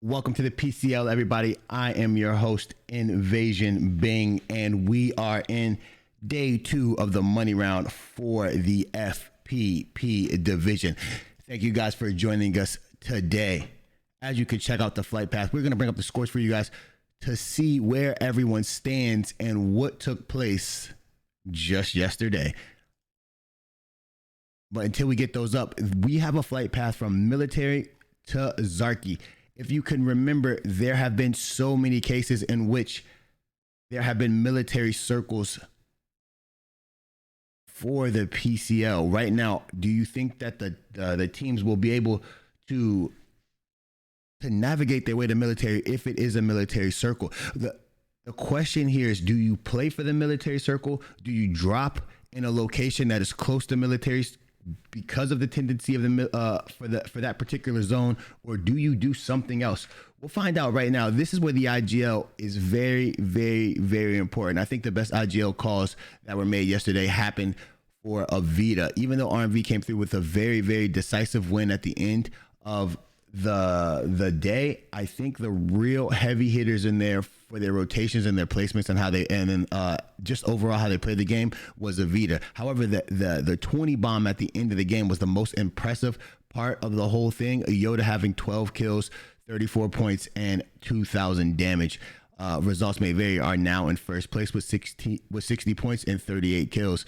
Welcome to the PCL, everybody. I am your host, Invasion Bing, and we are in day 2 of the money round for the FPP division. Thank you guys for joining us today. As you can check out the flight path, we're going to bring up the scores for you guys to see where everyone stands and what took place just yesterday. But until we get those up, we have a flight path from military to Zarky. If you can remember, there have been so many cases in which there have been military circles for the PCL. Right now, do you think that the teams will be able to navigate their way to military if it is a military circle? The question here is, do you play for the military circle? Do you drop in a location that is close to military because of the tendency of the for that particular zone, or do you do something else? We'll find out right now. This is where the IGL is very, very, very important. I think the best IGL calls that were made yesterday happened for Avita. Even though RMV came through with a very, very decisive win at the end of the day, I think the real heavy hitters in there for their rotations and their placements and how they, and then just overall how they played the game, was Avita. However, the 20 bomb at the end of the game was the most impressive part of the whole thing. Yoda having 12 kills, 34 points, and 2,000 damage. Results may vary, are now in first place with 60 points and 38 kills.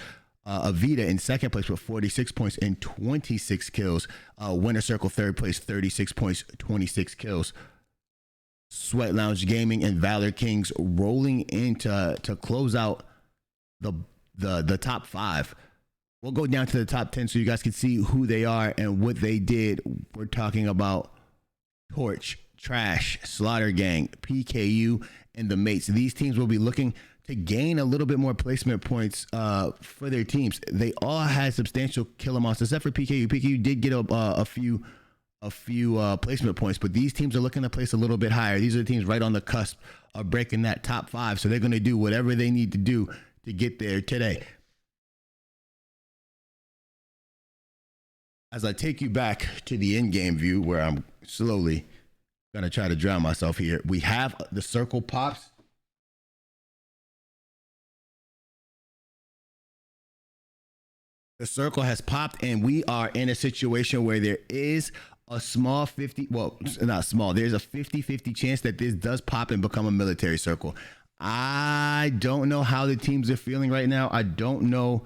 Avita in second place with 46 points and 26 kills. Winner Circle third place, 36 points, 26 kills. Sweat Lounge Gaming and Valor Kings rolling in to close out the top 5. We'll go down to the top 10 so you guys can see who they are and what they did. We're talking about Torch, Trash, Slaughter Gang, PKU, and the Mates. These teams will be looking to gain a little bit more placement points for their teams. They all had substantial kill amounts, except for PKU. PKU did get a few placement points, but these teams are looking to place a little bit higher. These are the teams right on the cusp of breaking that top 5, so they're going to do whatever they need to do to get there today. As I take you back to the in-game view, where I'm slowly going to try to drown myself here, we have the circle pops. The circle has popped, and we are in a situation where there is a small 50, well, not small, there's a 50-50 chance that this does pop and become a military circle. I don't know how the teams are feeling right now. I don't know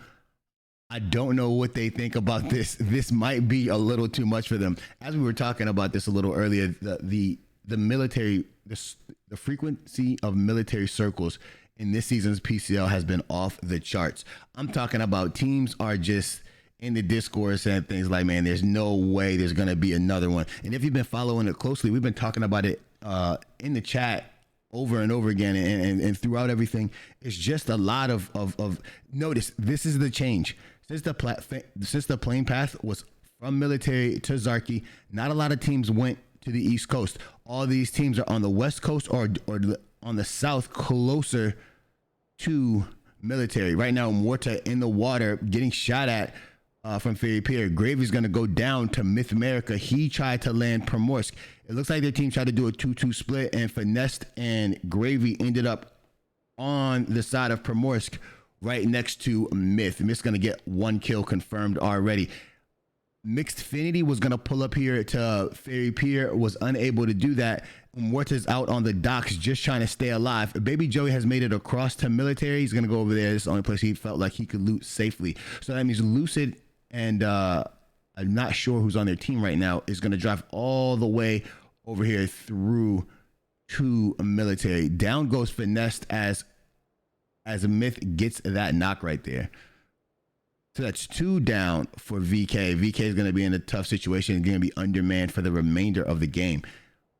what they think about this. This might be a little too much for them. As we were talking about this a little earlier, the military, the frequency of military circles in this season's PCL has been off the charts. I'm talking about teams are just in the discourse and things like, man, there's no way there's going to be another one. And if you've been following it closely, we've been talking about it in the chat over and over again and throughout everything. It's just a lot of notice. This is the change. Since the plane path was from military to Zarky, not a lot of teams went to the East Coast. All these teams are on the West Coast or on the South, closer to military. Right now, Morta in the water getting shot at from Ferry Pier. Gravy's going to go down to Myth America. He tried to land Primorsk. It looks like their team tried to do a 2-2 split, and Finessed and Gravy ended up on the side of Primorsk right next to Myth. Myth's going to get 1 kill confirmed already. Mixedfinity was going to pull up here to Ferry Pier, was unable to do that. Morta's out on the docks just trying to stay alive. Baby Joey has made it across to military. He's going to go over there. This is the only place he felt like he could loot safely. So that means Lucid and I'm not sure who's on their team right now, is going to drive all the way over here through to military. Down goes Finessed as Myth gets that knock right there. So that's 2 down for VK. VK is going to be in a tough situation and going to be undermanned for the remainder of the game.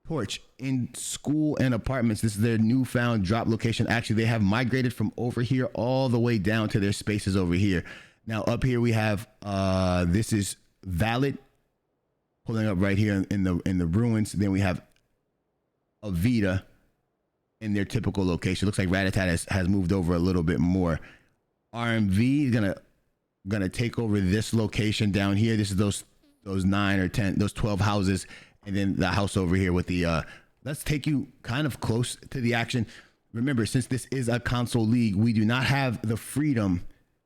Torch in school and apartments. This is their newfound drop location. Actually, they have migrated from over here all the way down to their spaces over here. Now up here we have this is Valid pulling up right here in the ruins. Then we have Avita in their typical location. Looks like Ratatat has moved over a little bit more. RMV is gonna take over this location down here. This is those 9 or 10, those 12 houses, and then the house over here with the let's take you kind of close to the action. Remember, since this is a console league, we do not have the freedom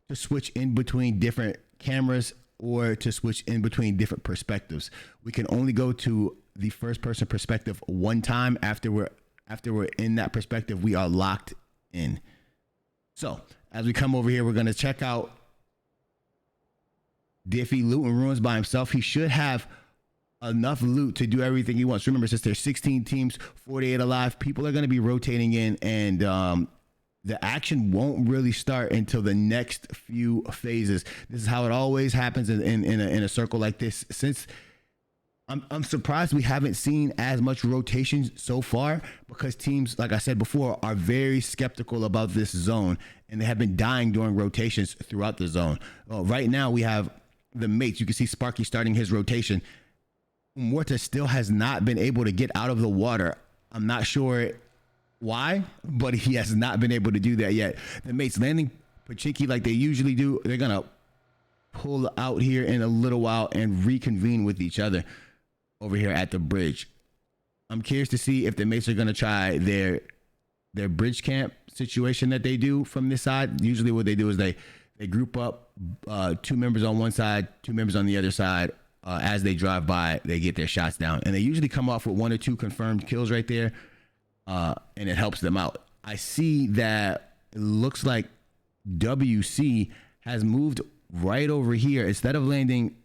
to switch in between different cameras or to switch in between different perspectives. We can only go to the first person perspective one time. After we're in that perspective, we are locked in. So as we come over here, we're going to check out Diffie looting ruins by himself. He should have enough loot to do everything he wants. Remember, since there's 16 teams, 48 alive, people are going to be rotating in, and the action won't really start until the next few phases. This is how it always happens in a circle like this. Since I'm surprised we haven't seen as much rotation so far, because teams, like I said before, are very skeptical about this zone, and they have been dying during rotations throughout the zone. Right now we have the mates. You can see Sparky starting his rotation. Morta still has not been able to get out of the water. I'm not sure why, but he has not been able to do that yet. The mates landing Pachinki like they usually do. They're gonna pull out here in a little while and reconvene with each other over here at the bridge. I'm curious to see if the mates are gonna try their bridge camp situation that they do from this side. Usually what they do is they group up, 2 members on one side, 2 members on the other side. As they drive by, they get their shots down, and they usually come off with 1 or 2 confirmed kills right there, and it helps them out. I see that it looks like WC has moved right over here. Instead of landing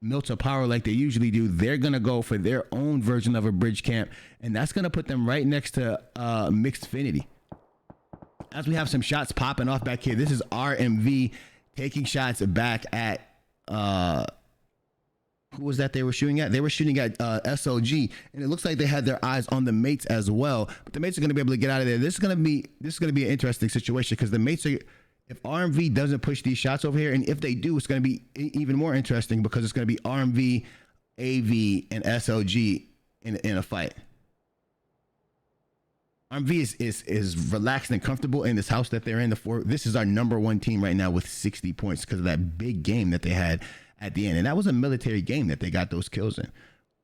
Milta Power like they usually do, they're gonna go for their own version of a bridge camp, and that's gonna put them right next to Mixedfinity. As we have some shots popping off back here, this is RMV taking shots back at who was that they were shooting at? They were shooting at SOG, and it looks like they had their eyes on the mates as well. But the mates are going to be able to get out of there. This is going to be an interesting situation, because the mates are, if RMV doesn't push these shots over here, and if they do, it's going to be even more interesting, because it's going to be RMV, AV, and SOG in a fight. RMV is relaxed and comfortable in this house that they're in. This is our #1 team right now with 60 points because of that big game that they had at the end, and that was a military game that they got those kills in.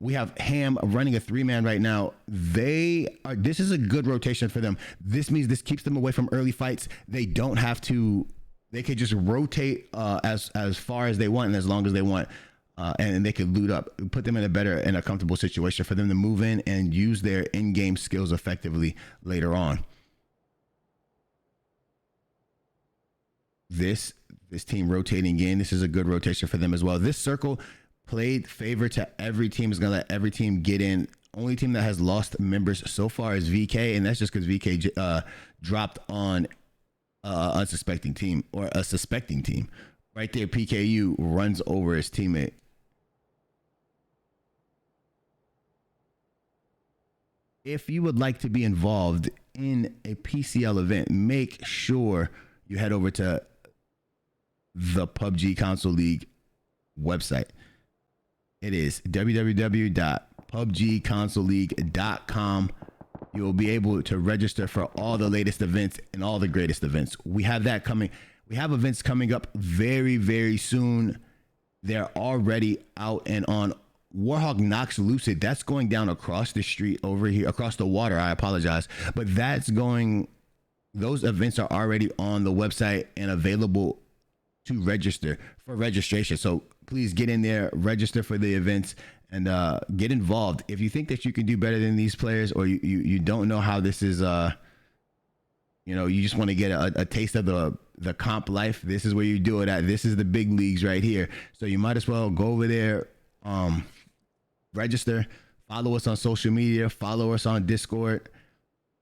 We have Ham running a 3-man right now. This is a good rotation for them. This means this keeps them away from early fights. They don't have to. They could just rotate as far as they want and as long as they want, and they could loot up, put them in a comfortable situation for them to move in and use their in-game skills effectively later on. This team rotating in, this is a good rotation for them as well. This circle played favor to every team, is going to let every team get in. Only team that has lost members so far is VK, and that's just because VK dropped on a unsuspecting team, or a suspecting team. Right there, PKU runs over his teammate. If you would like to be involved in a PCL event, make sure you head over to the PUBG Console League website. It is www.pubgconsoleleague.com. You will be able to register for all the latest events and all the greatest events. We have that coming. We have events coming up very, very soon. They're already out and on. Warhawk knocks Lucid. That's going down across the street over here, across the water. I apologize, but those events are already on the website and available to register for registration. So please get in there, register for the events, and get involved. If you think that you can do better than these players, or you don't know how this is, you just want to get a taste of the comp life, this is where you do it at. This is the big leagues right here. So you might as well go over there, register, follow us on social media, follow us on Discord.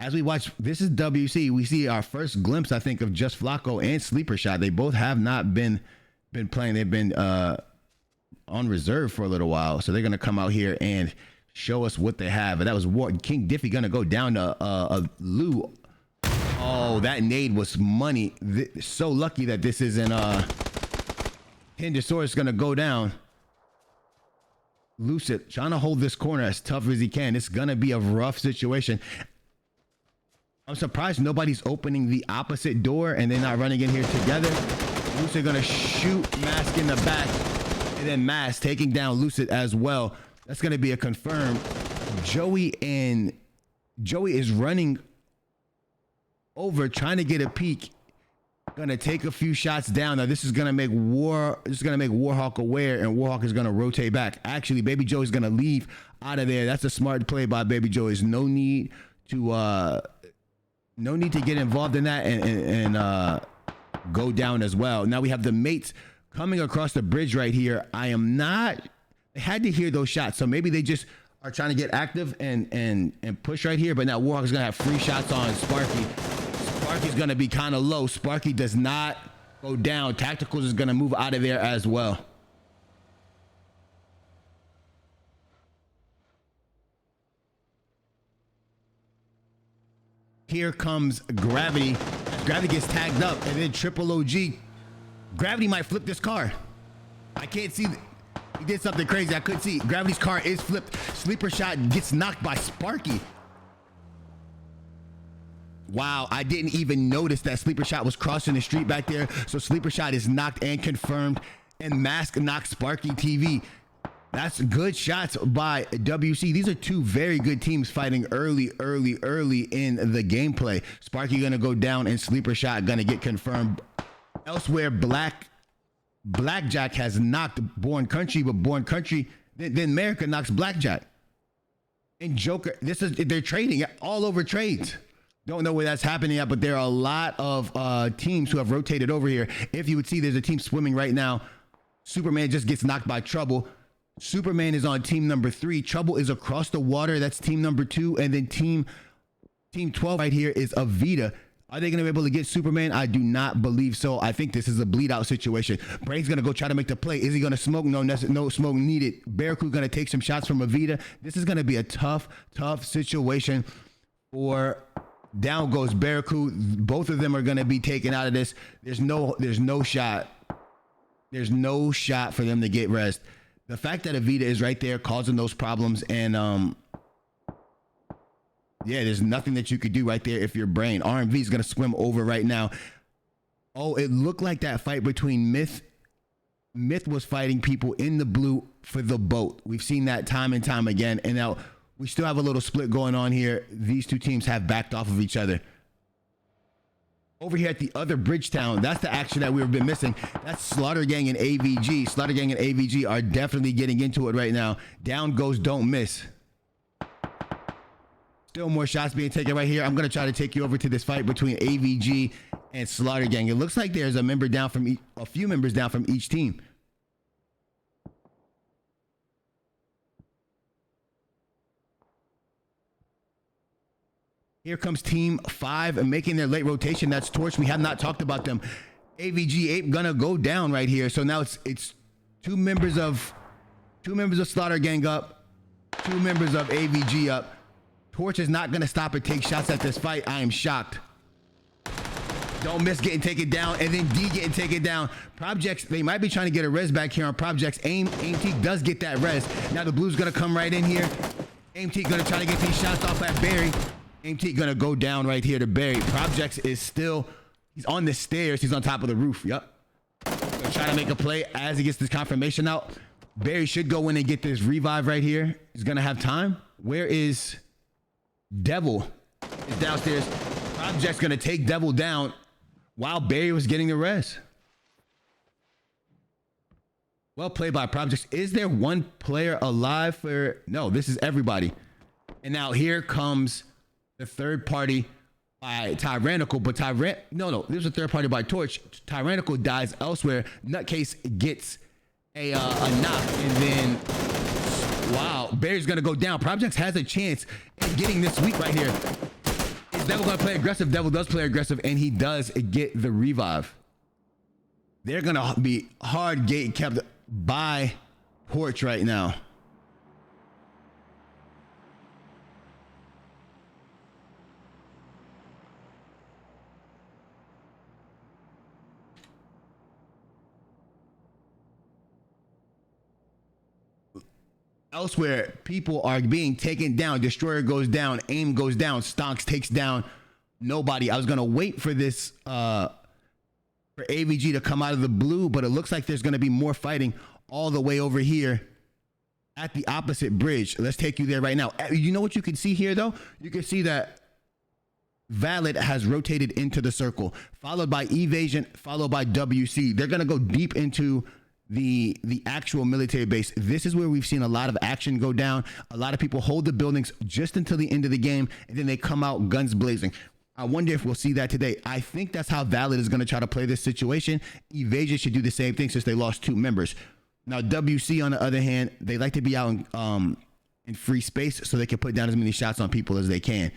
As we watch, this is WC. We see our first glimpse, I think, of Just Flacco and Sleeper Shot. They both have not been playing. They've been on reserve for a little while, so they're gonna come out here and show us what they have. And that was King Diffie gonna go down to Lou. Oh, that nade was money. So lucky that this isn't Hindersaurus gonna go down. Lucid trying to hold this corner as tough as he can. It's gonna be a rough situation. I'm surprised nobody's opening the opposite door and they're not running in here together. Lucid gonna shoot Mask in the back, and then Mask taking down Lucid as well. That's gonna be a confirm. Joey is running over, trying to get a peek. Gonna take a few shots down. Now this is gonna make Warhawk aware, and Warhawk is gonna rotate back. Actually, Baby Joe is gonna leave out of there. That's a smart play by Baby Joe. There's no need to get involved in that and go down as well. Now we have the mates coming across the bridge right here. I had to hear those shots, so maybe they just are trying to get active and push right here. But now Warhawk is gonna have free shots on Sparky. Sparky's gonna be kind of low. Sparky does not go down. Tacticals is gonna move out of there as well. Here comes Gravity. Gravity gets tagged up, and then Triple OG. Gravity might flip this car. I can't see. He did something crazy. I couldn't see. Gravity's car is flipped. Sleeper shot gets knocked by Sparky. Wow, I didn't even notice that Sleeper Shot was crossing the street back there. So Sleeper Shot is knocked and confirmed, and Mask knocked Sparky TV. That's good shots by WC. These are two very good teams fighting early in the gameplay. Sparky gonna go down, and Sleeper Shot gonna get confirmed. Elsewhere, Blackjack has knocked Born Country, but Born Country, then America knocks Blackjack. And Joker, they're trading all over trades. Don't know where that's happening yet, but there are a lot of teams who have rotated over here. If you would see, there's a team swimming right now. Superman just gets knocked by Trouble. Superman is on team number 3. Trouble is across the water. That's team number 2. And then team 12 right here is Avita. Are they going to be able to get Superman? I do not believe so. I think this is a bleed out situation. Brain's going to go try to make the play. Is he going to smoke? No smoke needed. Barracuda going to take some shots from Avita. This is going to be a tough situation for... Down goes Barracuda. Both of them are going to be taken out of this. There's no shot. There's no shot for them to get rest. The fact that Avita is right there causing those problems, and yeah, there's nothing that you could do right there if you're Brain. RMV is going to swim over right now. Oh, it looked like that fight between Myth was fighting people in the blue for the boat. We've seen that time and time again, and now we still have a little split going on here. These two teams have backed off of each other. Over here at the other Bridgetown, that's the action that we've been missing. That's Slaughter Gang and AVG. Slaughter Gang and AVG are definitely getting into it right now. Down goes Don't Miss. Still more shots being taken right here. I'm going to try to take you over to this fight between AVG and Slaughter Gang. It looks like there's a few members down from each team. Here comes team 5 and making their late rotation. That's Torch. We have not talked about them. AVG Ape gonna go down right here. So now it's two members of Slaughter Gang up, 2 members of AVG up. Torch is not gonna stop and take shots at this fight. I am shocked. Don't Miss getting taken down, and then D getting taken down. Projects, they might be trying to get a res back here on Projects. AimT does get that res. Now the blue's gonna come right in here. AimT gonna try to get these shots off at Barry. AimT gonna go down right here to Barry. Projects is still, he's on the stairs. He's on top of the roof. Yep. Gonna try to make a play as he gets this confirmation out. Barry should go in and get this revive right here. He's gonna have time. Where is Devil? Is downstairs. Project's gonna take Devil down while Barry was getting the res. Well played by Projects. Is there one player alive for? No, this is everybody. And now here comes the third party by Tyrannical, but there's a third party by Torch. Tyrannical dies elsewhere. Nutcase gets a knock, and then wow, Barry's gonna go down. Projects has a chance in getting this sweep right here. Is Devil gonna play aggressive? Devil does play aggressive, and he does get the revive. They're gonna be hard gate kept by Torch right now. Elsewhere, people are being taken down. Destroyer goes down. Aim goes down. Stonks takes down nobody. I was going to wait for this, for AVG to come out of the blue, but it looks like there's going to be more fighting all the way over here at the opposite bridge. Let's take you there right now. You know what you can see here, though? You can see that Valid has rotated into the circle, followed by Evasion, followed by WC. They're going to go deep into the actual military base. This is where we've seen a lot of action go down. A lot of people hold the buildings just until the end of the game, and then they come out guns blazing. I wonder if we'll see that today. I think that's how Valid is going to try to play this situation. Evasion should do the same thing since they lost 2 members. Now, WC, on the other hand, they like to be out in free space so they can put down as many shots on people as they can.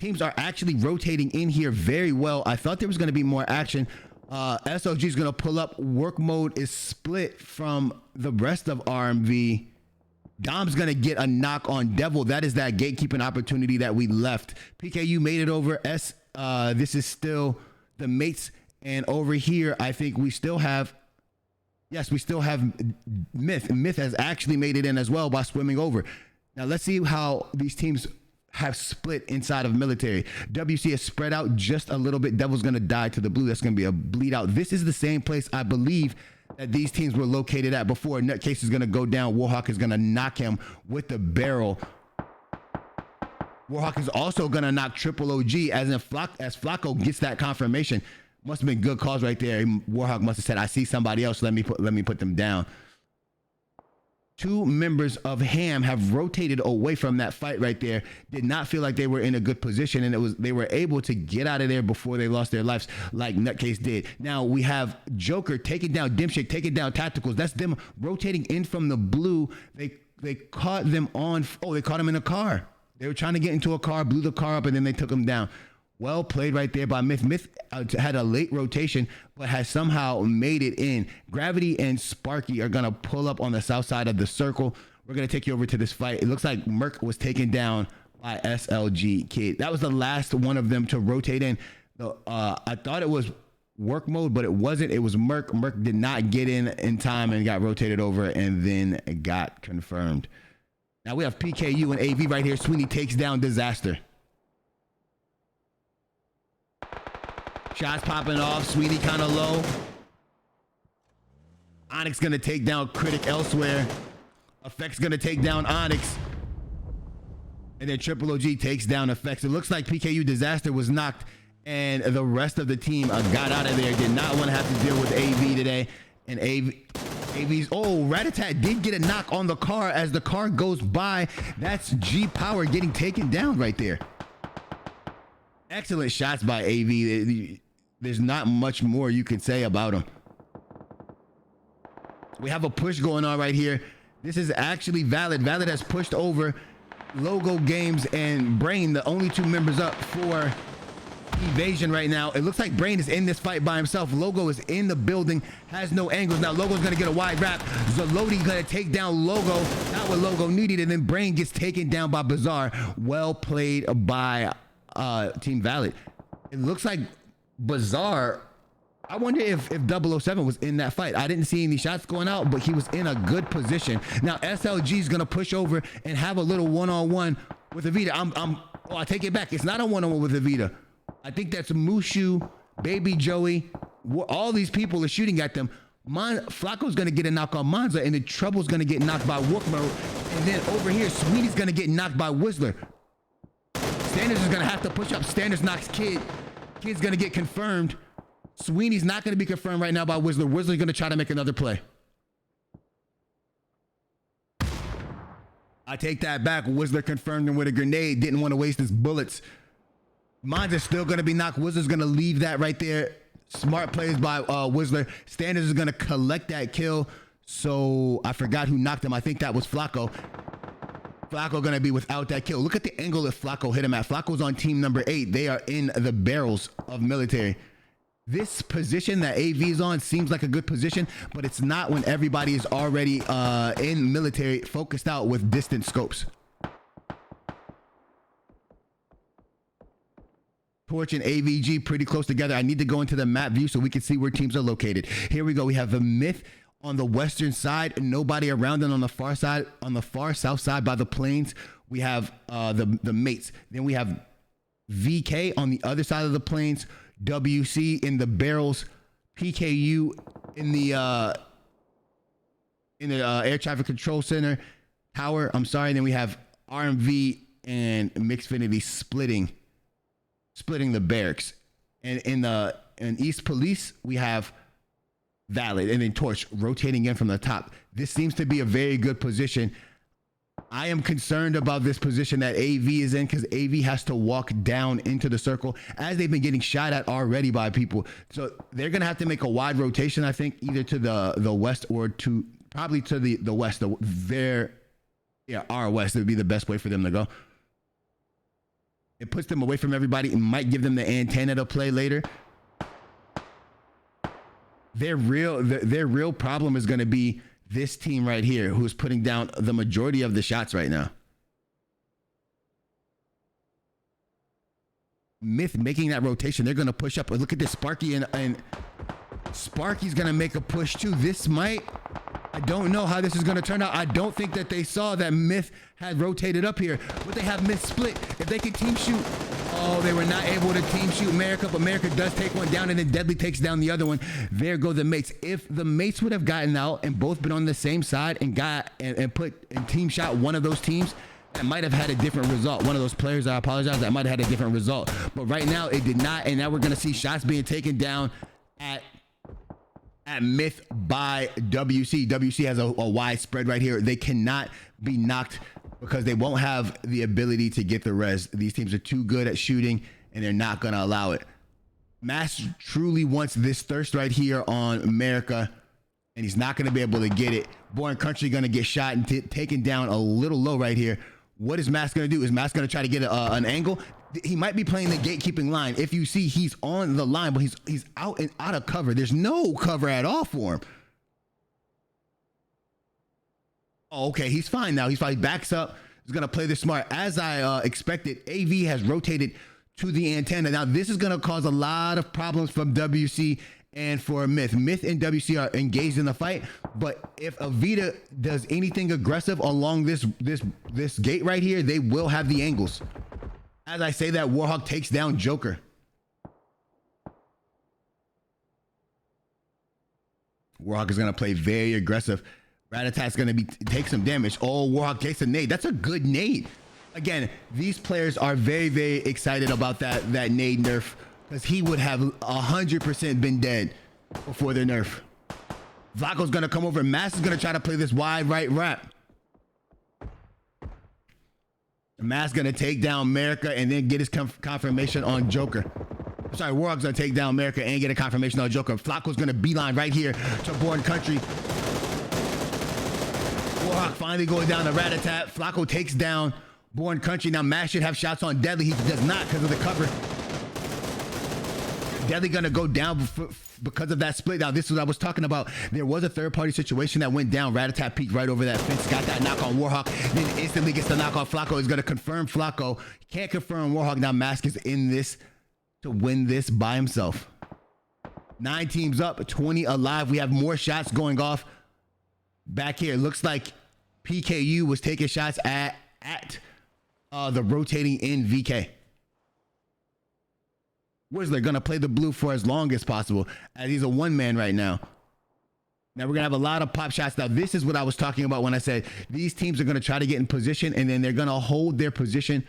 Teams are actually rotating in here very well. I thought there was going to be more action. SOG is going to pull up. Work mode is split from the rest of RMV. Dom's going to get a knock on Devil. That is that gatekeeping opportunity that we left. PKU made it over. This is still the mates. And over here, I think we still have, yes, we still have Myth. Myth has actually made it in as well by swimming over. Now, let's see how these teams have split inside of military. WC has spread out just a little bit. Devil's going to die to the blue. That's going to be a bleed out. This is the same place, I believe, that these teams were located at before. Nutcase is going to go down. Warhawk is going to knock him with the barrel. Warhawk is also going to knock Triple OG as Flacco gets that confirmation. Must have been good calls right there. Warhawk must have said, I see somebody else. Let me put them down. 2 members of Ham have rotated away from that fight right there. Did not feel like they were in a good position, and they were able to get out of there before they lost their lives like Nutcase did. Now we have Joker taking down Dimshik, taking down Tacticals. That's them rotating in from the blue. They caught them on, they caught him in a car. They were trying to get into a car, blew the car up, and then they took him down. Well played right there by Myth. Myth had a late rotation, but has somehow made it in. Gravity and Sparky are going to pull up on the south side of the circle. We're going to take you over to this fight. It looks like Merc was taken down by SLG Kid. That was the last one of them to rotate in. I thought it was work mode, but it wasn't. It was Merc. Merc did not get in time and got rotated over and then got confirmed. Now we have PKU and AV right here. Sweeney takes down Disaster. Shots popping off. Sweetie kind of low. Onyx going to take down Critic elsewhere. Effects going to take down Onyx. And then Triple OG takes down Effects. It looks like PKU Disaster was knocked, and the rest of the team got out of there. Did not want to have to deal with AV today. And AV's, Ratatat did get a knock on the car as the car goes by. That's G Power getting taken down right there. Excellent shots by AV. There's not much more you can say about him. We have a push going on right here. This is actually Valid. Valid has pushed over Logo Games and Brain, the only 2 members up for Evasion right now. It looks like Brain is in this fight by himself. Logo is in the building, has no angles. Now Logo's going to get a wide wrap. Zalodi's going to take down Logo. Not what Logo needed. And then Brain gets taken down by Bazaar. Well played by Team Valid. It looks like Bazaar, I wonder if 007 was in that fight. I didn't see any shots going out, but he was in a good position. Now SLG is going to push over and have a little one-on-one with Evita. I take it back. It's not a one-on-one with Evita. I think that's Mushu, Baby Joey. All these people are shooting at them. Flacco's going to get a knock on Monza, and then Trouble's going to get knocked by Wookmo. And then over here, Sweetie's going to get knocked by Whistler. Standards is going to have to push up. Standards knocks Kid. Kid's going to get confirmed. Sweeney's not going to be confirmed right now by Whistler. Whistler's going to try to make another play. I take that back. Whistler confirmed him with a grenade. Didn't want to waste his bullets. Monza's still going to be knocked. Whistler's going to leave that right there. Smart plays by Whistler. Standards is going to collect that kill. So I forgot who knocked him. I think that was Flacco. Flacco going to be without that kill. Look at the angle that Flacco hit him at. Flacco's on team number 8. They are in the barrels of military. This position that AV is on seems like a good position, but it's not when everybody is already in military, focused out with distant scopes. Torch and AVG pretty close together. I need to go into the map view so we can see where teams are located. Here we go. We have the Myth on the western side, nobody around them on the far side, on the far south side by the plains. We have the mates. Then we have VK on the other side of the plains, WC in the barrels, PKU in the air traffic control center, Power, I'm sorry. Then we have RMV and Mixfinity splitting the barracks. And in East Police, we have Valid and then Torch rotating in from the top. This seems to be a very good position. I am concerned about this position that AV is in because AV has to walk down into the circle as they've been getting shot at already by people. So they're going to have to make a wide rotation, I think, either to the west or to probably to the west. Our west would be the best way for them to go. It puts them away from everybody. It might give them the antenna to play later. Their real problem is going to be this team right here, who's putting down the majority of the shots right now. Myth making that rotation. They're going to push up. Look at this, Sparky, and Sparky's going to make a push too. I don't know how this is going to turn out. I don't think that they saw that Myth had rotated up here, but they have Myth split. If they could team shoot, oh, they were not able to team shoot America, but America does take one down, and then Deadly takes down the other one. There go the mates. If the mates would have gotten out and both been on the same side and got and put and team shot one of those teams, that might have had a different result. One of those players, I apologize, that might have had a different result. But right now, it did not, and now we're going to see shots being taken down at Myth by WC. WC has a wide spread right here. They cannot be knocked because they won't have the ability to get the res. These teams are too good at shooting, and they're not going to allow it. Mass truly wants this thirst right here on America, and he's not going to be able to get it. Born Country going to get shot and taken down a little low right here. What is Mass going to do? Is Mass going to try to get an angle? He might be playing the gatekeeping line. If you see, he's on the line, but he's out of cover. There's no cover at all for him. Oh, okay, he's fine now. He backs up. He's going to play this smart. As I expected, AV has rotated to the antenna. Now, this is going to cause a lot of problems from WC and for Myth. Myth and WC are engaged in the fight, but if Avita does anything aggressive along this gate right here, they will have the angles. As I say that, Warhawk takes down Joker. Warhawk is going to play very aggressive. Rat-a-tat's going to take some damage. Oh, Warhawk takes a nade. That's a good nade. Again, these players are very, very excited about that nade nerf because he would have 100% been dead before the nerf. Vlaco's going to come over. Mass is going to try to play this wide right wrap. Mass going to take down America and then get his confirmation on Joker. Sorry, Warhawk's going to take down America and get a confirmation on Joker. Flacco's going to beeline right here to Born Country. Warhawk finally going down the rat-a-tat. Flacco takes down Born Country. Now Mass should have shots on Deadly. He does not because of the cover. Deadly going to go down because of that split. Now, this is what I was talking about. There was a third-party situation that went down. Rat-a-tat peeked right over that fence, got that knock on Warhawk, then instantly gets the knock on Flacco. Is going to confirm Flacco. Can't confirm Warhawk. Now, Mask is in this to win this by himself. 9 teams up, 20 alive. We have more shots going off back here. Looks like PKU was taking shots at the rotating in VK. Whistler going to play the blue for as long as possible as he's a one-man right now. Now we're going to have a lot of pop shots. Now this is what I was talking about when I said these teams are going to try to get in position and then they're going to hold their position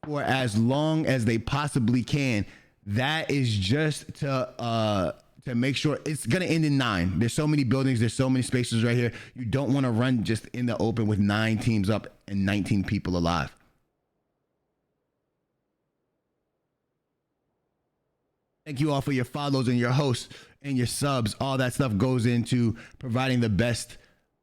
for as long as they possibly can. That is just to make sure it's going to end in 9. There's so many buildings. There's so many spaces right here. You don't want to run just in the open with 9 teams up and 19 people alive. Thank you all for your follows and your hosts and your subs. All that stuff goes into providing the best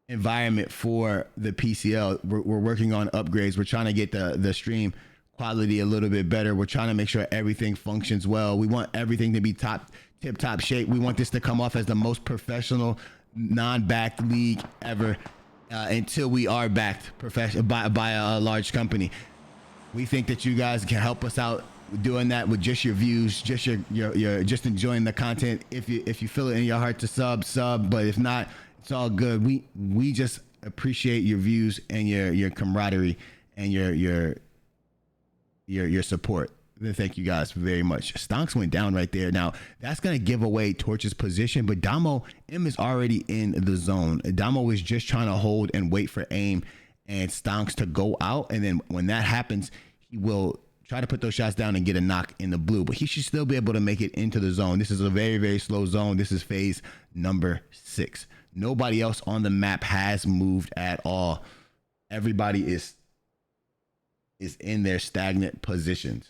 environment for the PCL. We're working on upgrades. We're trying to get the stream quality a little bit better. We're trying to make sure everything functions well. We want everything to be tip-top shape. We want this to come off as the most professional non-backed league ever until we are backed by a large company. We think that you guys can help us out doing that with just your views, just your just enjoying the content. If you feel it in your heart to sub, but if not, it's all good. We just appreciate your views and your camaraderie and your support. Thank you guys very much. Stonks went down right there. Now that's gonna give away Torch's position, but Damo M is already in the zone. Damo is just trying to hold and wait for aim and stonks to go out. And then when that happens, he will try to put those shots down and get a knock in the blue, but he should still be able to make it into the zone. This is a very, very slow zone. This is phase number 6. Nobody else on the map has moved at all. Everybody is in their stagnant positions.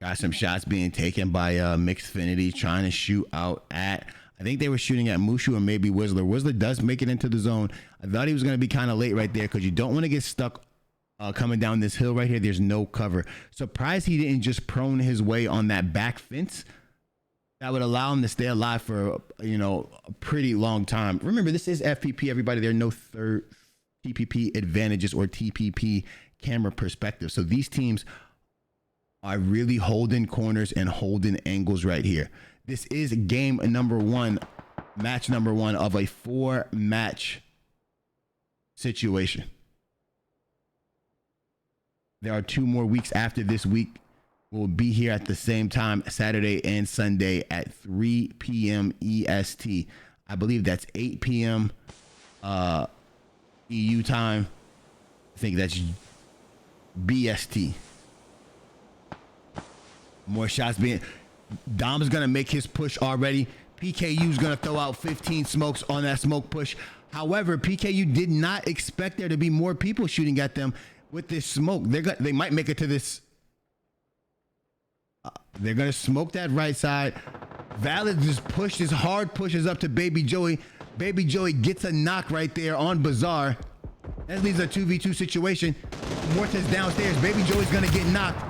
Got some shots being taken by Mixfinity, trying to shoot out at, I think they were shooting at Mushu or maybe Whistler. Whistler does make it into the zone. I thought he was going to be kind of late right there because you don't want to get stuck coming down this hill right here. There's no cover. Surprised he didn't just prone his way on that back fence. That would allow him to stay alive for, a pretty long time. Remember, this is FPP, everybody. There are no third TPP advantages or TPP camera perspective. So these teams are really holding corners and holding angles right here. This is game number 1, match number 1 of a 4-match situation. There are 2 more weeks after this week. We'll be here at the same time, Saturday and Sunday at 3 p.m. EST. I believe that's 8 p.m. EU time. I think that's BST. More shots being... Dom's going to make his push already. PKU's going to throw out 15 smokes on that smoke push. However, PKU did not expect there to be more people shooting at them with this smoke. They might make it to this. They're going to smoke that right side. Valid just pushes, hard pushes up to Baby Joey. Baby Joey gets a knock right there on Bazaar. That leaves a 2v2 situation. Morta's downstairs. Baby Joey's going to get knocked.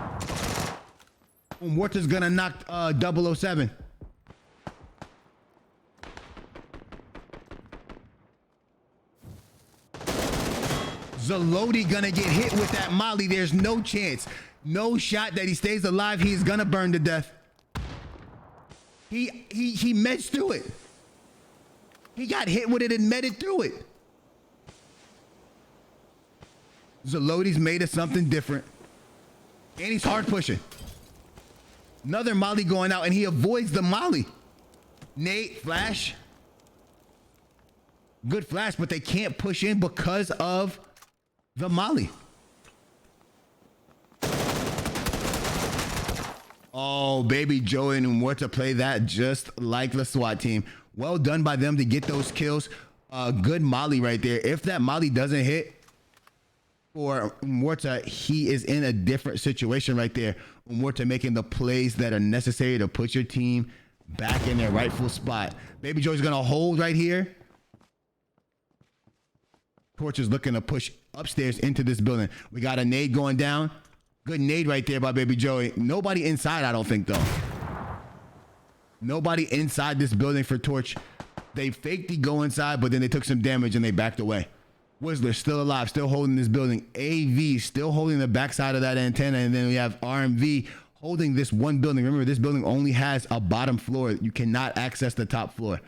Morta's gonna knock 007. Zalodi gonna get hit with that molly. There's no chance. No shot that he stays alive. He's gonna burn to death. He medged through it. He got hit with it and medded through it. Zalodi's made of something different. And he's hard pushing. Another molly going out, and he avoids the molly. Nate, flash. Good flash, but they can't push in because of the molly. Oh, Baby Joey and Muerta play that just like the SWAT team. Well done by them to get those kills. Good molly right there. If that molly doesn't hit for Muerta, he is in a different situation right there. Muerta making the plays that are necessary to put your team back in their rightful spot. Baby Joey's gonna hold right here. Torch is looking to push upstairs into this building. We got a nade going down. Good nade right there by Baby Joey. Nobody inside, I don't think, though. Nobody inside this building for Torch. They faked the go inside, but then they took some damage and they backed away. Whistler still alive, still holding this building. AV still holding the backside of that antenna. And then we have RMV holding this one building. Remember, this building only has a bottom floor. You cannot access the top floor.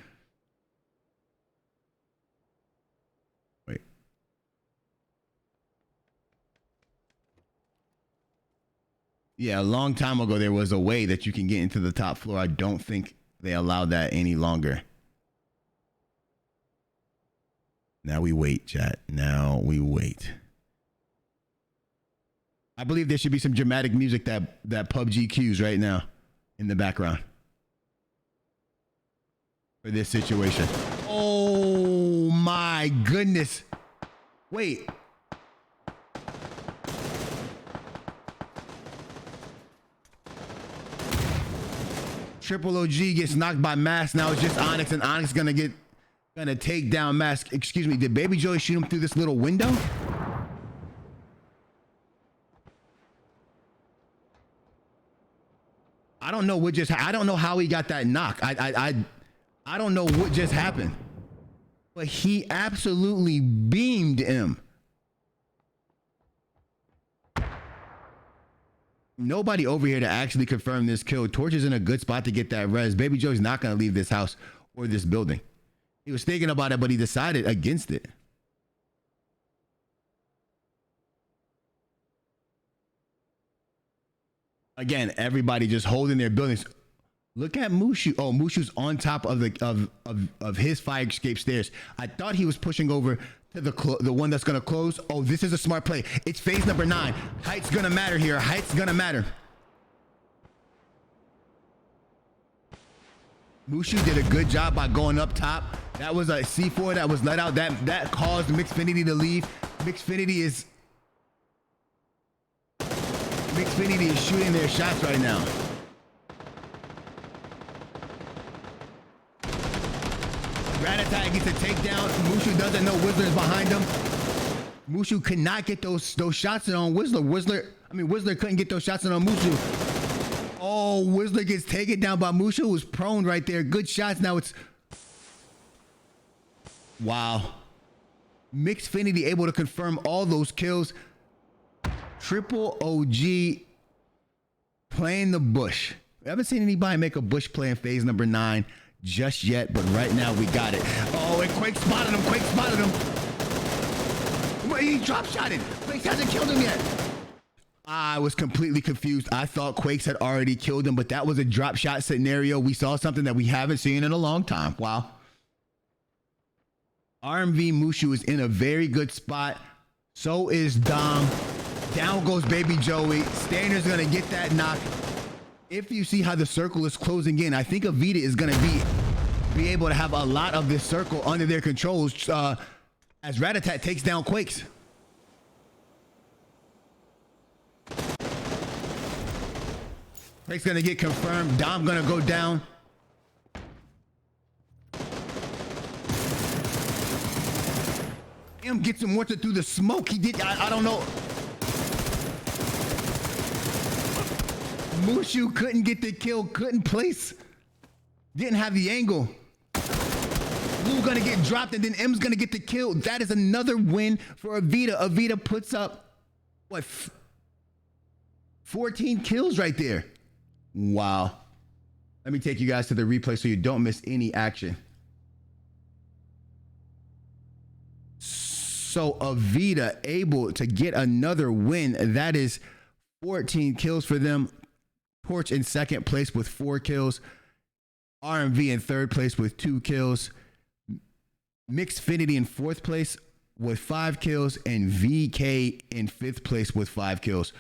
Wait. Yeah, a long time ago, there was a way that you can get into the top floor. I don't think they allow that any longer. Now we wait, chat. Now we wait. I believe there should be some dramatic music that PUBG cues right now in the background for this situation. Oh my goodness. Wait. Triple OG gets knocked by Mask. Now it's just Onyx, and Onyx gonna take down Mask. Excuse me, did Baby Joey shoot him through this little window? I don't know what just I don't know how he got that knock. I don't know what just happened. But he absolutely beamed him. Nobody over here to actually confirm this kill. Torch is in a good spot to get that res. Baby Joey's not gonna leave this house or this building. He was thinking about it, but he decided against it. Again, everybody just holding their buildings. Look at Mushu. Oh, Mushu's on top of the of his fire escape stairs. I thought he was pushing over to the one that's gonna close. Oh, this is a smart play. It's phase number 9. Height's gonna matter here. Height's gonna matter. Mushu did a good job by going up top. That was a C4 that was let out. That caused Mixfinity to leave. Mixfinity is shooting their shots right now. Ratatat gets a takedown. Mushu doesn't know Whistler's behind him. Mushu could not get those shots in on Whistler. Whistler couldn't get those shots in on Mushu. Oh, Whistler gets taken down by Mushu, who's prone right there. Good shots. Now it's... Wow. Mixfinity able to confirm all those kills. Triple OG playing the bush. We haven't seen anybody make a bush play in phase number 9 just yet, but right now we got it. Oh, and Quake spotted him. Quake spotted him. He drop shotted. Quake hasn't killed him yet. I was completely confused. I thought Quakes had already killed him, but that was a drop shot scenario. We saw something that we haven't seen in a long time. Wow. RMV Mushu is in a very good spot. So is Dom. Down goes Baby Joey. Stander's gonna get that knock. If you see how the circle is closing in, I think Avita is gonna be able to have a lot of this circle under their controls as Ratatat takes down Quakes. Quake's gonna get confirmed. Dom gonna go down. M gets him once through the smoke. He did. I don't know. Mushu couldn't get the kill. Couldn't place. Didn't have the angle. Blue gonna get dropped, and then M's gonna get the kill. That is another win for Avita. Avita puts up what? 14 kills right there. Wow. Let me take you guys to the replay so you don't miss any action. So Avita able to get another win. That is 14 kills for them. Torch in second place with 4 kills. RMV in third place with 2 kills. Mixfinity in fourth place with 5 kills. And VK in 5th place with 5 kills.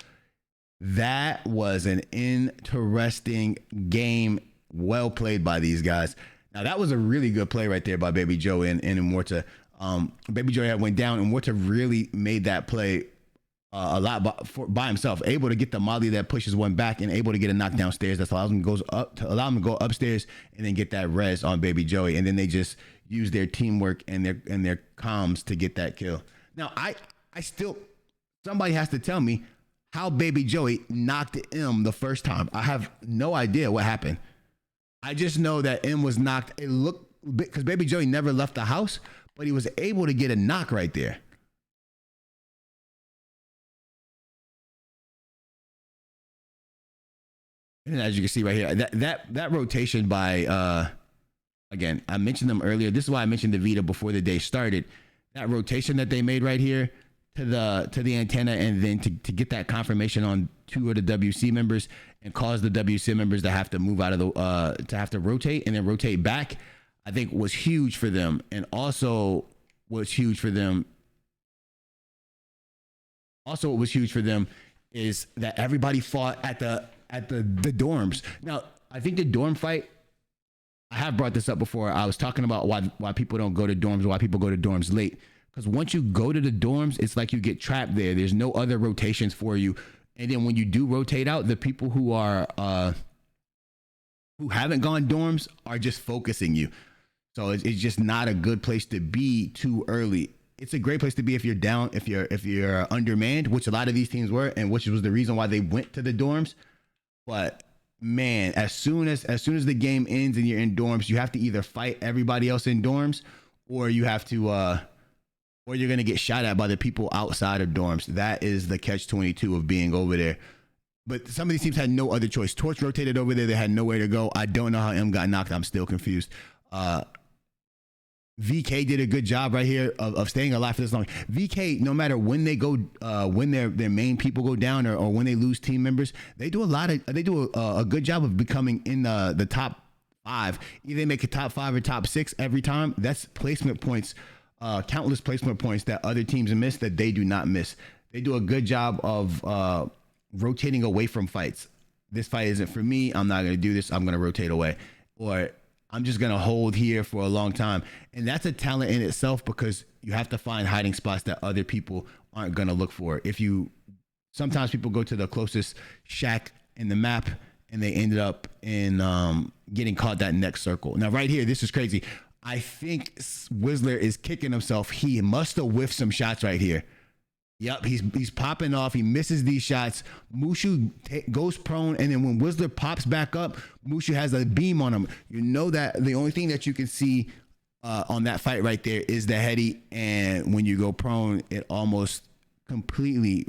That was an interesting game. Well played by these guys. Now, that was a really good play right there by Baby Joey and Immorta. Baby Joey went down, and Immorta really made that play a lot by himself. Able to get the molly that pushes one back and able to get a knock downstairs. That allows him to go upstairs and then get that res on Baby Joey. And then they just use their teamwork and their comms to get that kill. Now, I still, somebody has to tell me how Baby Joey knocked M the first time. I have no idea what happened. I just know that M was knocked. It looked, because Baby Joey never left the house, but he was able to get a knock right there. And as you can see right here, that rotation by, again, I mentioned them earlier. This is why I mentioned the Vita before the day started. That rotation that they made right here to the antenna, and then to get that confirmation on 2 of the WC members and cause the WC members to have to move out of the to have to rotate and then rotate back, I think was huge for them. And also what's huge for them is that everybody fought at the dorms. Now, I think the dorm fight, I have brought this up before. I was talking about why people don't go to dorms, why people go to dorms late. Because once you go to the dorms, it's like you get trapped there. There's no other rotations for you. And then when you do rotate out, the people who are who haven't gone dorms are just focusing you. So it's just not a good place to be too early. It's a great place to be if you're down, if you're undermanned, which a lot of these teams were, and which was the reason why they went to the dorms. But man, as soon as the game ends and you're in dorms, you have to either fight everybody else in dorms, or you have to or you're going to get shot at by the people outside of dorms. That is the catch-22 of being over there. But some of these teams had no other choice. Torch rotated over there. They had nowhere to go. I don't know how M got knocked. I'm still confused. VK did a good job right here of staying alive for this long. VK, no matter when they go, when their main people go down, or when they lose team members, they do a good job of becoming in the top 5. Either they make a top 5 or top 6 every time. That's placement points, countless placement points that other teams miss that they do not miss. They do a good job of rotating away from fights. This fight isn't for me. I'm not going to do this. I'm going to rotate away, or I'm just going to hold here for a long time. And that's a talent in itself, because you have to find hiding spots that other people aren't going to look for. Sometimes people go to the closest shack in the map and they ended up in getting caught that next circle. Now, right here, this is crazy. I think Whistler is kicking himself. He must have whiffed some shots right here. Yep, he's popping off. He misses these shots. Mushu goes prone, and then when Whistler pops back up, Mushu has a beam on him. You know that the only thing that you can see on that fight right there is the heady, and when you go prone, it almost completely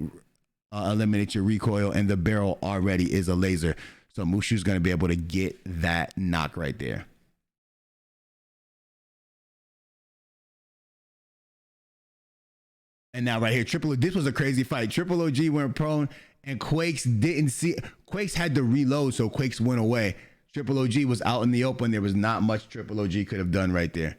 eliminates your recoil, and the barrel already is a laser. So Mushu's going to be able to get that knock right there. And now right here, this was a crazy fight. Triple OG went prone, and Quakes didn't see. Quakes had to reload, so Quakes went away. Triple OG was out in the open. There was not much Triple OG could have done right there.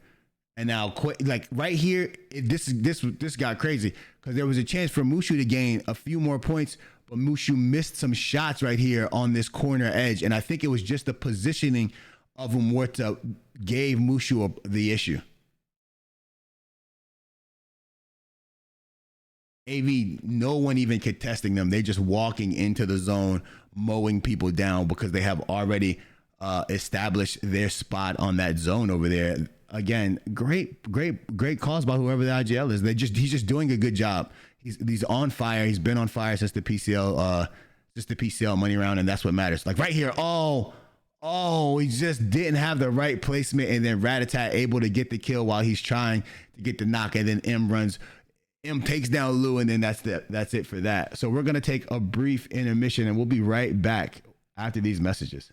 And now, like right here, this got crazy, because there was a chance for Mushu to gain a few more points, but Mushu missed some shots right here on this corner edge, and I think it was just the positioning of him what gave Mushu the issue. AV, no one even contesting them. They're just walking into the zone, mowing people down, because they have already established their spot on that zone over there. Again, great calls by whoever the IGL is. He's just doing a good job. He's on fire. He's been on fire since the PCL Money Round, and that's what matters. Like right here, he just didn't have the right placement, and then Ratatat able to get the kill while he's trying to get the knock, and then M takes down Lou, and then that's it for that. So we're going to take a brief intermission, and we'll be right back after these messages.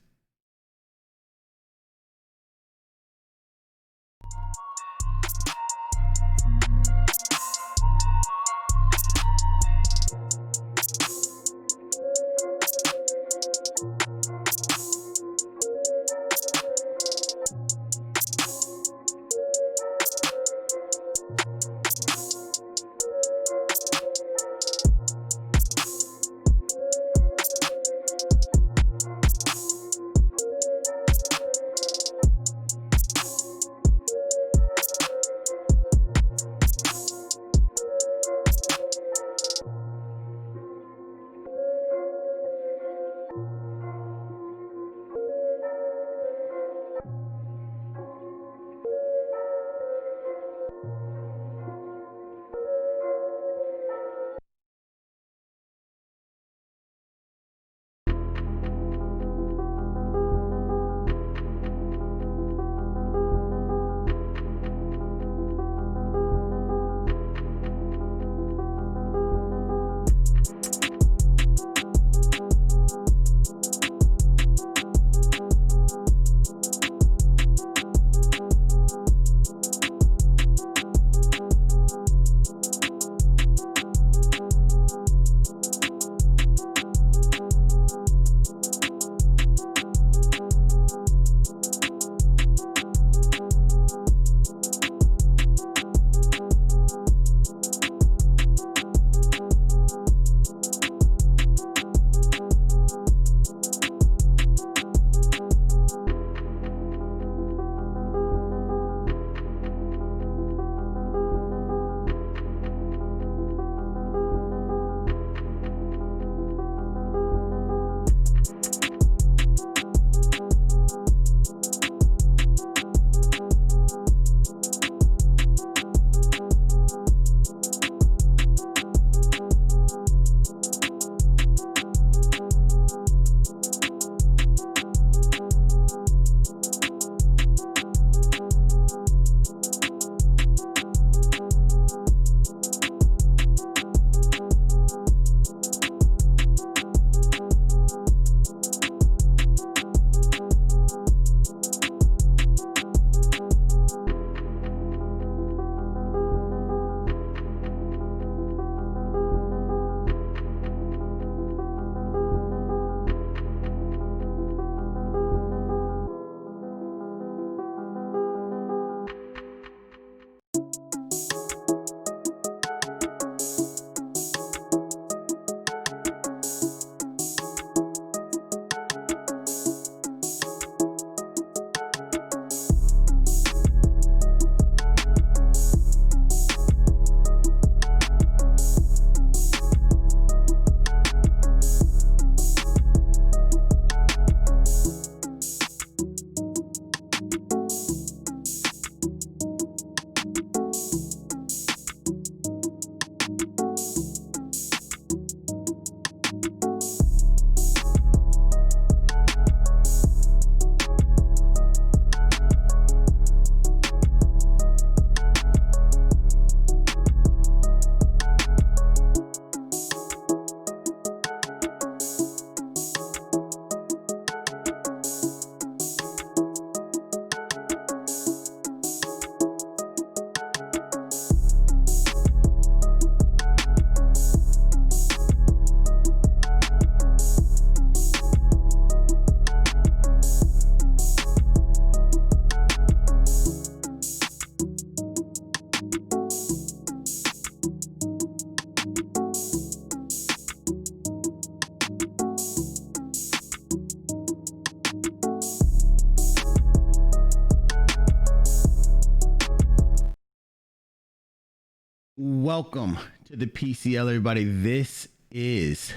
welcome to the PCL, everybody. This is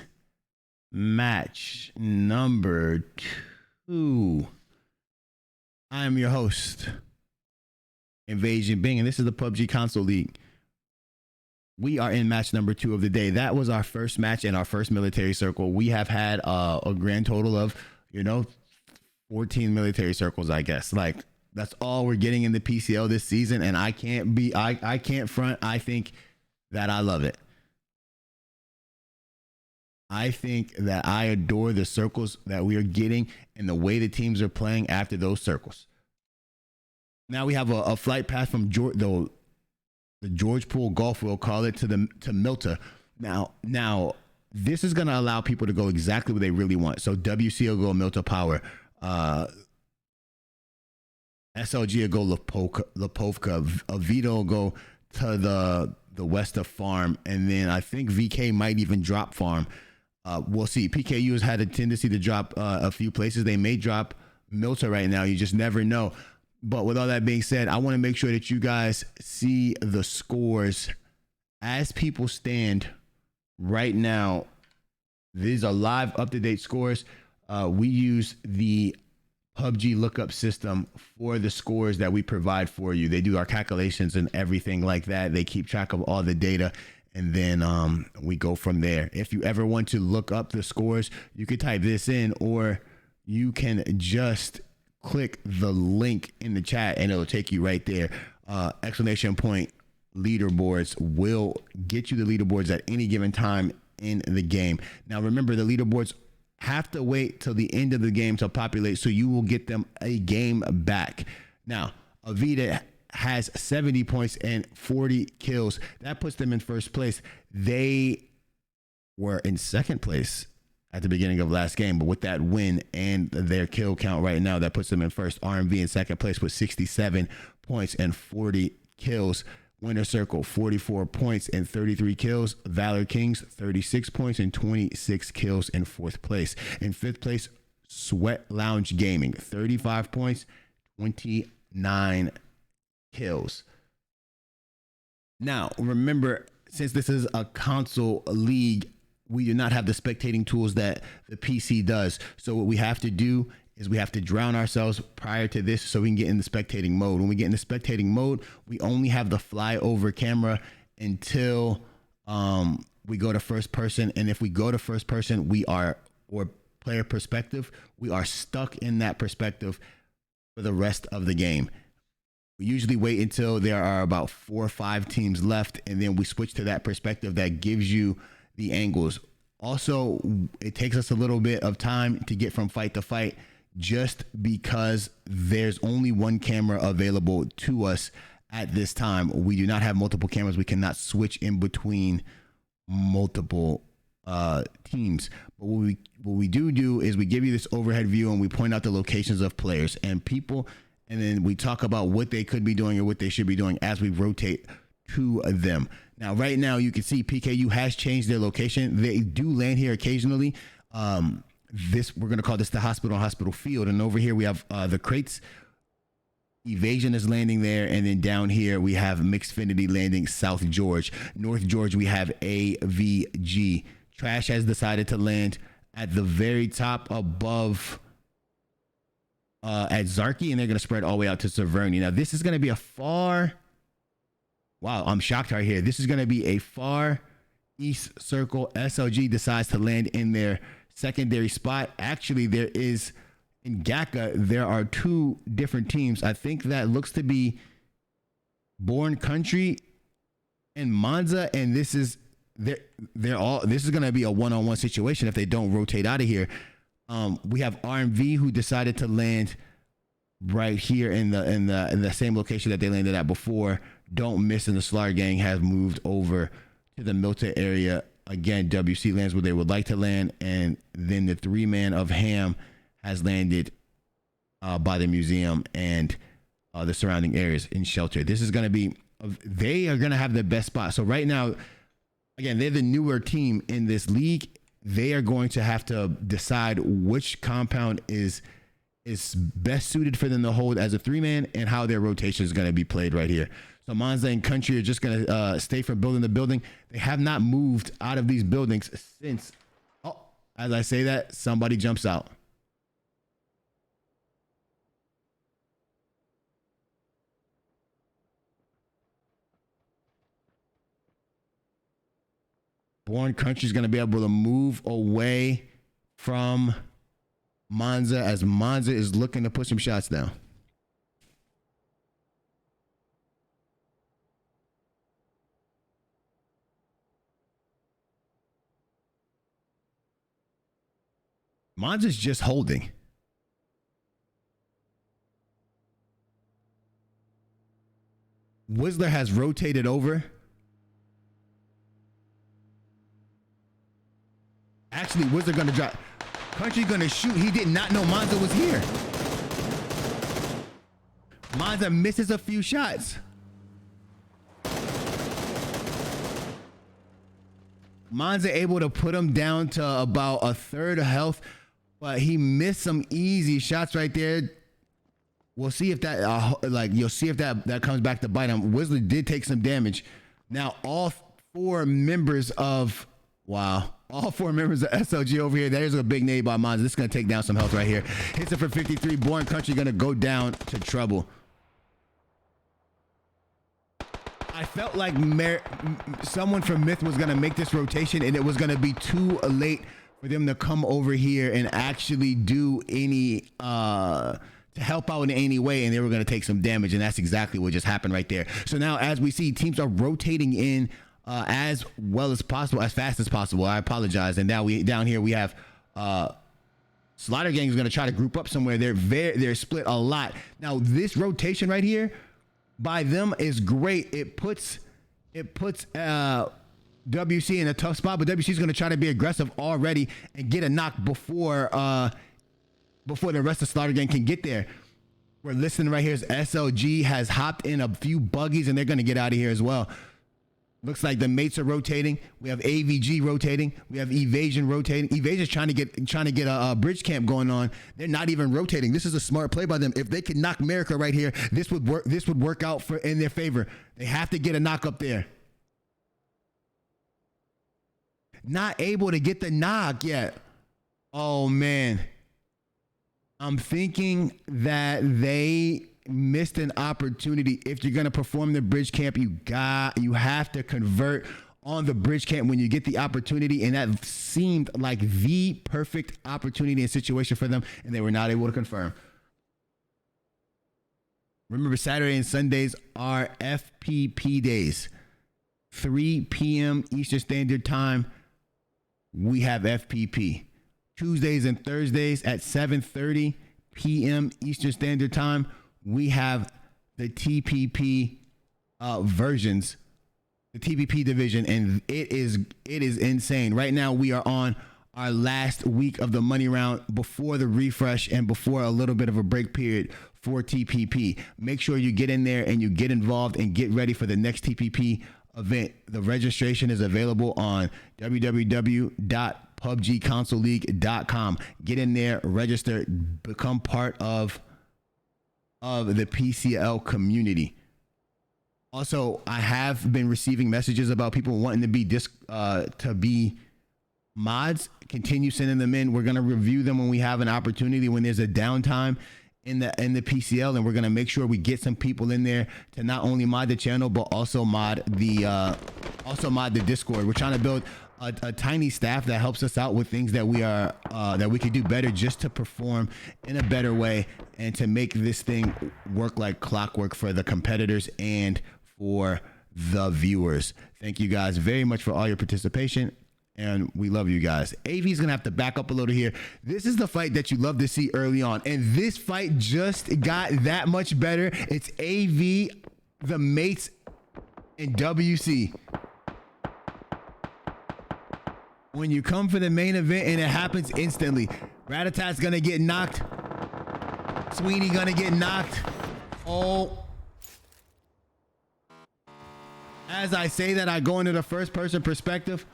match number 2. I am your host, Invasion Bing, and this is the PUBG Console League. We are in match number 2 of the day. That was our first match in our first military circle. We have had a grand total of, 14 military circles, I guess. Like, that's all we're getting in the PCL this season, and I can't front. I think that I love it. I think that I adore the circles that we are getting and the way the teams are playing after those circles. Now we have a flight path from the George Pool Golf, we'll call it, to Milta. Now this is going to allow people to go exactly what they really want. So WC will go Milta Power. SLG will go Lipovka. Avito will go to the west of Farm. And then I think VK might even drop Farm. We'll see. PKU has had a tendency to drop a few places. They may drop Milta right now. You just never know. But with all that being said, I want to make sure that you guys see the scores as people stand right now. These are live, up-to-date scores. We use the PUBG lookup system for the scores that we provide for you. They do our calculations and everything like that. They keep track of all the data, and then we go from there. If you ever want to look up the scores, you can type this in, or you can just click the link in the chat and it'll take you right there. Exclamation point leaderboards will get you the leaderboards at any given time in the game. Now remember, the leaderboards have to wait till the end of the game to populate, so you will get them a game back. Now Avita has 70 points and 40 kills. That puts them in first place. They were in second place at the beginning of last game, but with that win and their kill count right now, that puts them in first. RMV in second place with 67 points and 40 kills. Winner Circle, 44 points and 33 kills. Valor Kings, 36 points and 26 kills in fourth place. In fifth place, Sweat Lounge Gaming, 35 points, 29 kills. Now, remember, since this is a console league, we do not have the spectating tools that the PC does. So what we have to do is we have to drown ourselves prior to this so we can get in the spectating mode. When we get in the spectating mode, we only have the flyover camera until we go to first person. And if we go to first person, or player perspective, we are stuck in that perspective for the rest of the game. We usually wait until there are about 4 or 5 teams left, and then we switch to that perspective that gives you the angles. Also, it takes us a little bit of time to get from fight to fight, just because there's only one camera available to us at this time. We do not have multiple cameras. We cannot switch in between multiple teams. But what we do is we give you this overhead view and we point out the locations of players and people, and then we talk about what they could be doing or what they should be doing as we rotate to them. Now, right now, you can see PKU has changed their location. They do land here occasionally. We're going to call this the hospital field. And over here, we have the crates. Evasion is landing there. And then down here, we have Mixfinity landing South George. North George, we have AVG. Trash has decided to land at the very top above at Zarki, and they're going to spread all the way out to Severny. Now, this is going to be a far... Wow, I'm shocked right here. This is going to be a far east circle. SLG decides to land in their secondary spot. Actually, there is, in GACA, there are 2 different teams. I think that looks to be Born Country and Monza, and this is this is going to be a one-on-one situation if they don't rotate out of here. We have RMV, who decided to land right here in the same location that they landed at before. Don't Miss and the Slar Gang have moved over to the Milta area. Again, WC lands where they would like to land, and then the 3-man of Ham has landed by the museum and the surrounding areas in shelter. This is going to be, they are going to have the best spot. So right now, again, they're the newer team in this league. They are going to have to decide which compound is best suited for them to hold as a 3-man and how their rotation is going to be played right here. So Monza and Country are just going to stay from building to building. They have not moved out of these buildings since. Oh, as I say that, somebody jumps out. Born Country is going to be able to move away from Monza as Monza is looking to put some shots down. Monza's just holding. Whistler has rotated over. Actually, Whistler gonna drop. Country gonna shoot. He did not know Monza was here. Monza misses a few shots. Monza able to put him down to about a third of health, but he missed some easy shots right there. We'll see if that, you'll see if that comes back to bite him. Whistler did take some damage. Now, all four members of SLG over here. There's a big nade by Monza. This is going to take down some health right here. Hits it for 53. Born Country going to go down to trouble. I felt like someone from Myth was going to make this rotation, and it was going to be too late for them to come over here and actually do any to help out in any way, and they were going to take some damage, and that's exactly what just happened right there. So now, as we see, teams are rotating in as well as possible, as fast as possible. I apologize. And now down here we have Slaughter Gang is going to try to group up somewhere. They're split a lot. Now this rotation right here by them is great. It puts WC in a tough spot, but WC is going to try to be aggressive already and get a knock before the rest of Slaughter Gang can get there. We're listening right here as SLG has hopped in a few buggies and they're going to get out of here as well. Looks like the mates are rotating. We have AVG rotating. We have Evasion rotating. Evasion's trying to get a bridge camp going on. They're not even rotating. This is a smart play by them. If they could knock America right here, this would work. This would work out in their favor. They have to get a knock up there. Not able to get the knock yet. Oh man. I'm thinking that they missed an opportunity. If you're going to perform the bridge camp, you have to convert on the bridge camp when you get the opportunity, and that seemed like the perfect opportunity and situation for them, and they were not able to confirm. Remember, Saturday and Sundays are FPP days. 3 p.m. Eastern Standard Time, we have FPP. Tuesdays and Thursdays at 7:30 p.m. Eastern Standard Time, we have the TPP versions, the TPP division, and it is insane. Right now, we are on our last week of the money round before the refresh and before a little bit of a break period for TPP. Make sure you get in there and you get involved and get ready for the next TPP event. The registration is available on www.pubgconsoleleague.com. Get in there, register, become part of the PCL community. Also, I have been receiving messages about people wanting to be mods. Continue sending them in. We're going to review them when we have an opportunity, when there's a downtime in the PCL, and we're going to make sure we get some people in there to not only mod the channel but also mod the Discord. We're trying to build a tiny staff that helps us out with things that we could do better, just to perform in a better way and to make this thing work like clockwork for the competitors and for the viewers. Thank you guys very much for all your participation, and we love you guys. AV is gonna have to back up a little here. This is the fight that you love to see early on, and this fight just got that much better. It's AV, the mates, and WC. When you come for the main event and it happens instantly, Ratatat's gonna get knocked. Sweeney gonna get knocked. Oh. As I say that, I go into the first person perspective.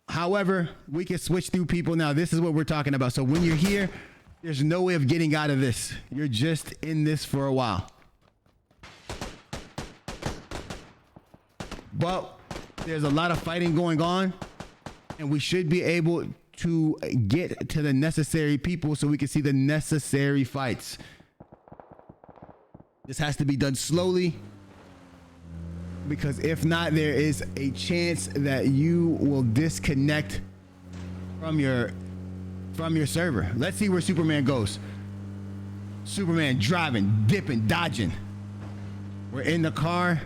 However, we can switch through people now. This is what we're talking about. So when you're here, There's no way of getting out of this. You're just in this for a while. But there's a lot of fighting going on, and we should be able to get to the necessary people so we can see the necessary fights. This has to be done slowly, because if not, there is a chance that you will disconnect from your server. Let's see where Superman goes. Superman driving, dipping, dodging. We're in the car.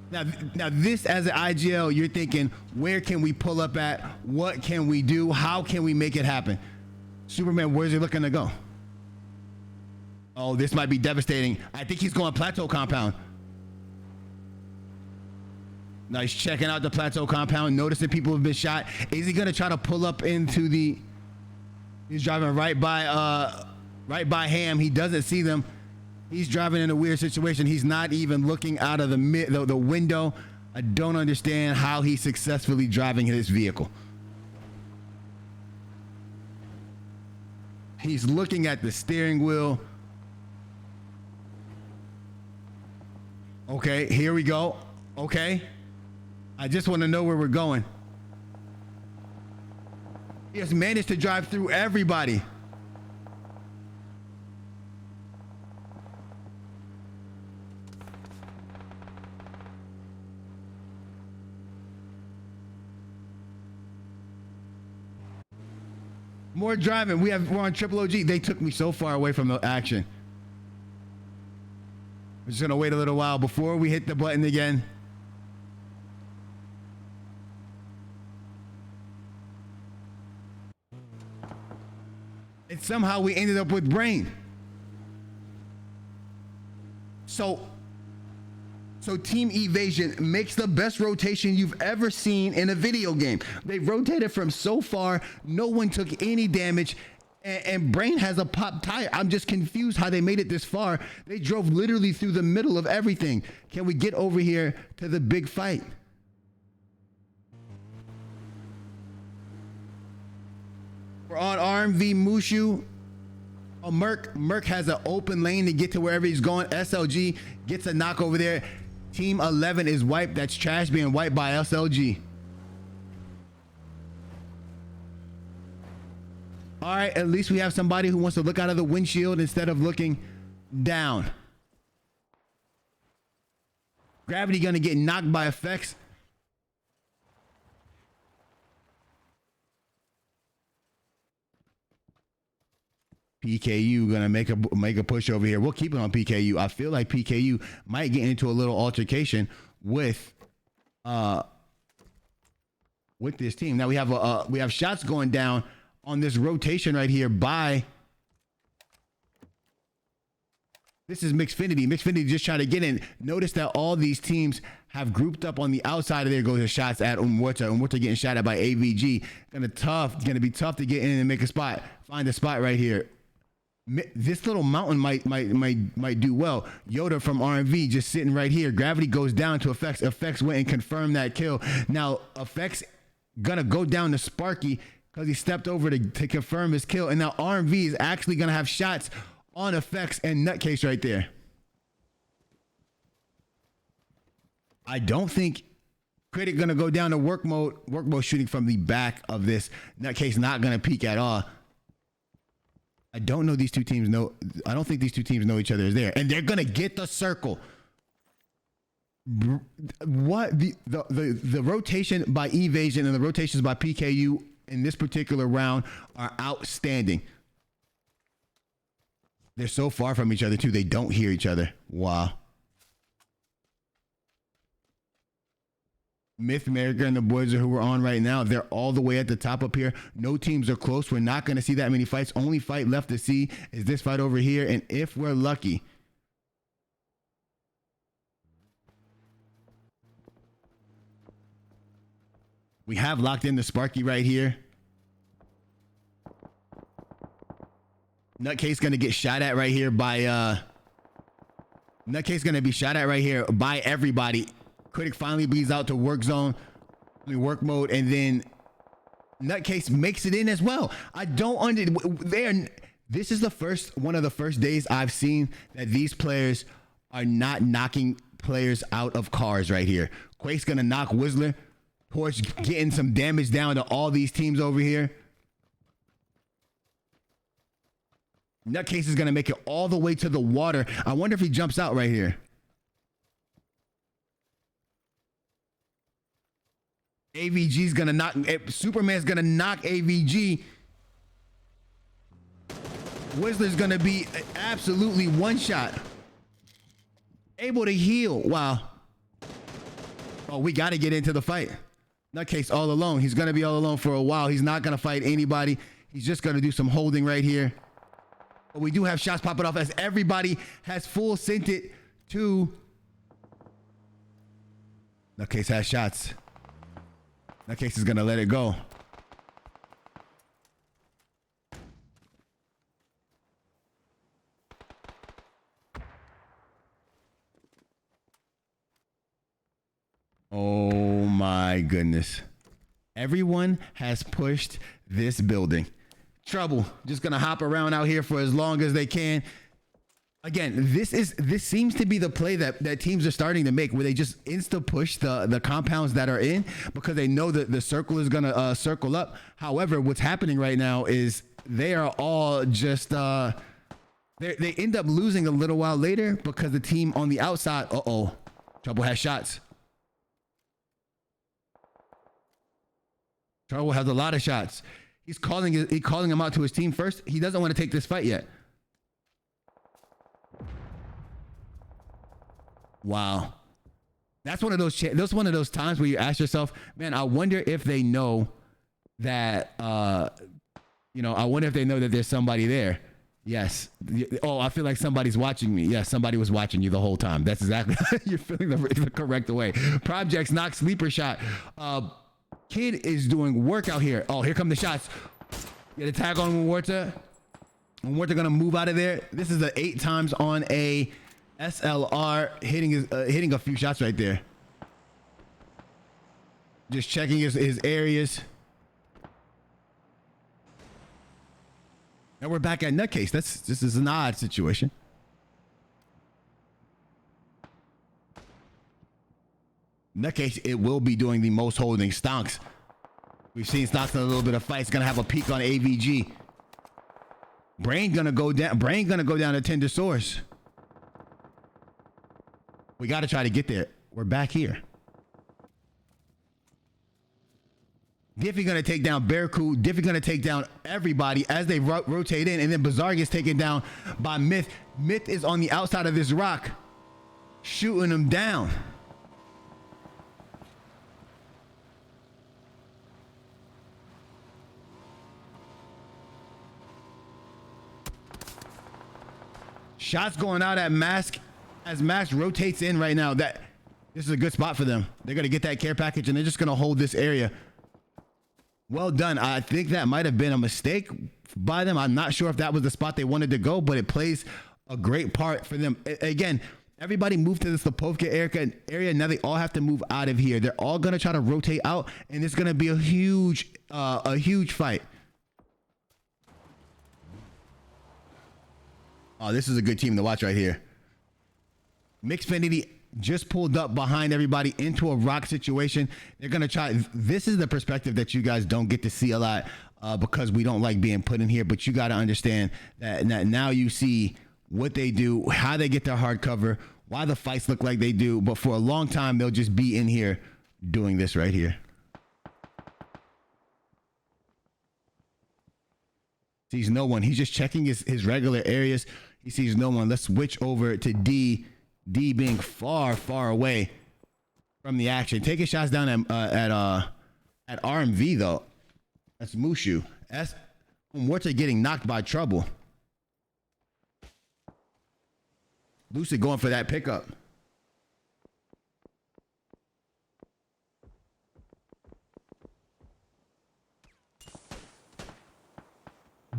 Now this, as an IGL, you're thinking, where can we pull up at? What can we do? How can we make it happen? Superman, where's he looking to go? Oh, this might be devastating. I think he's going Plateau Compound. Now he's checking out the Plateau Compound, noticing people have been shot. Is he gonna try to pull up into the... He's driving right by Ham. He doesn't see them. He's driving in a weird situation. He's not even looking out of the window. I don't understand how he's successfully driving his vehicle. He's looking at the steering wheel. Okay, here we go. Okay. I just want to know where we're going. He has managed to drive through everybody. More driving. We're on Triple OG. They took me so far away from the action. We're just gonna wait a little while before we hit the button again. And somehow we ended up with Brain. So Team Evasion makes the best rotation you've ever seen in a video game. They rotated from so far, no one took any damage, and Brain has a pop tire. I'm just confused how they made it this far. They drove literally through the middle of everything. Can we get over here to the big fight? We're on RMV Mushu. Oh, Merc has an open lane to get to wherever he's going. SLG gets a knock over there. Team 11 is wiped. That's trash being wiped by SLG. All right, at least we have somebody who wants to look out of the windshield instead of looking down. Gravity gonna get knocked by effects. PKU gonna make a push over here. We'll keep it on PKU. I feel like PKU might get into a little altercation with this team. Now we have shots going down on this rotation right here by... This is Mixfinity. Mixfinity just trying to get in. Notice that all these teams have grouped up on the outside of there. Goes the shots at Umwota. Umwota getting shot at by AVG. Gonna be tough to get in and make a spot. Find a spot right here. This little mountain might do well. Yoda from RMV just sitting right here. Gravity goes down to Effects. Effects went and confirmed that kill. Now Effects gonna go down to Sparky because he stepped over to confirm his kill. And now RMV is actually gonna have shots on Effects and Nutcase right there. I don't think Critic gonna go down to work mode shooting from the back of this. Nutcase not gonna peek at all. I don't know these two teams know. I don't think these two teams know each other is there, and they're gonna get the circle. What the rotation by Evasion and the rotations by PKU in this particular round are outstanding. They're so far from each other too. They don't hear each other. Wow. Myth America and the boys who we're on right now, they're all the way at the top up here. No teams are close. We're not going to see that many fights. Only fight left to see is this fight over here. And if we're lucky, we have locked in the Sparky right here. Nutcase going to get shot at right here by Nutcase going to be shot at right here by everybody. Critic finally bleeds out to work zone, work mode, and then Nutcase makes it in as well. I don't under there. This is the first one of the first days I've seen that these players are not knocking players out of cars right here. Quake's gonna knock Whistler. Torch getting some damage down to all these teams over here. Nutcase is gonna make it all the way to the water. I wonder if he jumps out right here. AVG's gonna knock, Superman's gonna knock AVG. Whistler's gonna be absolutely one shot. Able to heal. Wow. Oh, we gotta get into the fight. Nutcase all alone. He's gonna be all alone for a while. He's not gonna fight anybody. He's just gonna do some holding right here. But we do have shots popping off as everybody has full sent it to. Nutcase has shots. Nutcase is gonna let it go. Oh my goodness. Everyone has pushed this building. Trouble just gonna hop around out here for as long as they can. Again, this seems to be the play that teams are starting to make, where they just insta push the compounds that are in because they know that the circle is gonna circle up. However, what's happening right now is they are all just they end up losing a little while later because the team on the outside, Trouble has shots. Trouble has a lot of shots. He's calling him out to his team first. He doesn't want to take this fight yet. Wow. That's one of those times where you ask yourself, man, I wonder if they know that I wonder if they know that there's somebody there. Yes. Oh, I feel like somebody's watching me. Yes, somebody was watching you the whole time. That's exactly you're feeling the correct way. Projects knock sleeper shot. Kid is doing work out here. Oh, here come the shots. Get a tag on Warta. Warta gonna move out of there. This is the 8 times on a SLR hitting a few shots right there. Just checking his areas. And we're back at Nutcase. This is an odd situation. Nutcase, it will be doing the most holding. Stonks. We've seen Stonks in a little bit of fights. Gonna have a peek on AVG. Brain gonna go down. Brain gonna go down to Tender Source. We got to try to get there. We're back here. Diffie gonna take down Bearcoot. Diffie gonna take down everybody as they rotate in, and then Bizarre gets taken down by Myth. Myth is on the outside of this rock, shooting him down. Shots going out at Mask as Mask rotates in right now. This is a good spot for them. They're gonna get that care package and they're just gonna hold this area. Well done. I think that might have been a mistake by them. I'm not sure if that was the spot they wanted to go, but it plays a great part for them. Again, everybody moved to this Lipovka area. Now they all have to move out of here. They're all gonna try to rotate out, and it's gonna be a huge fight. Oh, this is a good team to watch right here. Mixfinity just pulled up behind everybody into a rock situation. They're going to try. This is the perspective that you guys don't get to see a lot because we don't like being put in here. But you got to understand that now you see what they do, how they get their hard cover, why the fights look like they do. But for a long time, they'll just be in here doing this right here. Sees no one. He's just checking his regular areas. He sees no one. Let's switch over to D. D being far, far away from the action. Taking shots down at RMV though. That's Mushu. That's Warta getting knocked by Trouble. Lucid going for that pickup.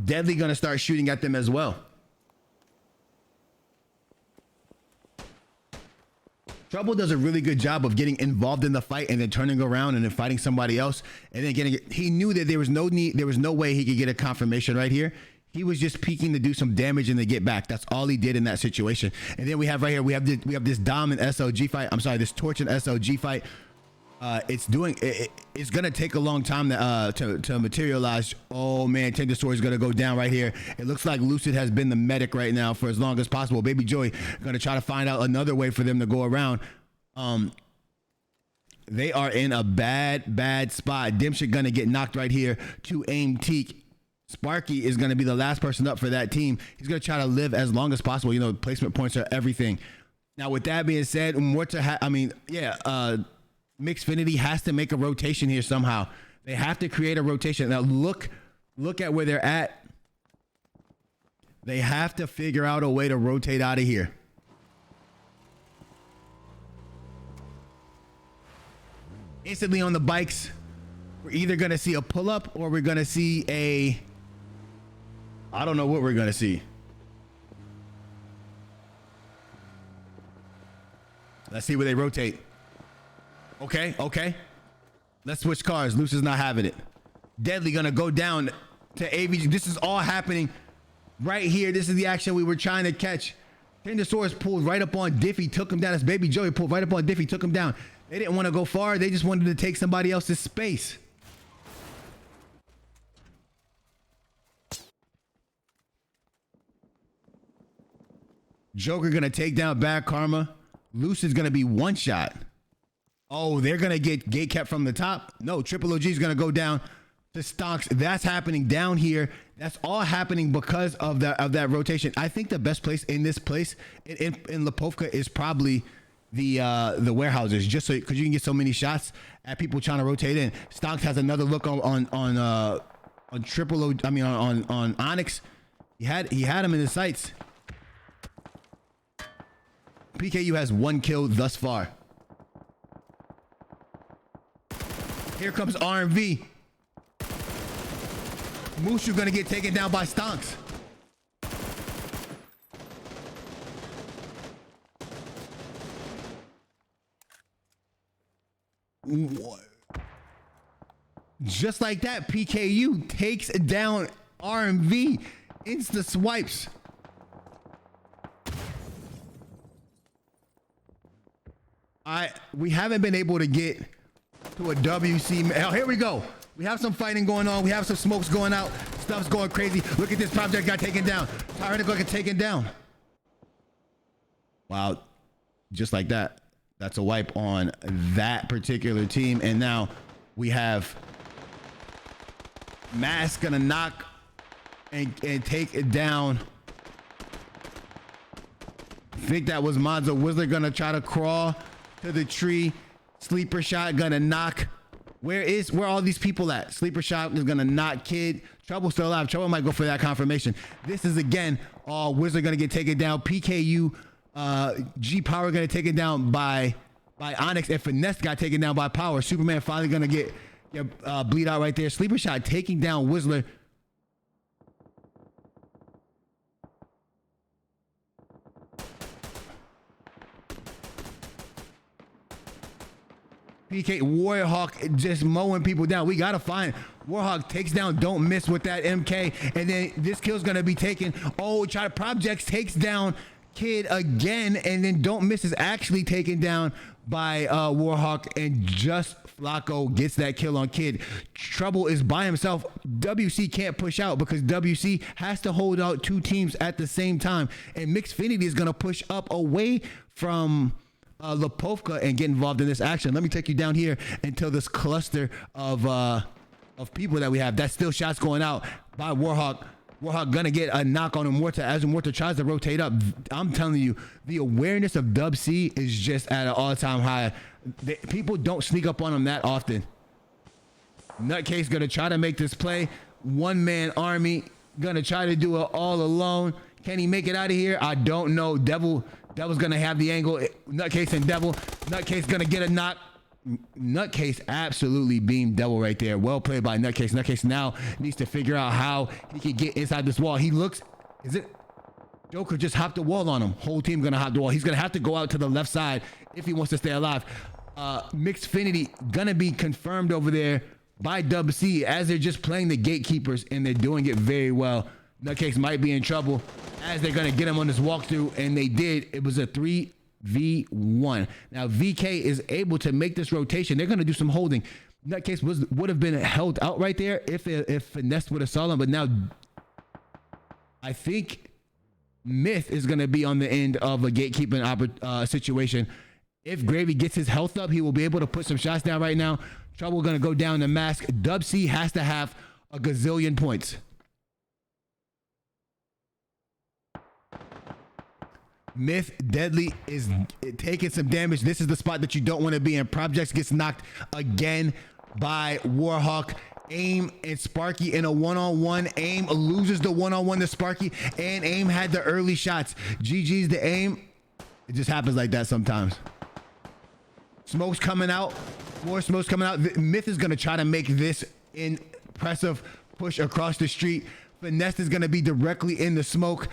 Deadly gonna start shooting at them as well. Trouble does a really good job of getting involved in the fight and then turning around and then fighting somebody else and then getting it. He knew that there was no need, there was no way he could get a confirmation right here. He was just peeking to do some damage and then get back. That's all he did in that situation. And then we have right here, we have this Dom and SOG fight. I'm sorry, this Torch and SOG fight. It's gonna take a long time to materialize. Oh man, Tender Sword is gonna go down right here. It looks like Lucid has been the medic right now for as long as possible. Baby Joy gonna try to find out another way for them to go around. They are in a bad spot. Dimshit gonna get knocked right here to aim Teak. Sparky is gonna be the last person up for that team. He's gonna try to live as long as possible. You know, placement points are everything. Now with that being said, Mixfinity has to make a rotation here somehow. They have to create a rotation. Now look at where they're at. They have to figure out a way to rotate out of here. Instantly on the bikes, we're either gonna see a pull-up or we're gonna see a, I don't know what we're gonna see. Let's see where they rotate. Okay. Let's switch cars. Luce is not having it. Deadly gonna go down to AVG. This is all happening right here. This is the action we were trying to catch. Tendosaurus pulled right up on Diffie, took him down. That's Baby Joey pulled right up on Diffie, took him down. They didn't want to go far. They just wanted to take somebody else's space. Joker gonna take down Bad Karma. Luce is gonna be one shot. Oh, they're gonna get gate kept from the top. No, Triple OG is gonna go down to Stonks. That's happening down here. That's all happening because of that rotation. I think the best place in this place in Lipovka is probably the warehouses, just so because you can get so many shots at people trying to rotate in. Stonks has another look on Triple OG. I mean on Onyx. He had him in his sights. PKU has 1 kill thus far. Here comes RMV. Mushu gonna get taken down by Stonks. What? Just like that, PKU takes down RMV. Insta swipes. We haven't been able to get to a WC. Oh, here we go. We have some fighting going on. We have some smokes going out. Stuff's going crazy. Look at this project got taken down. Tyrannical got taken down. Wow. Just like that. That's a wipe on that particular team. And now we have Mask gonna knock and take it down. I think that was Monzo. Whistler gonna try to crawl to the tree. Sleeper shot gonna knock. Where are all these people at? Sleeper shot is gonna knock Kid. Trouble still alive. Trouble might go for that confirmation. This is again, Wizard gonna get taken down. PKU, G Power gonna take it down by Onyx, and Finesse got taken down by Power. Superman finally gonna get bleed out right there. Sleeper shot taking down Whistler. PK Warhawk just mowing people down. We gotta find Warhawk takes down Don't Miss with that MK, and then this kill's gonna be taken. Oh, try to Projects takes down Kid again, and then Don't Miss is actually taken down by Warhawk, and just Flacco gets that kill on Kid. Trouble is by himself. WC can't push out because WC has to hold out 2 teams at the same time, and Mixfinity is gonna push up away from Lipovka and get involved in this action. Let me take you down here until this cluster of people that we have. That's still shots going out by Warhawk. Warhawk gonna get a knock on Immorta as Immorta tries to rotate up. I'm telling you, the awareness of Dub C is just at an all-time high. People don't sneak up on him that often. Nutcase gonna try to make this play. One-man army gonna try to do it all alone. Can he make it out of here? I don't know. Devil's gonna have the angle. Nutcase and Devil. Nutcase gonna get a knock. Nutcase absolutely beamed Devil right there. Well played by Nutcase. Nutcase now needs to figure out how he can get inside this wall. He looks, is it? Joker just hopped the wall on him. Whole team gonna hop the wall. He's gonna have to go out to the left side if he wants to stay alive. Mixfinity gonna be confirmed over there by Dub C as they're just playing the gatekeepers and they're doing it very well. Nutcase might be in trouble as they're gonna get him on this walkthrough, and they did. It was a 3v1. Now VK is able to make this rotation. They're gonna do some holding. Nutcase would have been held out right there if Finesse would have saw him, but now I think Myth is gonna be on the end of a gatekeeping situation. If Gravy gets his health up, he will be able to put some shots down right now. Trouble gonna go down to Mask. Dub C has to have a gazillion points. Myth Deadly is taking some damage. This is the spot that you don't want to be in. Projects gets knocked again by Warhawk. Aim and Sparky in a one-on-one. Aim loses the one-on-one to Sparky, and Aim had the early shots. GG's to Aim. It just happens like that sometimes. Smoke's coming out. More smoke's coming out. Myth is going to try to make this impressive push across the street. Finesse is going to be directly in the smoke.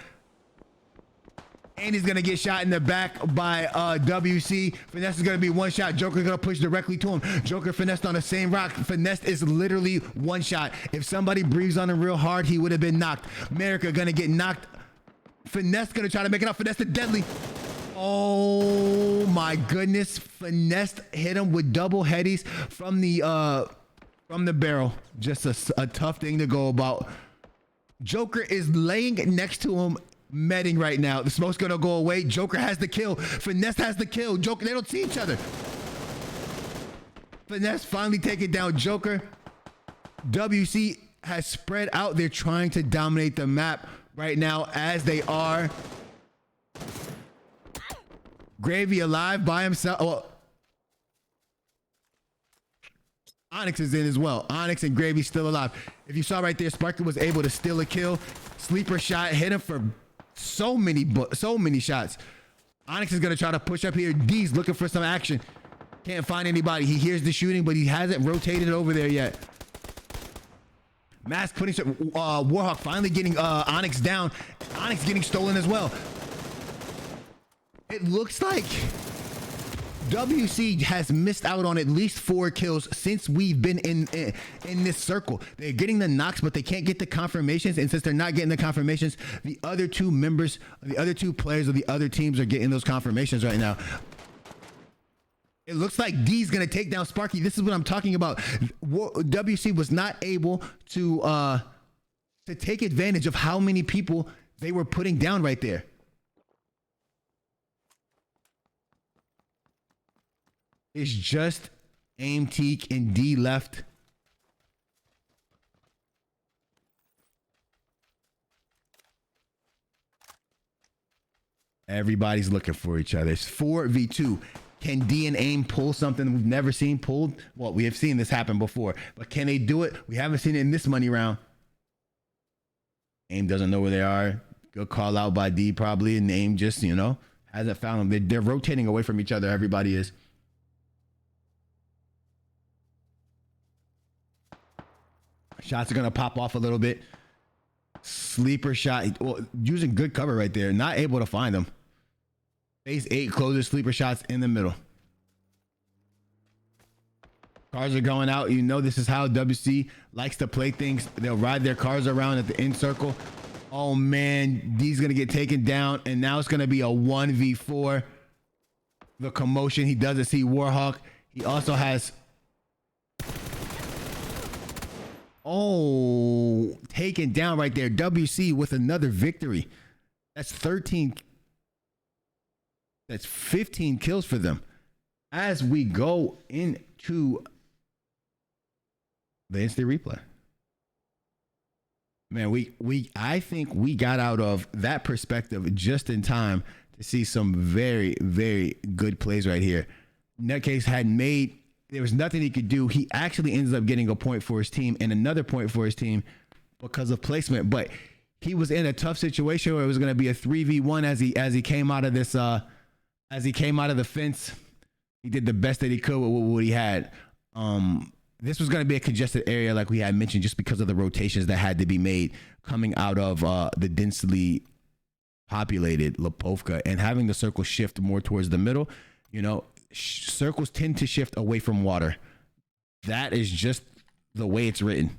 And he's going to get shot in the back by WC. Finesse is going to be one shot. Joker's going to push directly to him. Joker finessed on the same rock. Finesse is literally one shot. If somebody breathes on him real hard, he would have been knocked. America going to get knocked. Finesse going to try to make it up. Finesse to Deadly. Oh my goodness. Finesse hit him with double headies from the barrel. Just a tough thing to go about. Joker is laying next to him, medding right now. The smoke's gonna go away. Joker has the kill. Finesse has the kill. Joker, they don't see each other. Finesse finally taking down Joker. WC has spread out. They're trying to dominate the map right now as they are. Gravy alive by himself. Well, Onyx is in as well. Onyx and Gravy still alive. If you saw right there, Sparky was able to steal a kill. Sleeper shot, hit him for so many shots. Onyx is gonna try to push up here. D's looking for some action. Can't find anybody. He hears the shooting, but he hasn't rotated over there yet. Mask putting Warhawk finally getting Onyx down. Onyx getting stolen as well. It looks like WC has missed out on at least 4 kills since we've been in this circle. They're getting the knocks, but they can't get the confirmations. And since they're not getting the confirmations, the other two players of the other teams are getting those confirmations right now. It looks like D's gonna take down Sparky. This is what I'm talking about. WC was not able to take advantage of how many people they were putting down right there. It's just Aim, Teak, and D left. Everybody's looking for each other. It's 4v2. Can D and Aim pull something we've never seen pulled? Well, we have seen this happen before, but can they do it? We haven't seen it in this money round. Aim doesn't know where they are. Good call out by D probably, and Aim just, hasn't found them. They're rotating away from each other. Everybody is. Shots are going to pop off a little bit. Sleeper shot. Well, using good cover right there. Not able to find them. Phase 8 closes sleeper shots in the middle. Cars are going out. This is how WC likes to play things. They'll ride their cars around at the end circle. Oh, man. D's going to get taken down. And now it's going to be a 1v4. The commotion. He doesn't see Warhawk. He also has... Oh, taken down right there. WC with another victory. That's 13. That's 15 kills for them. As we go into the instant replay. Man, I think we got out of that perspective just in time to see some very, very good plays right here. Nutcase had made... There was nothing he could do. He actually ends up getting a point for his team and another point for his team because of placement. But he was in a tough situation where it was going to be a 3v1 as he came out of this as he came out of the fence. He did the best that he could with what he had. This was going to be a congested area, like we had mentioned, just because of the rotations that had to be made coming out of the densely populated Lipovka and having the circle shift more towards the middle. You know, circles tend to shift away from water. That is just the way it's written.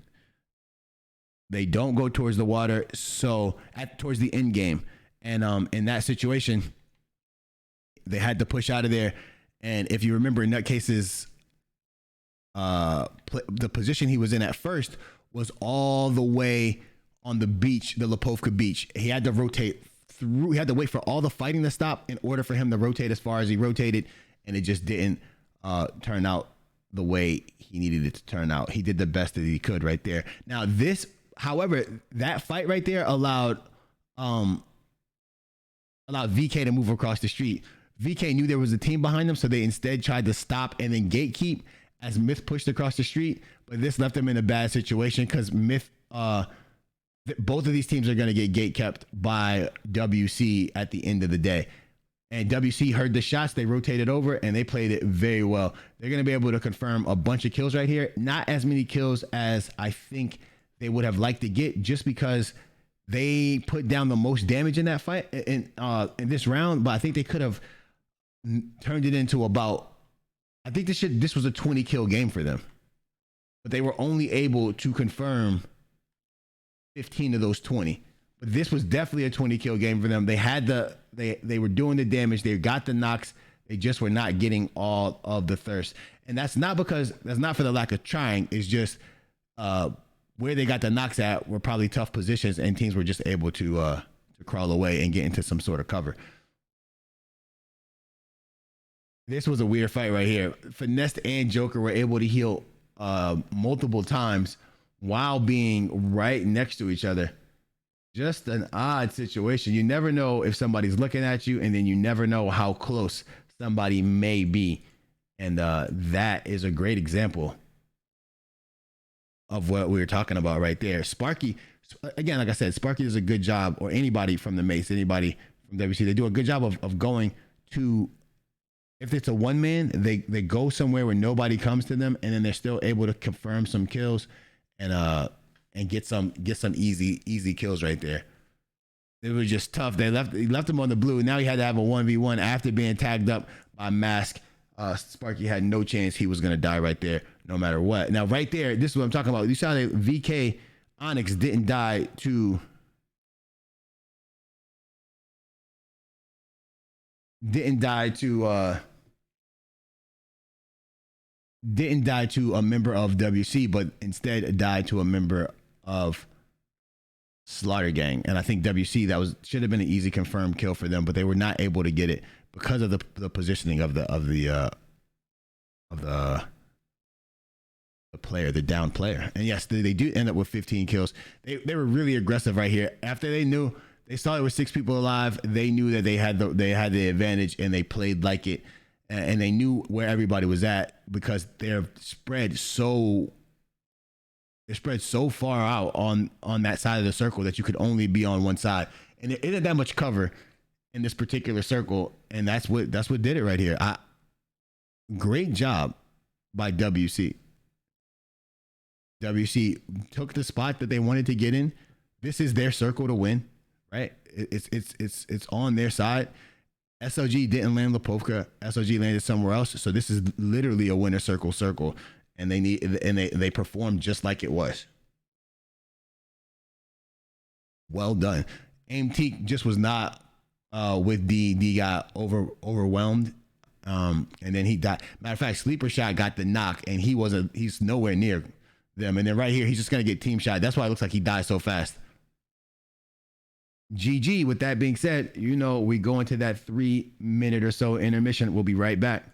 They don't go towards the water, so towards the end game. And in that situation, they had to push out of there. And if you remember, Nutcase's the position he was in at first was all the way on the beach, the Lipovka beach. He had to rotate through. He had to wait for all the fighting to stop in order for him to rotate as far as he rotated, and it just didn't turn out the way he needed it to turn out. He did the best that he could right there. Now this, however, that fight right there allowed VK to move across the street. VK knew there was a team behind them, so they instead tried to stop and then gatekeep as Myth pushed across the street. But this left them in a bad situation because Myth, both of these teams are going to get gate kept by WC at the end of the day. And WC heard the shots, they rotated over, and they played it very well. They're going to be able to confirm a bunch of kills right here. Not as many kills as I think they would have liked to get, just because they put down the most damage in that fight in this round. But I think they could have turned it into about, I think this was a 20 kill game for them, but they were only able to confirm 15 of those 20. But this was definitely a 20 kill game for them. They had they were doing the damage, they got the knocks, they just were not getting all of the thirst. And that's not for the lack of trying. It's just where they got the knocks at were probably tough positions, and teams were just able to crawl away and get into some sort of cover. This was a weird fight right here. Finesse and Joker were able to heal multiple times while being right next to each other. Just an odd situation. You never know if somebody's looking at you, and then you never know how close somebody may be. And that is a great example of what we were talking about right there. Sparky, again, like I said, Sparky does a good job, or anybody from the Mace, anybody from WC, they do a good job of going to, if it's a one man, they go somewhere where nobody comes to them, and then they're still able to confirm some kills and get some easy kills right there. It was just tough. He left him on the blue. Now he had to have a 1v1 after being tagged up by Mask. Sparky had no chance. He was gonna die right there, no matter what. Now right there, this is what I'm talking about. You saw that VK Onyx didn't die to a member of WC, but instead died to a member of Slaughter Gang. And I think WC, should have been an easy confirmed kill for them, but they were not able to get it because of the positioning of the player, the down player. And yes, they do end up with 15 kills. They were really aggressive right here. After they saw there were 6 people alive, they knew that they had the advantage, and they played like it. And they knew where everybody was at, because they're spread so far out on that side of the circle that you could only be on one side, and there isn't that much cover in this particular circle, and that's what did it right here. Great job by WC. WC took the spot that they wanted to get in. This is their circle to win, right? It's on their side. SLG didn't land Lipovka. SLG landed somewhere else. So this is literally a winner circle, and they performed just like it was. Well done. AMT just was not with D. D got overwhelmed, and then he died. Matter of fact, Sleeper Shot got the knock, and he's nowhere near them. And then right here, he's just gonna get team shot. That's why it looks like he died so fast. GG. With that being said, we go into that 3-minute or so intermission. We'll be right back.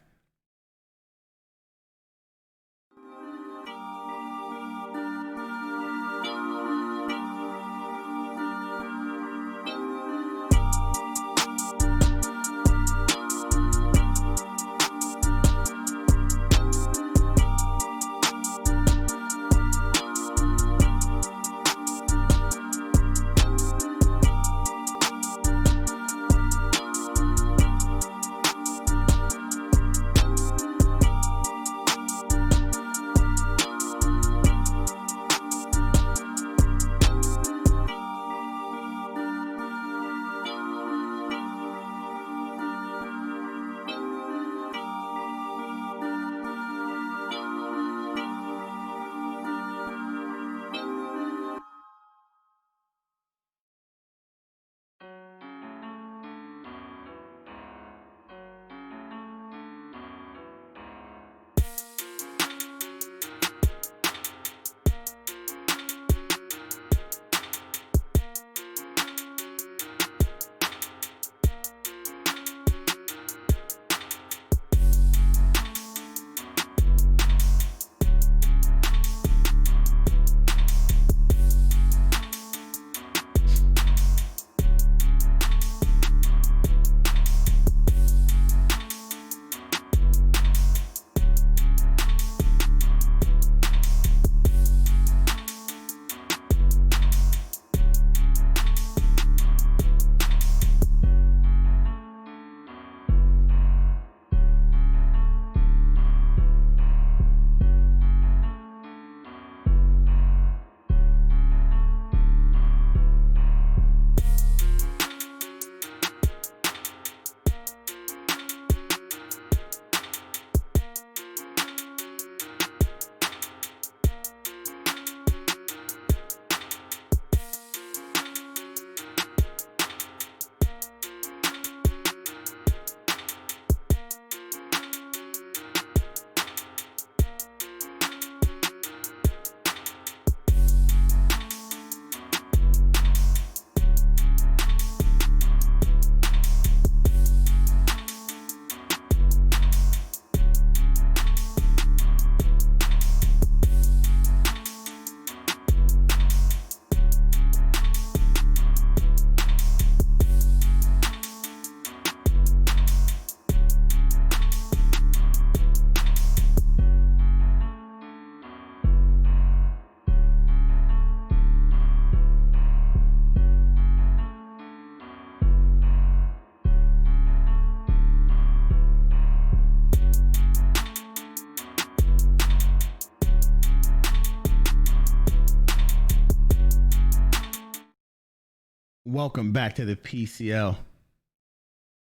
Welcome back to the PCL.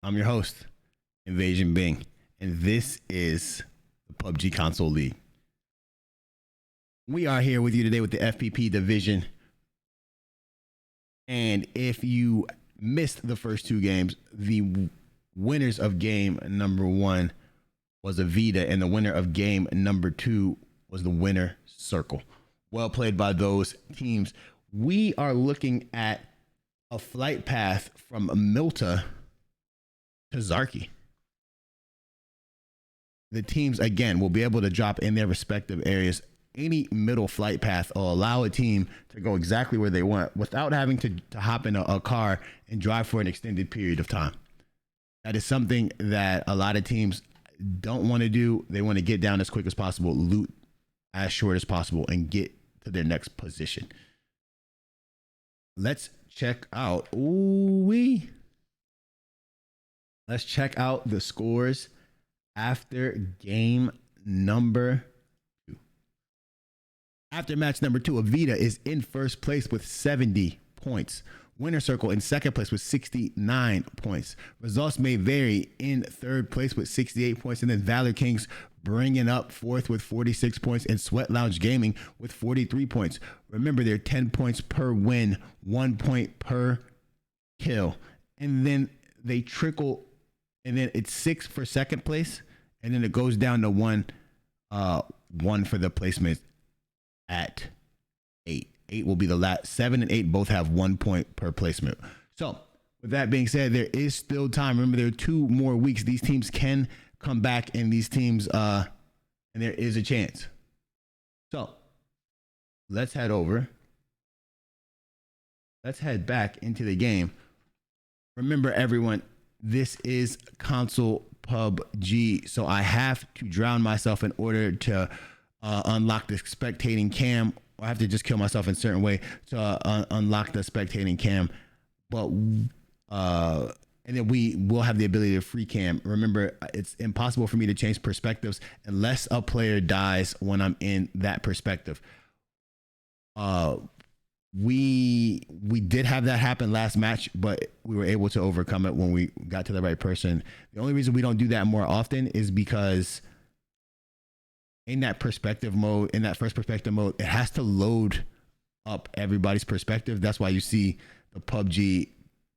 I'm your host, Invasion Bing, and this is the PUBG Console League. We are here with you today with the FPP division. And if you missed the first two games, the winners of game number 1 was Avita, and the winner of game number 2 was the winner Circle. Well played by those teams. We are looking at a flight path from Milta to Zarky. The teams, again, will be able to drop in their respective areas. Any middle flight path will allow a team to go exactly where they want without having to hop in a car and drive for an extended period of time. That is something that a lot of teams don't want to do. They want to get down as quick as possible, loot as short as possible, and get to their next position. Let's check out. Let's check out the scores after game number 2. After match number 2, Avita is in first place with 70 points. Winner Circle in second place with 69 points. Results may vary in third place with 68 points. And then Valor Kings bringing up fourth with 46 points. And Sweat Lounge Gaming with 43 points. Remember, they're 10 points per win, 1 point per kill. And then they trickle, and then it's 6 for second place. And then it goes down to 1 for the placement at 8. 8 will be the last. 7 and 8 both have 1 point per placement. So with that being said, there is still time. Remember, there are 2 more weeks. These teams can come back, and these teams, and there is a chance. So let's head over. Let's head back into the game. Remember, everyone, this is console PUBG. So I have to drown myself in order to unlock the spectating cam. I have to just kill myself in a certain way to unlock the spectating cam. But and then we will have the ability to free cam. Remember, it's impossible for me to change perspectives unless a player dies when I'm in that perspective. We did have that happen last match, but we were able to overcome it when we got to the right person. The only reason we don't do that more often is because in that perspective mode, in that first perspective mode, it has to load up everybody's perspective. That's why you see the PUBG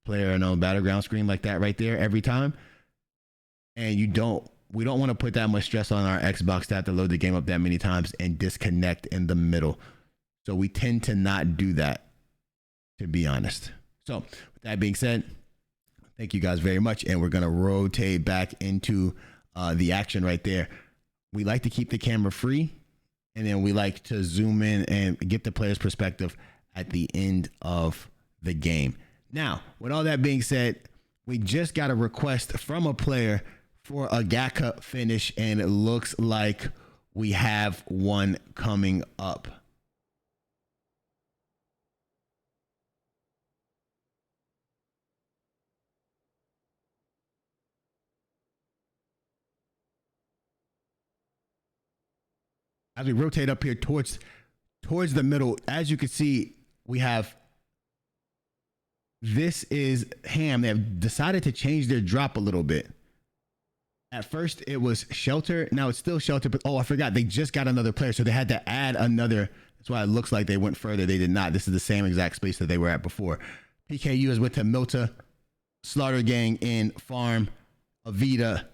player on battleground screen like that right there every time. And we don't want to put that much stress on our Xbox to have to load the game up that many times and disconnect in the middle. So we tend to not do that, to be honest. So with that being said, thank you guys very much. And we're going to rotate back into the action right there. We like to keep the camera free, and then we like to zoom in and get the player's perspective at the end of the game. Now, with all that being said, we just got a request from a player for a Gaka finish, and it looks like we have one coming up. As we rotate up here towards the middle, as you can see, we have, this is Ham. They have decided to change their drop a little bit. At first it was Shelter. Now it's still Shelter, but I forgot, they just got another player. So they had to add another. That's why it looks like they went further. They did not. This is the same exact space that they were at before. PKU is with Milta, Slaughter Gang in Farm, Avita,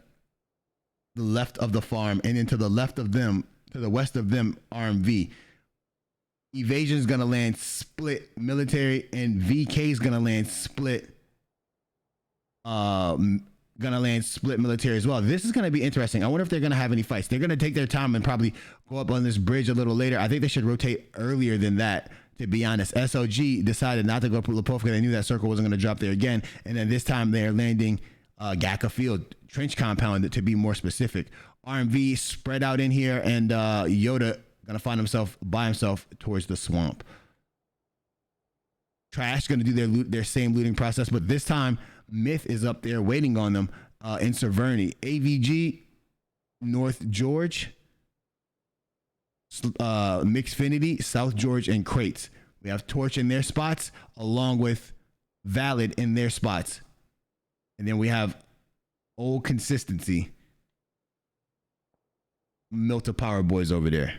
the left of the farm, and then to the left of them, to the west of them, RMV. Evasion's gonna land split military, and VK's gonna land split. Military as well. This is gonna be interesting. I wonder if they're gonna have any fights. They're gonna take their time and probably go up on this bridge a little later. I think they should rotate earlier than that, to be honest. SOG decided not to go for Lepovka. They knew that Circle wasn't gonna drop there again, and then this time they're landing Gaka Field, Trench Compound to be more specific. RMV spread out in here, and Yoda gonna find himself by himself towards the swamp. Trash gonna do their same looting process, but this time Myth is up there waiting on them in Severny. AVG, North George, Mixfinity, South George, and Crates. We have Torch in their spots, along with valid in their spots. And then we have old consistency, Milta Power Boys over there.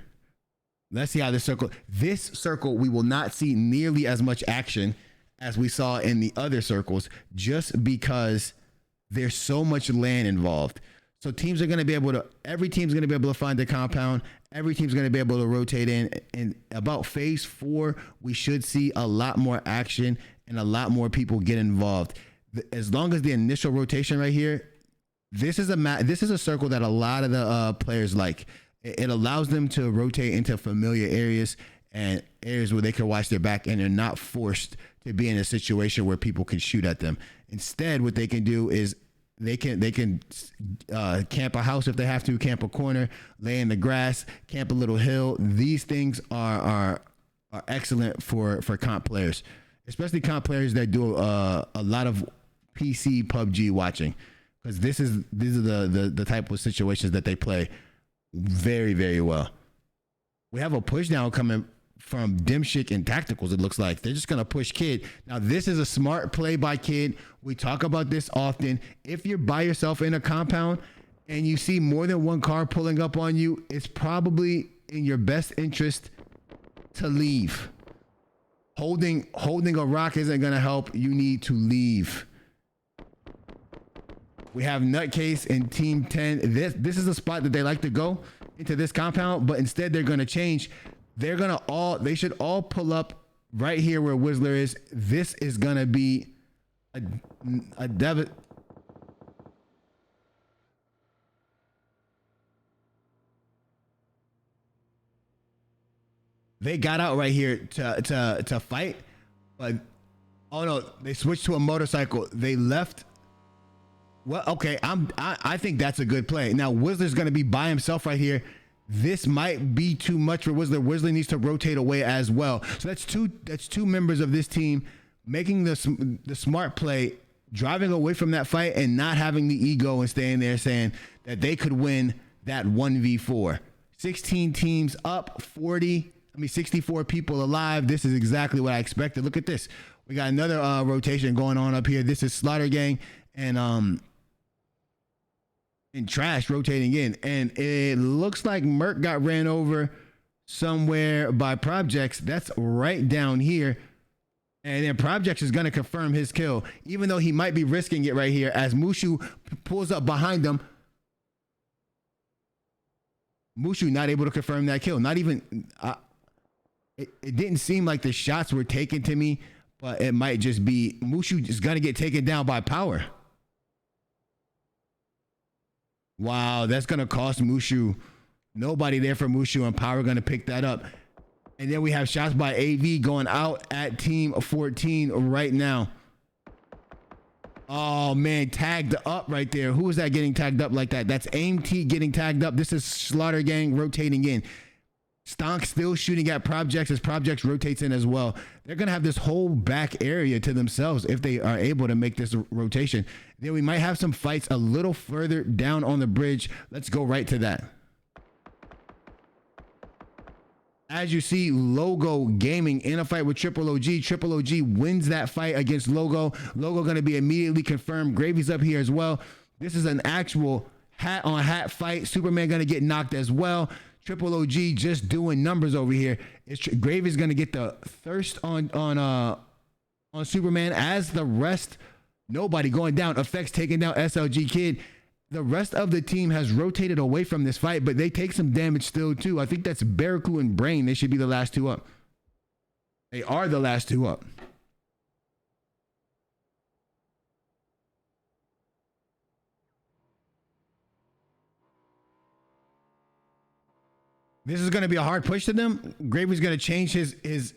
Let's see how this circle, we will not see nearly as much action as we saw in the other circles, just because there's so much land involved. So teams are going to be able to, every team's going to be able to find the compound. Every team's going to be able to rotate in. And about phase 4, we should see a lot more action and a lot more people get involved. As long as the initial rotation right here, this is a circle that a lot of the players like. It allows them to rotate into familiar areas and areas where they can watch their back and they're not forced to be in a situation where people can shoot at them. Instead, what they can do is they can camp a house if they have to, camp a corner, lay in the grass, camp a little hill. These things are excellent for comp players, especially comp players that do a lot of PC PUBG watching, because these are the type of situations that they play very, very well. We have a push down coming from Dimshik and Tacticals. It looks like they're just going to push Kid. Now, this is a smart play by Kid. We talk about this often. If you're by yourself in a compound and you see more than one car pulling up on you, it's probably in your best interest to leave. Holding a rock isn't going to help. You need to leave. We have Nutcase in Team 10. This is a spot that they like to go into, this compound, but instead they're going to change. They should all pull up right here where Whistler is. This is going to be a debit. They got out right here to fight, but oh no, they switched to a motorcycle. They left. Well, okay, I think that's a good play. Now Whistler's going to be by himself right here. This might be too much for Whistler. Whistler needs to rotate away as well. So that's two members of this team making the smart play, driving away from that fight and not having the ego and staying there saying that they could win that 1v4. 16 teams up, 64 people alive. This is exactly what I expected. Look at this. We got another rotation going on up here. This is Slaughter Gang and Trash rotating in, and it looks like Merc got ran over somewhere by Projects. That's right down here, and then Projects is going to confirm his kill, even though he might be risking it right here as Mushu pulls up behind him. Mushu not able to confirm that kill. Not even it didn't seem like the shots were taken to me, but it might just be Mushu is going to get taken down by Power. Wow, that's going to cost Mushu. Nobody there for Mushu, and Power going to pick that up. And then we have shots by AV going out at Team 14 right now. Oh, man, tagged up right there. Who is that getting tagged up like that? That's Aim T getting tagged up. This is Slaughter Gang rotating in. Stonk still shooting at Projects as Projects rotates in as well. They're going to have this whole back area to themselves if they are able to make this rotation. Then we might have some fights a little further down on the bridge. Let's go right to that. As you see, Logo Gaming in a fight with Triple OG. Triple OG wins that fight against Logo. Logo going to be immediately confirmed. Gravy's up here as well. This is an actual hat on hat fight. Superman going to get knocked as well. Triple OG just doing numbers over here. Gravy's going to get the thirst on Superman, as the rest, nobody going down. Effects taking down SLG Kid. The rest of the team has rotated away from this fight, but they take some damage still too. I think that's Baraku and Brain. They should be the last two up. They are the last two up. This is going to be a hard push to them. Gravy's going to change his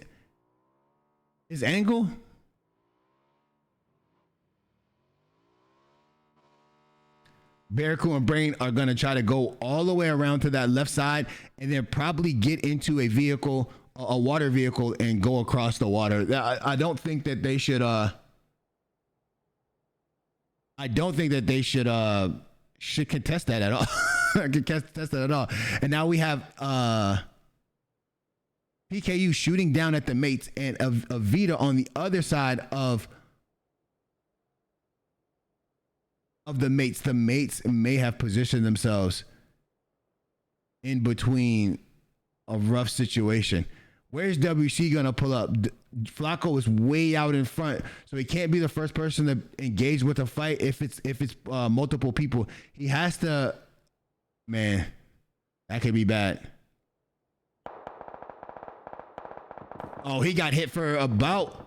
angle. Baraku and Brain are going to try to go all the way around to that left side and then probably get into a vehicle, a water vehicle, and go across the water. I don't think that they should contest that at all. Contest that at all. And now we have PKU shooting down at the mates and Avita on the other side of of the mates. The mates may have positioned themselves in between a rough situation. Where's WC gonna pull up? Flacco is way out in front, so he can't be the first person to engage with a fight if it's multiple people. He has to. Man, that could be bad. Oh, he got hit for about.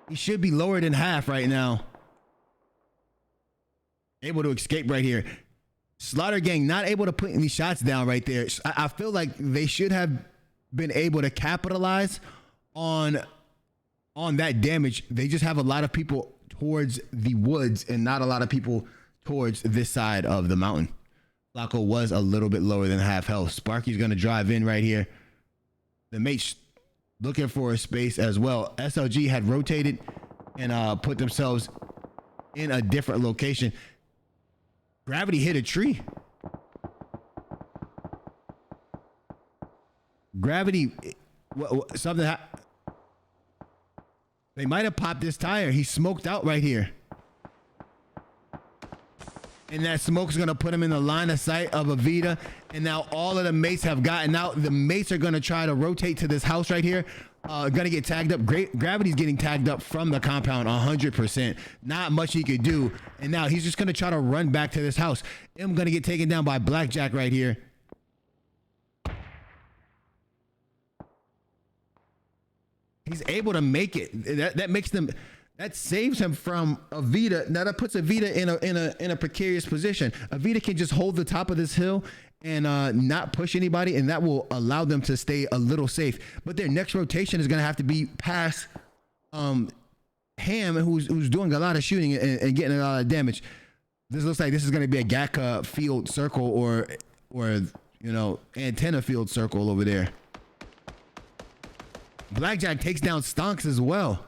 He should be lower than half right now. Able to escape right here. Slaughter Gang not able to put any shots down right there. I feel like they should have been able to capitalize on that damage. They just have a lot of people towards the woods and not a lot of people towards this side of the mountain. Flacco was a little bit lower than half health. Sparky's going to drive in right here. The mate's looking for a space as well. SLG had rotated and put themselves in a different location. Gravity hit a tree. Gravity, something. They might have popped this tire. He smoked out right here. And that smoke's going to put him in the line of sight of Avita. And now all of the mates have gotten out. The mates are going to try to rotate to this house right here. Going to get tagged up. Gravity's getting tagged up from the compound 100%. Not much he could do. And now he's just going to try to run back to this house. I'm going to get taken down by Blackjack right here. He's able to make it. That makes them. That saves him from Avita. Now that puts Avita in a precarious position. Avita can just hold the top of this hill and not push anybody, and that will allow them to stay a little safe. But their next rotation is going to have to be past Ham, who's doing a lot of shooting and getting a lot of damage. This looks like this is going to be a GACA field circle or antenna field circle over there. Blackjack takes down Stonks as well.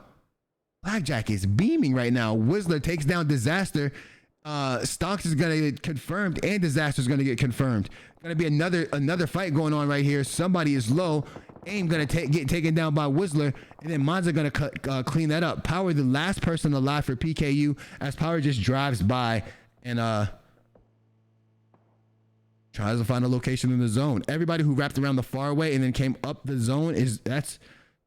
Blackjack is beaming right now. Whistler takes down Disaster. Stonks is going to get confirmed and Disaster is going to get confirmed. Going to be another fight going on right here. Somebody is low. Aim going to get taken down by Whistler. And then Monza going to clean that up. Power, the last person alive for PKU, as Power just drives by and tries to find a location in the zone. Everybody who wrapped around the far way and then came up the zone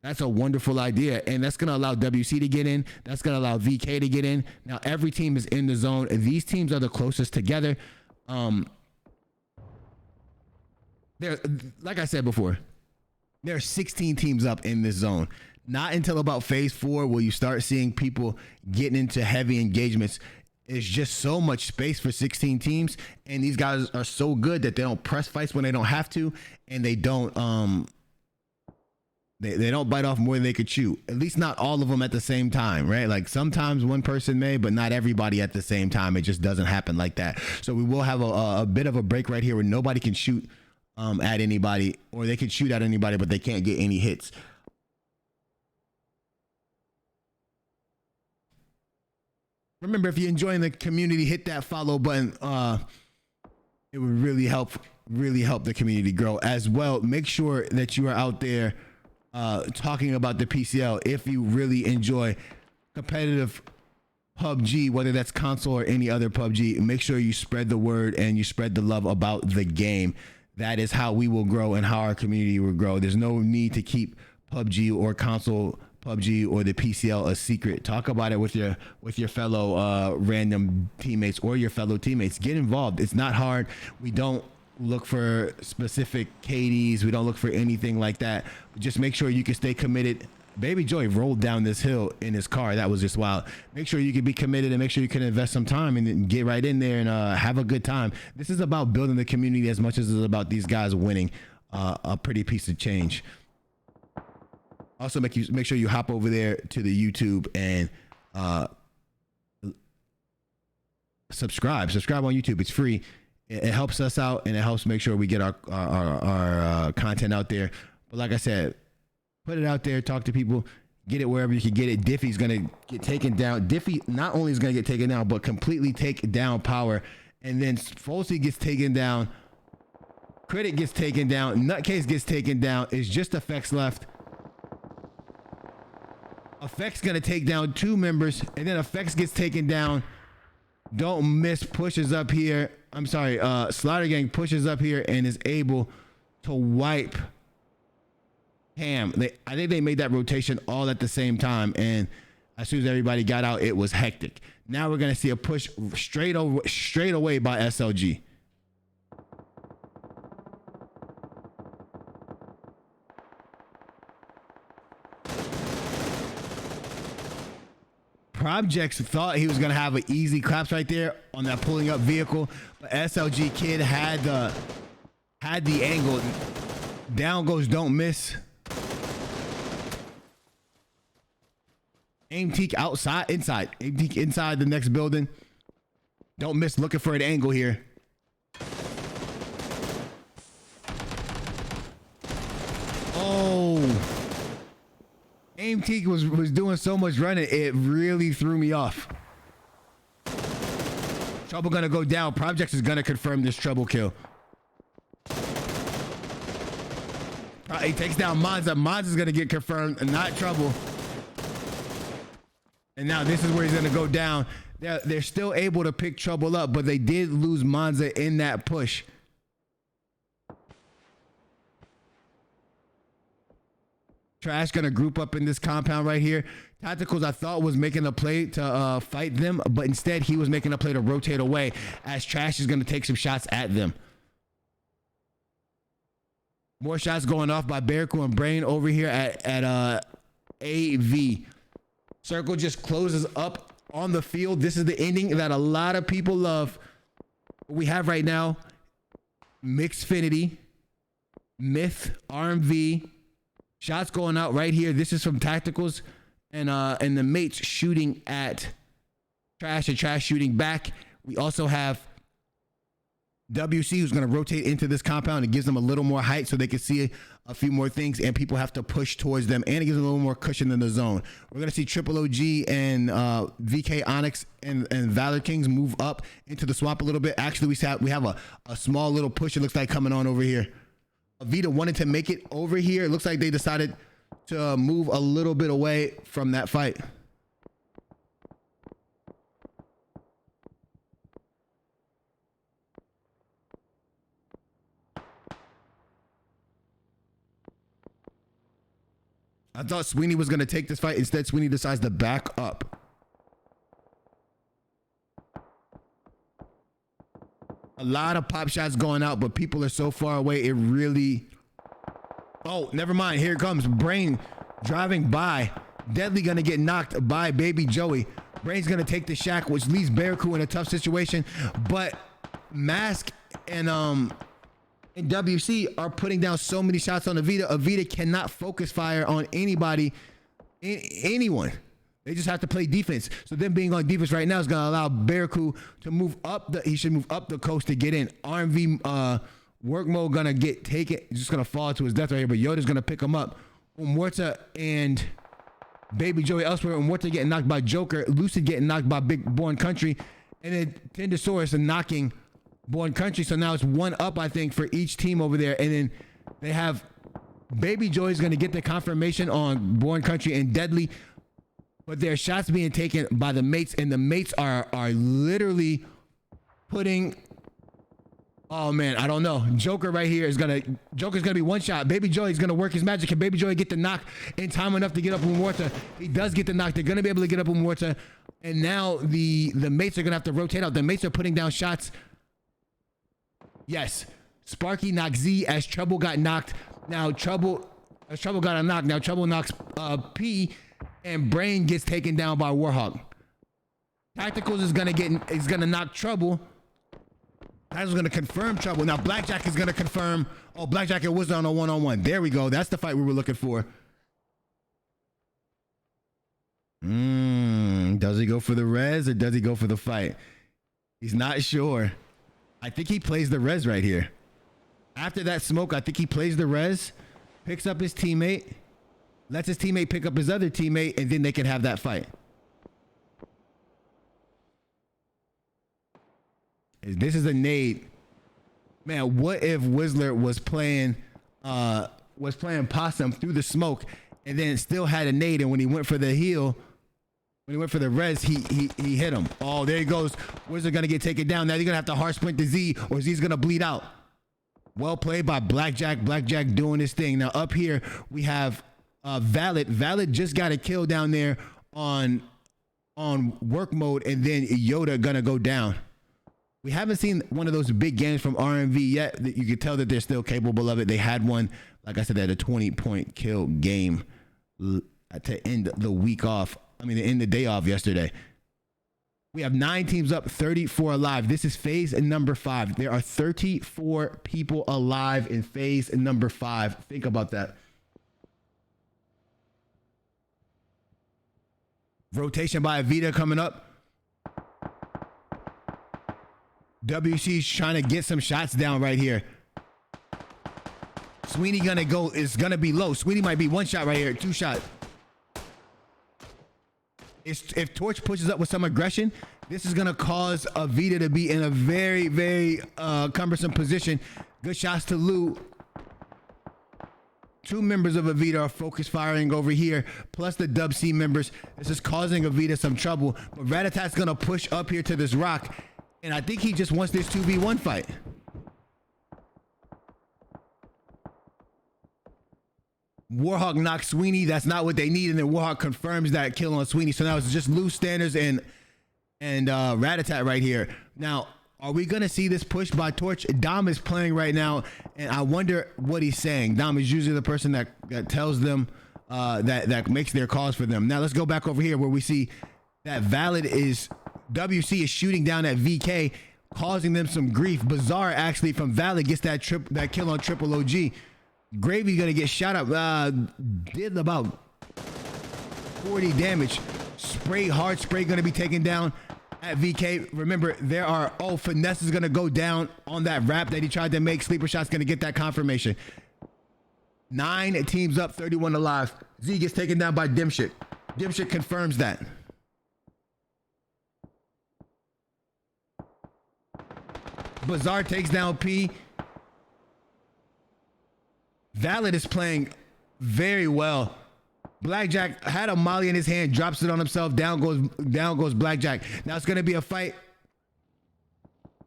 that's a wonderful idea, and that's going to allow WC to get in. That's going to allow VK to get in. Now every team is in the zone. These teams are the closest together. Like I said before, there are 16 teams up in this zone. Not until about phase 4 will you start seeing people getting into heavy engagements. It's just so much space for 16 teams, and these guys are so good that they don't press fights when they don't have to, and they don't They don't bite off more than they could chew. At least not all of them at the same time, right? Like sometimes one person may, but not everybody at the same time. It just doesn't happen like that. So we will have a bit of a break right here where nobody can shoot at anybody, or they can shoot at anybody, but they can't get any hits. Remember, if you're enjoying the community, hit that follow button. It would really help the community grow as well. Make sure that you are out there talking about the PCL. If you really enjoy competitive PUBG, whether that's console or any other PUBG, make sure you spread the word and you spread the love about the game. That is how we will grow and how our community will grow. There's no need to keep PUBG or console PUBG or the PCL a secret. Talk about it with your fellow random teammates or your fellow teammates. Get involved. It's not hard. We don't look for specific KDs. We don't look for anything like that. Just make sure you can stay committed. Baby Joy rolled down this hill in his car. That was just wild. Make sure you can be committed and make sure you can invest some time and then get right in there and have a good time. This is about building the community as much as it's about these guys winning a pretty piece of change. Also, make sure you hop over there to the YouTube and subscribe. Subscribe on YouTube. It's free. It helps us out and it helps make sure we get our content out there. But like I said, put it out there, talk to people, get it wherever you can get it. Diffie's going to get taken down. Diffie not only is going to get taken down, but completely take down Power. And then Folsey gets taken down. Critic gets taken down. Nutcase gets taken down. It's just Effects left. Effects going to take down 2 members, and then Effects gets taken down. Don't Miss pushes up here. I'm sorry, Slaughter Gang pushes up here and is able to wipe Ham. I think they made that rotation all at the same time, and as soon as everybody got out, it was hectic. Now we're gonna see a push straight away by SLG. Projects thought he was gonna have an easy claps right there on that pulling up vehicle, but SLG Kid had the angle. Down goes Don't Miss. Aim Teak inside. Aim Teak inside the next building. Don't Miss looking for an angle here. Oh. Aim Teak was doing so much running, it really threw me off. Trouble gonna go down. Projects is gonna confirm this trouble kill. He takes down Monza. Monza's gonna get confirmed, not Trouble. And now this is where he's gonna go down. They're still able to pick Trouble up, but they did lose Monza in that push. Trash gonna group up in this compound right here. Tacticals I thought was making a play to fight them, but instead he was making a play to rotate away as Trash is gonna take some shots at them. More shots going off by Bearcool and Brain over here at AV. Circle just closes up on the field. This is the ending that a lot of people love. What we have right now, Mixfinity, Myth, RMV, shots going out right here. This is from Tacticals and the mates shooting at Trash and Trash shooting back. We also have WC who's going to rotate into this compound. It gives them a little more height so they can see a few more things, and people have to push towards them, and it gives them a little more cushion in the zone. We're going to see Triple OG and VK Onyx and Valor Kings move up into the swamp a little bit. Actually, we have a small little push, it looks like, coming on over here. Avita wanted to make it over here. It looks like they decided to move a little bit away from that fight. I thought Sweeney was going to take this fight. Instead, Sweeney decides to back up. A lot of pop shots going out, but people are so far away. It really... Oh, never mind. Here it comes. Brain driving by. Deadly going to get knocked by Baby Joey. Brain's going to take the shack, which leaves Bearcool in a tough situation. But Mask and WC are putting down so many shots on Avita. Avita cannot focus fire on anybody, anyone. They just have to play defense. So them being on defense right now is going to allow Bearcool to move up. He should move up the coast to get in. RMV work mode going to get taken. He's just going to fall to his death right here, but Yoda's going to pick him up. Umorta and Baby Joey elsewhere. Umorta getting knocked by Joker. Lucid getting knocked by Big Born Country. And then Tendosaurus knocking Born Country. So now it's one up, I think, for each team over there. And then they have Baby Joey's going to get the confirmation on Born Country and Deadly. But there are shots being taken by the mates, and the mates are literally putting... Oh, man, I don't know. Joker right here is going to... Joker's going to be one shot. Baby Joey's going to work his magic. Can Baby Joey get the knock in time enough to get up Umorta? He does get the knock. They're going to be able to get up Umorta. And now the mates are going to have to rotate out. The mates are putting down shots. Yes. Sparky knocked Z as Trouble got knocked. Now Trouble got a knock. Now Trouble knocks P, and Brain gets taken down by Warhawk. Tacticals is gonna knock Trouble. Tacticals gonna confirm Trouble. Now Blackjack is gonna confirm. Oh, Blackjack and Wizard on a one-on-one. There we go. That's the fight we were looking for. Does he go for the res or does he go for the fight? He's not sure. I think he plays the res right here. After that smoke, I think he plays the res, picks up his teammate, lets his teammate pick up his other teammate, and then they can have that fight. This is a nade. Man, what if Whistler was playing possum through the smoke and then still had a nade, and when he went for the heal, When he went for the res, he hit him. Oh, there he goes. Wizard gonna get taken down. Now they're gonna have to hard sprint to Z, or Z's gonna bleed out. Well played by Blackjack. Blackjack doing his thing. Now up here we have Valid. Valid just got a kill down there on work mode, and then Yoda gonna go down. We haven't seen one of those big games from RMV yet. You can tell that they're still capable of it. They had one, like I said, they had a 20-point kill game to end the week off. I mean, to end the day off yesterday. We have 9 teams up, 34 alive. This is phase number 5. There are 34 people alive in phase number 5. Think about that. Rotation by Avita coming up. WC's trying to get some shots down right here. Sweeney gonna go, is gonna be low. Sweeney might be 1 shot right here, 2 shot. If Torch pushes up with some aggression, this is gonna cause Avita to be in a very, very cumbersome position. Good shots to Lou. 2 members of Avita are focus firing over here, plus the Dub C members. This is causing Avita some trouble. But Ratatat's gonna push up here to this rock. And I think he just wants this 2v1 fight. Warhawk knocks Sweeney. That's not what they need. And then Warhawk confirms that kill on Sweeney. So now it's just Lou Standers and Ratatat right here. Now, are we going to see this push by Torch? Dom is playing right now, and I wonder what he's saying. Dom is usually the person that tells them, that makes their calls for them. Now, let's go back over here where we see that Valid is... WC is shooting down at VK, causing them some grief. Bizarre actually from Valid gets that kill on Triple OG. Gravy gonna get shot up. Did about 40 damage. Hard spray gonna be taken down at VK. Remember, Finesse is gonna go down on that wrap that he tried to make. Sleeper Shot's gonna get that confirmation. 9 teams up, 31 alive. Z gets taken down by Dimshit. Dimshit confirms that. Bizarre takes down P. Valid is playing very well. Blackjack had a molly in his hand, drops it on himself. Down goes Blackjack. Now it's gonna be a fight.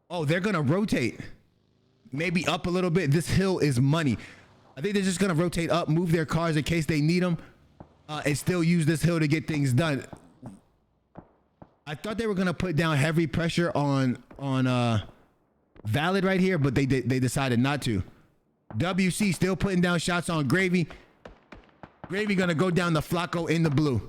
Oh, they're gonna rotate. Maybe up a little bit. This hill is money. I think they're just gonna rotate up, move their cars in case they need them, and still use this hill to get things done. I thought they were gonna put down heavy pressure on Valid right here, but they decided not to. WC still putting down shots on Gravy. Gravy gonna go down the Flacco in the blue.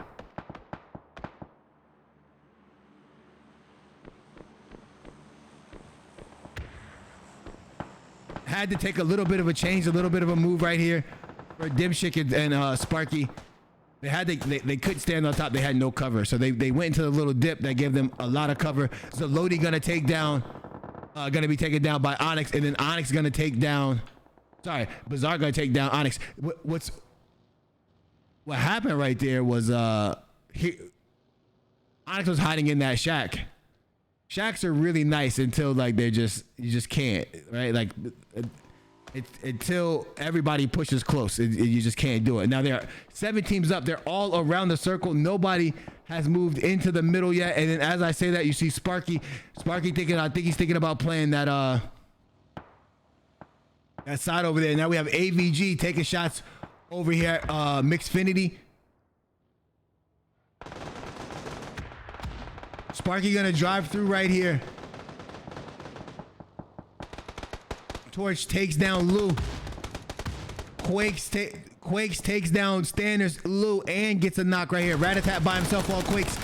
Had to take a little bit of a change, a little bit of a move right here for Dimshik and Sparky. They couldn't stand on top. They had no cover, so they went into the little dip that gave them a lot of cover. Zalodi gonna take down. Gonna be taken down by Onyx, and then Onyx gonna take down. Sorry, Bizarre gonna take down Onyx. What happened right there was Onyx was hiding in that shack. Shacks are really nice until like you just can't, right? Like until everybody pushes close, you just can't do it. Now there are 7 teams up. They're all around the circle. Nobody has moved into the middle yet. And then as I say that, you see Sparky thinking, I think he's thinking about playing that side over there. Now we have AVG taking shots over here, Mixfinity. Sparky gonna drive through right here. Torch takes down Lou. Quakes takes down Standers, Lou, and gets a knock right here. Ratatat by himself on Quakes.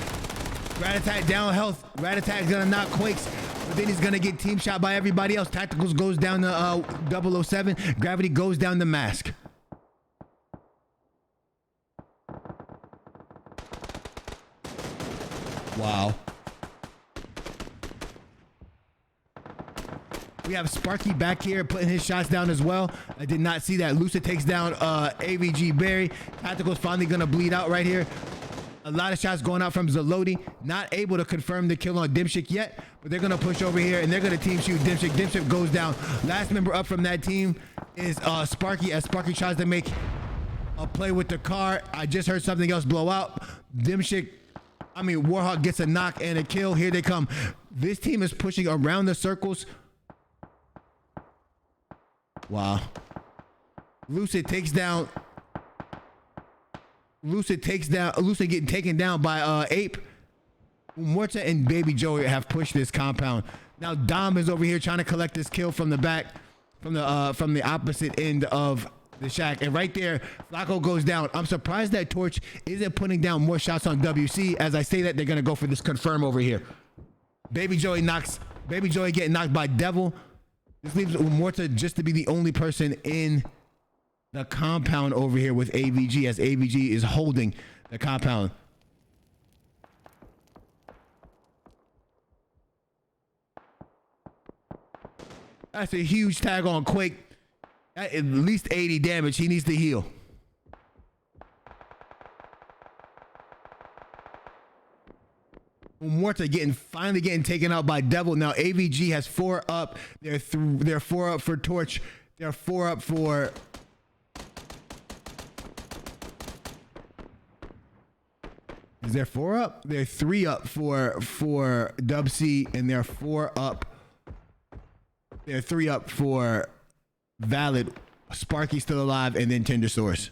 Ratatat down health. Ratatat's gonna knock Quakes, but then he's gonna get team shot by everybody else. Tacticals goes down to 007. Gravity goes down to Mask. Wow. We have Sparky back here putting his shots down as well. I did not see that. Lucid takes down AVG Barry. Tactical's finally gonna bleed out right here. A lot of shots going out from Zalodi. Not able to confirm the kill on Dimshik yet, but they're gonna push over here and they're gonna team shoot Dimshik. Dimshik goes down. Last member up from that team is Sparky, as Sparky tries to make a play with the car. I just heard something else blow out. Dimshik, I mean, Warhawk gets a knock and a kill. Here they come. This team is pushing around the circles. Wow. Lucid getting taken down by Ape. Morta and Baby Joey have pushed this compound. Now Dom is over here trying to collect this kill from the back, from the opposite end of the shack. And right there, Flacco goes down. I'm surprised that Torch isn't putting down more shots on WC. As I say that, they're gonna go for this confirm over here. Baby Joey getting knocked by Devil. This leaves Morta just to be the only person in the compound over here with AVG, as AVG is holding the compound. That's a huge tag on Quake. At least 80 damage. He needs to heal. Morta finally getting taken out by Devil. Now AVG has 4 up. They're 4 up for Torch. They're 4 up for... Is there 4 up? They're 3 up for Dub C, and they're 4 up. They're 3 up for Valid. Sparky's still alive, and then Tender Source.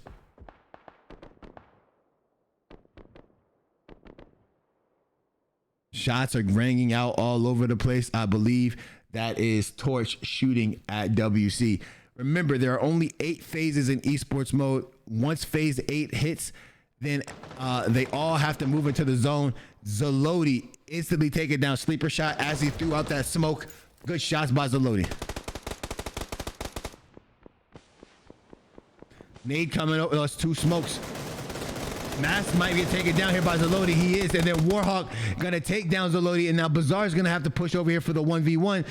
Shots are ringing out all over the place. I believe that is Torch shooting at WC. Remember, there are only 8 phases in esports mode. Once phase 8 hits, then they all have to move into the zone. Zaloti instantly taking down sleeper shot as he threw out that smoke. Good shots by Zaloti. Nade coming up. Those 2 smokes. Mask might get taken down here by Zaloti. He is. And then Warhawk gonna take down Zaloti. And now Bazaar's gonna have to push over here for the 1v1.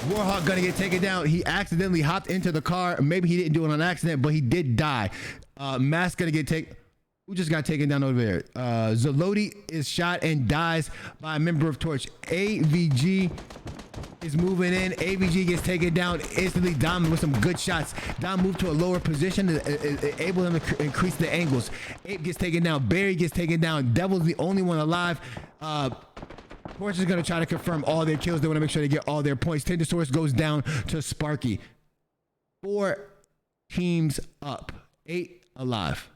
Warhawk gonna get taken down. He accidentally hopped into the car. Maybe he didn't do it on accident, but he did die. Mask gonna get taken. Who just got taken down over there? Zaloti is shot and dies by a member of Torch. AVG is moving in. AVG gets taken down instantly. Dom with some good shots. Dom moved to a lower position to enable him to increase the angles. Ape gets taken down. Barry gets taken down. Devil's the only one alive. Torch is going to try to confirm all their kills. They want to make sure they get all their points. Tender Source goes down to Sparky. 4 teams up. 8 alive.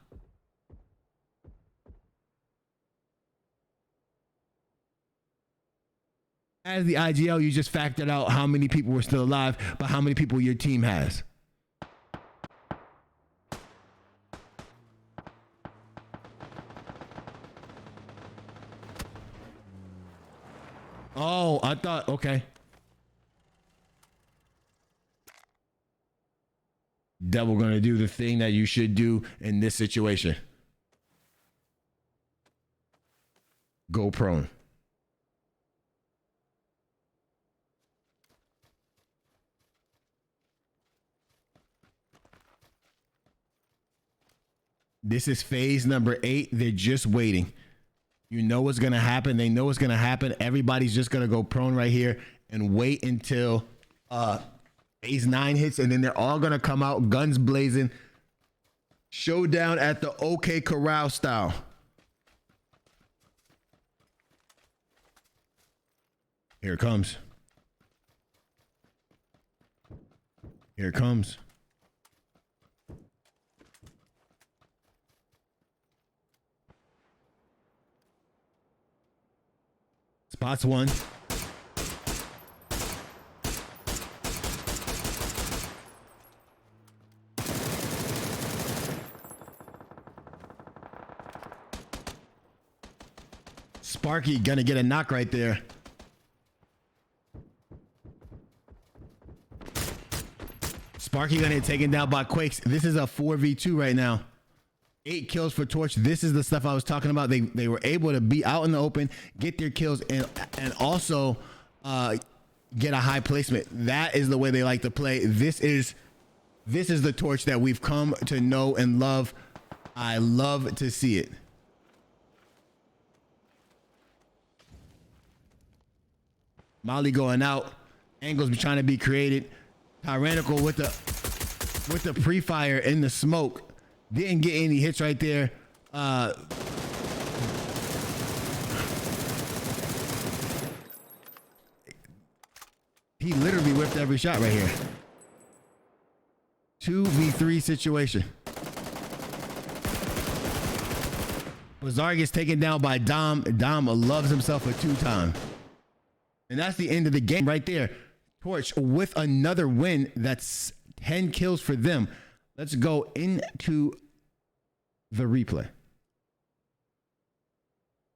As the IGL, you just factored out how many people were still alive, but how many people your team has. Oh, I thought, okay. Devil gonna do the thing that you should do in this situation. Go prone. This is phase number 8. They're just waiting. You know what's going to happen. They know what's going to happen. Everybody's just going to go prone right here and wait until phase 9 hits. And then they're all going to come out guns blazing. Showdown at the OK Corral style. Here it comes. Here it comes. Spots one. Sparky gonna get a knock right there. Sparky gonna get taken down by Quakes. This is a 4v2 right now. 8 kills for Torch. This is the stuff I was talking about. They were able to be out in the open, get their kills, and also get a high placement. That is the way they like to play. This is the Torch that we've come to know and love. I love to see it. Molly going out. Angles trying to be created. Tyrannical with the pre-fire in the smoke. Didn't get any hits right there. He literally whipped every shot right here. 2v3 situation. Bazaar gets taken down by Dom. Dom loves himself a 2-time. And that's the end of the game right there. Torch with another win. That's 10 kills for them. Let's go into the replay.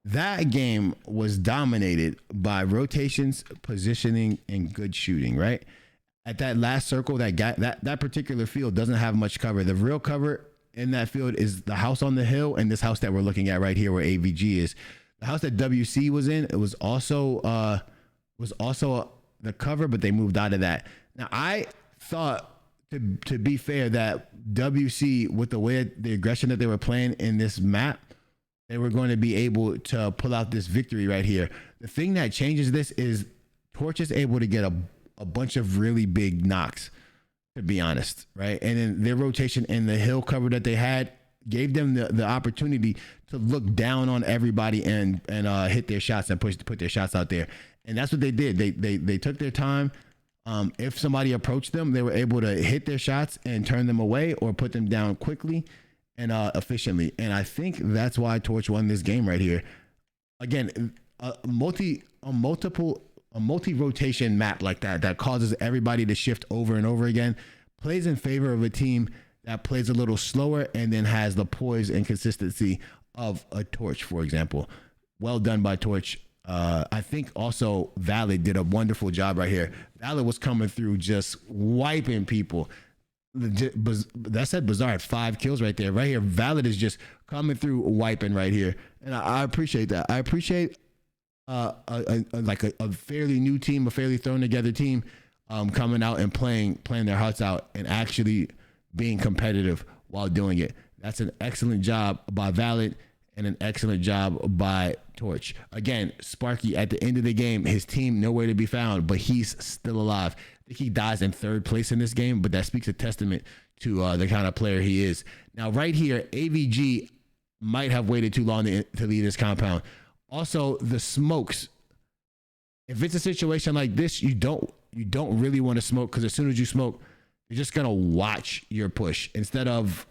That game was dominated by rotations, positioning, and good shooting, right? At that last circle, that particular field doesn't have much cover. The real cover in that field is the house on the hill and this house that we're looking at right here where AVG is. The house that WC was in, it was also the cover, but they moved out of that. Now, I thought, to be fair, that WC, with the aggression that they were playing in this map, they were going to be able to pull out this victory right here. The thing that changes this is Torch is able to get a bunch of really big knocks, to be honest, right? And then their rotation and the hill cover that they had gave them the opportunity to look down on everybody and hit their shots and put their shots out there. And that's what they did. They took their time. If somebody approached them, they were able to hit their shots and turn them away or put them down quickly and efficiently. And I think that's why Torch won this game right here. Again, a multi-rotation map like that causes everybody to shift over and over again, plays in favor of a team that plays a little slower and then has the poise and consistency of a Torch, for example. Well done by Torch. I think also Valid did a wonderful job right here. Valid was coming through just wiping people. That said, Bazaar had 5 kills right there. Right here, Valid is just coming through wiping right here. And I appreciate that. I appreciate a fairly new team, a fairly thrown together team coming out and playing their hearts out and actually being competitive while doing it. That's an excellent job by Valid and an excellent job by Torch. Again, Sparky, at the end of the game, his team nowhere to be found, but he's still alive. I think he dies in 3rd place in this game, but that speaks a testament to the kind of player he is. Now, right here, AVG might have waited too long to leave this compound. Also, the smokes. If it's a situation like this, you don't really want to smoke, because as soon as you smoke, you're just gonna watch your push instead of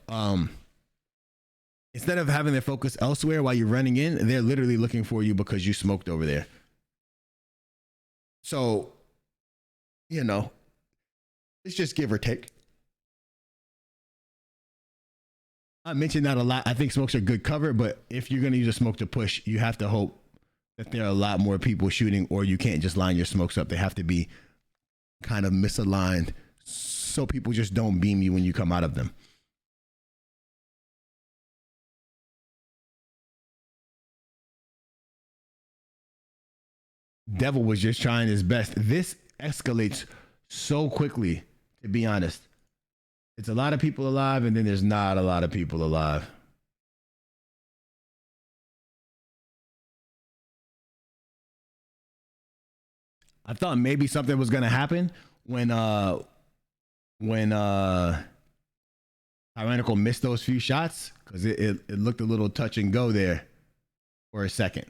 having their focus elsewhere while you're running in. They're literally looking for you because you smoked over there. So, it's just give or take. I mentioned that a lot. I think smokes are good cover, but if you're going to use a smoke to push, you have to hope that there are a lot more people shooting, or you can't just line your smokes up. They have to be kind of misaligned so people just don't beam you when you come out of them. Devil was just trying his best. This escalates so quickly, to be honest. It's a lot of people alive, and then there's not a lot of people alive. I thought maybe something was gonna happen when Tyrannical missed those few shots, because it looked a little touch and go there for a second.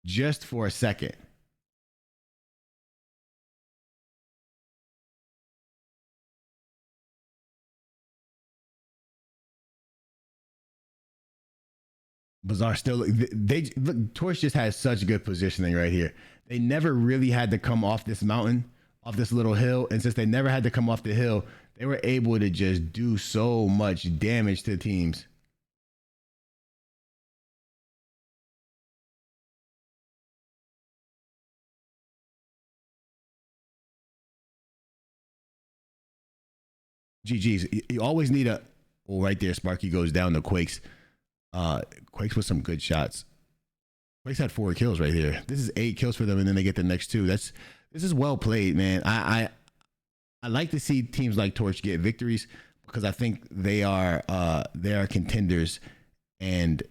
Just for a second. Bazaar still, they look, Torch just has such good positioning right here. They never really had to come off this mountain, off this little hill, and since they never had to come off the hill, they were able to just do so much damage to teams. GG's. You always need a, well, right there, Sparky goes down to Quakes. Quakes with some good shots. Quakes had 4 kills right here. This is 8 kills for them, and then they get the next 2. This is well played, man. I like to see teams like Torch get victories, because I think they are contenders, and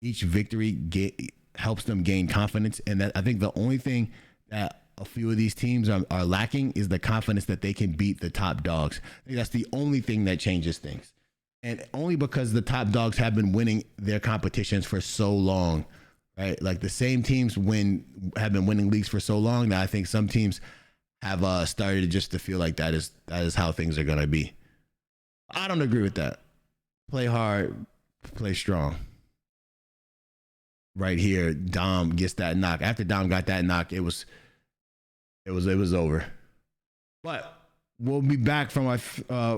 each victory helps them gain confidence. And that, I think the only thing that a few of these teams are lacking is the confidence that they can beat the top dogs. I think that's the only thing that changes things. And only because the top dogs have been winning their competitions for so long, right? Like the same teams have been winning leagues for so long that I think some teams have started just to feel like that is how things are gonna be. I don't agree with that. Play hard, play strong. Right here, Dom gets that knock. After Dom got that knock, it was over. But we'll be back from our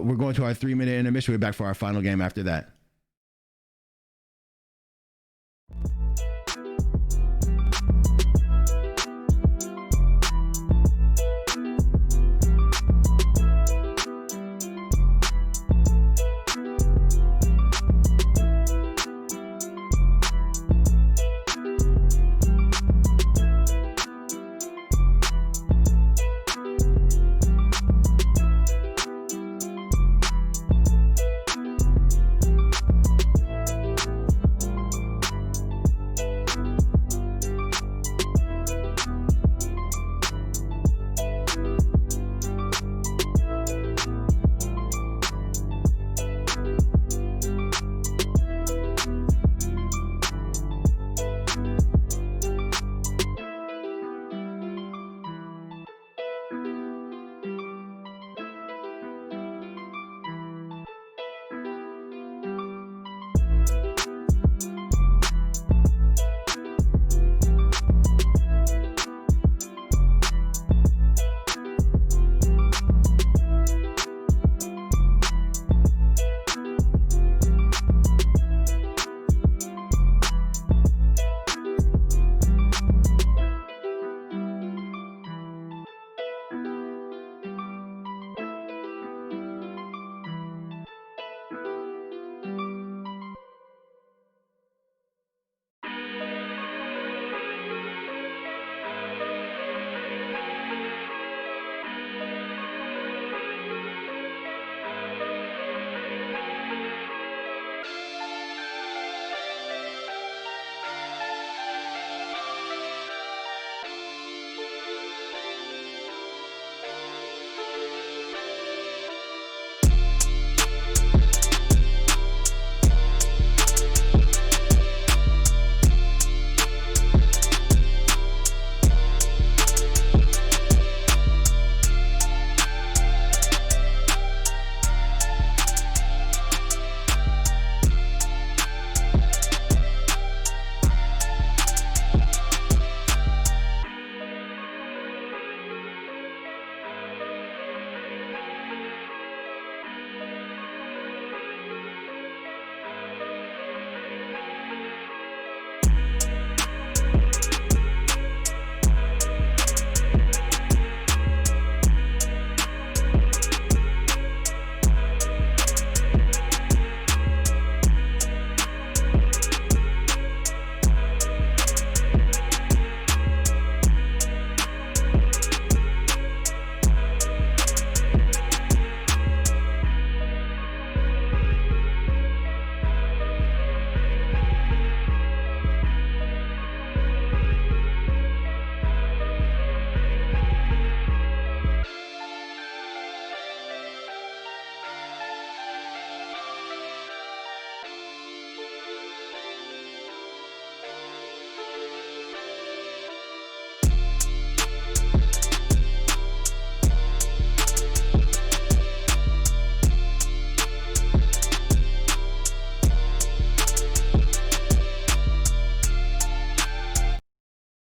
we're going to our 3-minute intermission. We're back for our final game after that.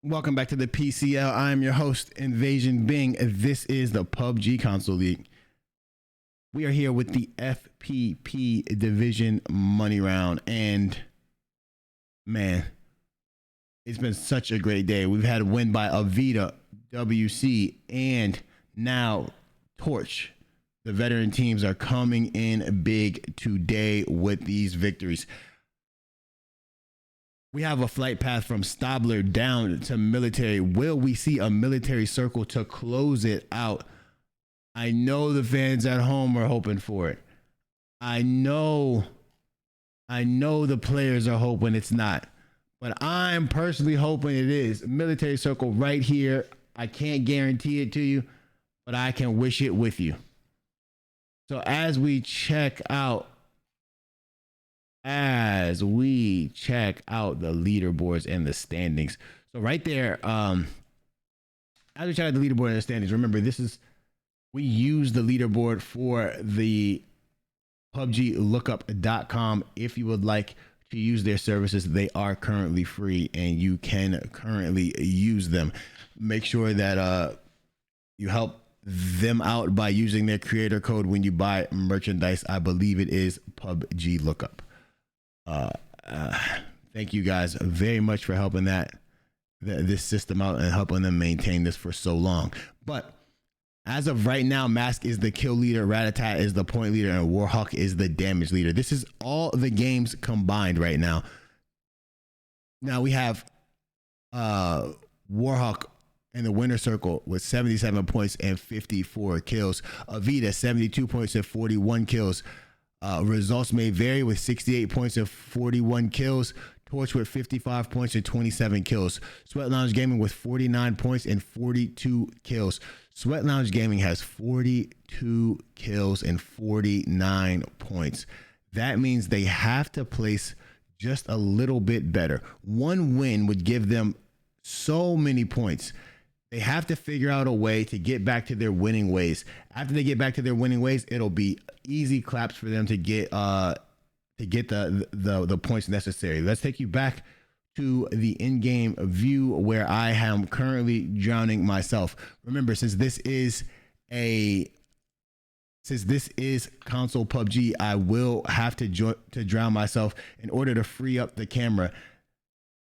Welcome back to the PCL. I am your host, Invasion Bing. This is the PUBG Console League. We are here with the FPP Division Money Round. And, man, it's been such a great day. We've had a win by Avita, WC, and now Torch. The veteran teams are coming in big today with these victories. We have a flight path from Stabler down to military. Will we see a military circle to close it out? I know the fans at home are hoping for it. I know the players are hoping it's not. But I'm personally hoping it is. Military circle right here. I can't guarantee it to you, but I can wish it with you. So as we check out as we check out the leaderboards and the standings. So right there, as we check out the leaderboard and the standings, remember we use the leaderboard for the PUBGlookup.com. If you would like to use their services, they are currently free and you can currently use them. Make sure that you help them out by using their creator code when you buy merchandise. I believe it is PUBG Lookup. Thank you guys very much for helping this system out and helping them maintain this for so long. But as of right now, Mask is the kill leader, Ratatat is the point leader, and Warhawk is the damage leader. This is all the games combined right now. Now we have Warhawk in the winner circle with 77 points and 54 kills. Avita, 72 points and 41 kills. Results may vary with 68 points and 41 kills. Torch with 55 points and 27 kills. Sweat Lounge Gaming with 49 points and 42 kills. Sweat Lounge Gaming has 42 kills and 49 points. That means they have to place just a little bit better. One win would give them so many points. They have to figure out a way to get back to their winning ways. After they get back to their winning ways, it'll be easy claps for them to get the points necessary. Let's take you back to the in-game view where I am currently drowning myself. Remember, since this is console PUBG, I will have to drown myself in order to free up the camera.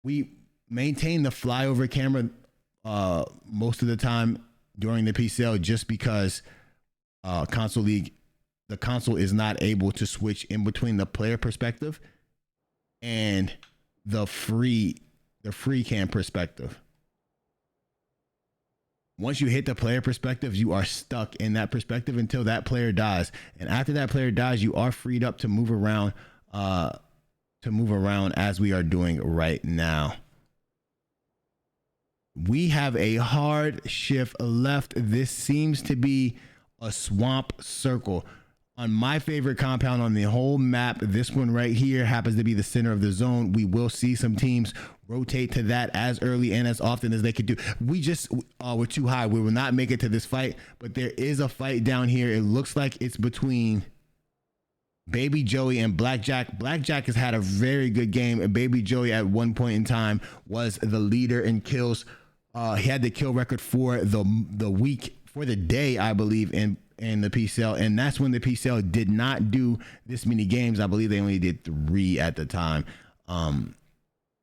We maintain the flyover camera most of the time during the PCL just because console league, the console is not able to switch in between the player perspective and the free cam perspective. Once you hit the player perspective, you are stuck in that perspective until that player dies. And after that player dies, you are freed up to move around as we are doing right now. We have a hard shift left. This seems to be a swamp circle. On my favorite compound on the whole map, this one right here happens to be the center of the zone. We will see some teams rotate to that as early and as often as they could do. We're too high. We will not make it to this fight, but there is a fight down here. It looks like it's between Baby Joey and Blackjack. Blackjack has had a very good game, and Baby Joey at one point in time was the leader in kills. He had the kill record for the week, for the day, I believe, in the PCL, and that's when the PCL did not do this many games. I believe they only did 3 at the time.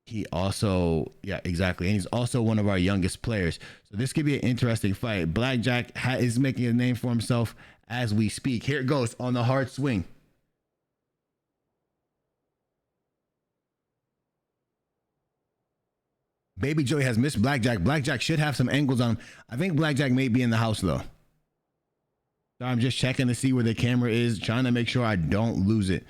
He also, yeah, exactly, and he's also one of our youngest players. So this could be an interesting fight. Blackjack is making a name for himself as we speak. Here it goes on the hard swing. Baby Joey has missed Blackjack. Blackjack should have some angles on him. I think Blackjack may be in the house though. So I'm just checking to see where the camera is, trying to make sure I don't lose it.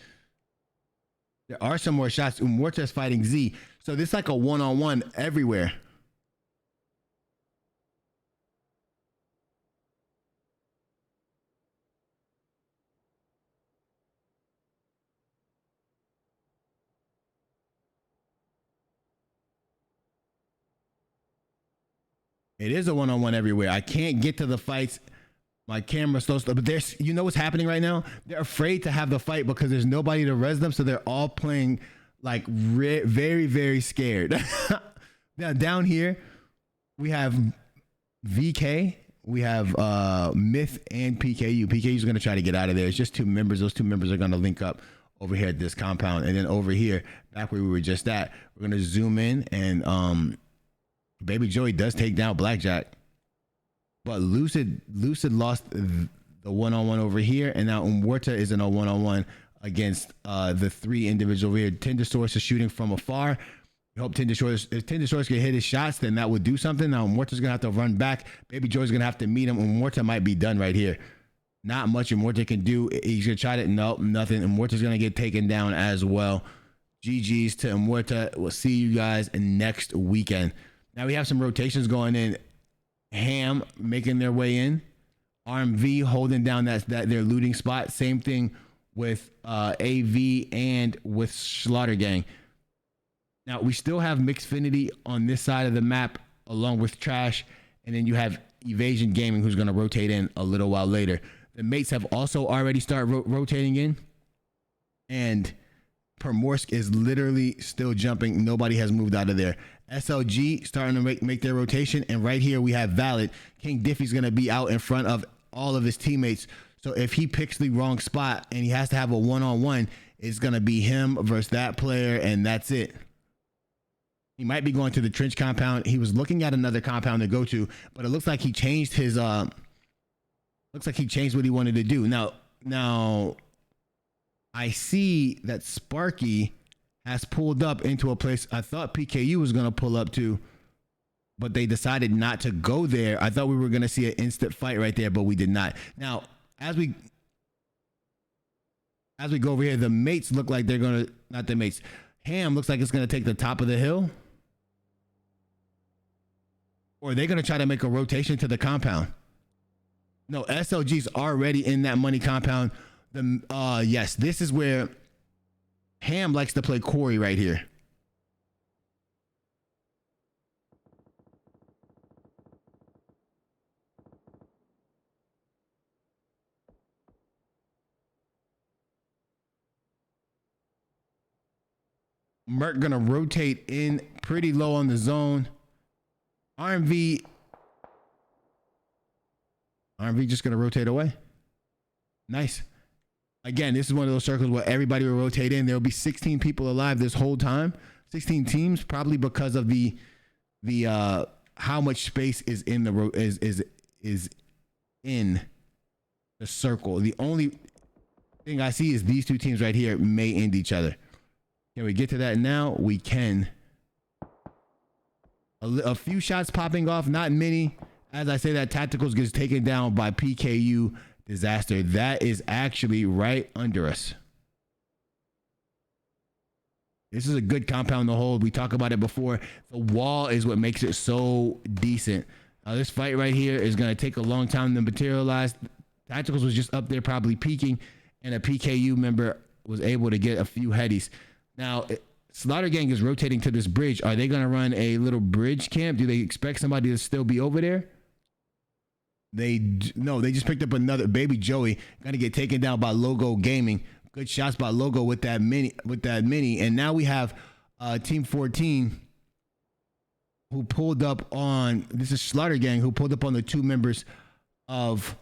There are some more shots. Umorta's fighting Z. So this is like a one-on-one everywhere. It is a one-on-one everywhere. I can't get to the fights. My camera's so slow. But you know what's happening right now? They're afraid to have the fight because there's nobody to res them. So they're all playing like very, very scared. Now down here, we have VK. We have Myth and PKU. PKU is going to try to get out of there. It's just 2 members. Those 2 members are going to link up over here at this compound. And then over here, back where we were just at, we're going to zoom in and Baby Joey does take down Blackjack, but Lucid lost the one-on-one over here, and now Umorta is in a one-on-one against the 3 individuals over here. Tindersource is shooting from afar. We hope Tindersource, if Tindersource can hit his shots, then that would do something. Now Umorta's gonna have to run back. Baby Joey's gonna have to meet him. Umorta might be done right here. Not much Umorta can do. He's gonna try to, nope, nothing. Umorta's gonna get taken down as well. GG's to Umorta. We'll see you guys next weekend. Now we have some rotations going in. Ham making their way in. RMV holding down that their looting spot. Same thing with AV and with Slaughter Gang. Now we still have Mixfinity on this side of the map along with Trash, and then you have Evasion Gaming who's going to rotate in a little while later. The mates have also already started rotating in, and Primorsk is literally still jumping. Nobody has moved out of there. SLG starting to make their rotation, and right here we have Valid. King Diffie's going to be out in front of all of his teammates, so if he picks the wrong spot and he has to have a one-on-one, it's going to be him versus that player, and that's it. He might be going to the trench compound. He was looking at another compound to go to, but it looks like he changed his looks like he changed what he wanted to do. Now I see that Sparky has pulled up into a place I thought PKU was going to pull up to, but they decided not to go there. I thought we were going to see an instant fight right there, but we did not. Now, as we go over here, the mates look like they're going to, not the mates, Ham looks like it's going to take the top of the hill. Or are they going to try to make a rotation to the compound? No, SLG's already in that money compound. Yes, this is where Ham likes to play Corey right here. Merc gonna rotate in pretty low on the zone. RMV just gonna rotate away. Nice. Again, this is one of those circles where everybody will rotate in. There'll be 16 people alive this whole time. 16 teams, probably because of the how much space is in the is in the circle. The only thing I see is these two teams right here may end each other. Can we get to that now? We can. A few shots popping off, not many. As I say that, Tacticals gets taken down by PKU Disaster. That is actually right under us. This is a good compound to hold. We talked about it before. The wall is what makes it so decent. This fight right here is going to take a long time to materialize. Tacticals was just up there probably peeking, and a PKU member was able to get a few headies. Now, Slaughter Gang is rotating to this bridge. Are they going to run a little bridge camp? Do they expect somebody to still be over there? No, they just picked up another Baby Joey. Going to get taken down by Logo Gaming. Good shots by Logo with that mini. And now we have Team 14 who pulled up on, this is Slaughter Gang, who pulled up on the two members of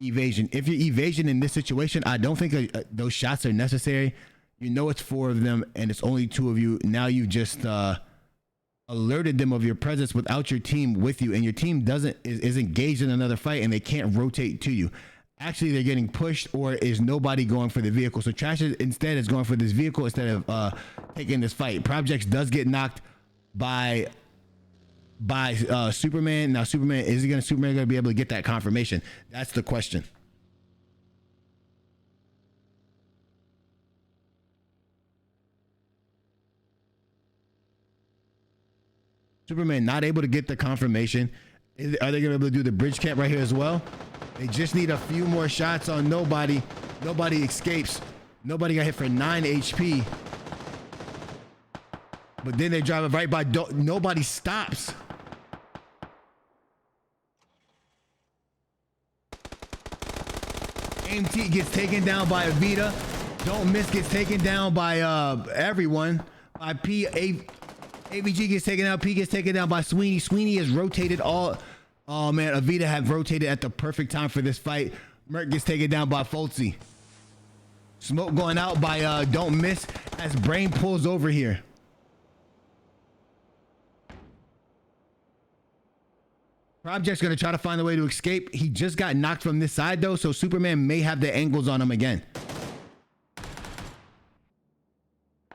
Evasion. If you're Evasion in this situation, I don't think those shots are necessary. You know it's four of them and it's only two of you. Now you just alerted them of your presence without your team with you, and your team is engaged in another fight and they can't rotate to you. Actually, they're getting pushed, or is nobody going for the vehicle? So Trash instead is going for this vehicle instead of taking this fight. Projects does get knocked by Superman. Now Superman gonna be able to get that confirmation? That's the question. Superman not able to get the confirmation. Are they gonna be able to do the bridge camp right here as well? They just need a few more shots on nobody. Nobody escapes. Nobody got hit for 9 HP. But then they drive it right by. Nobody stops. AMT gets taken down by Avita. Don't Miss gets taken down by everyone. By AVG gets taken out. P gets taken down by Sweeney. Sweeney has rotated all. Oh man, Avita have rotated at the perfect time for this fight. Merc gets taken down by Foltzy. Smoke going out by Don't Miss as Brain pulls over here. Project's gonna try to find a way to escape. He just got knocked from this side though, so Superman may have the angles on him again.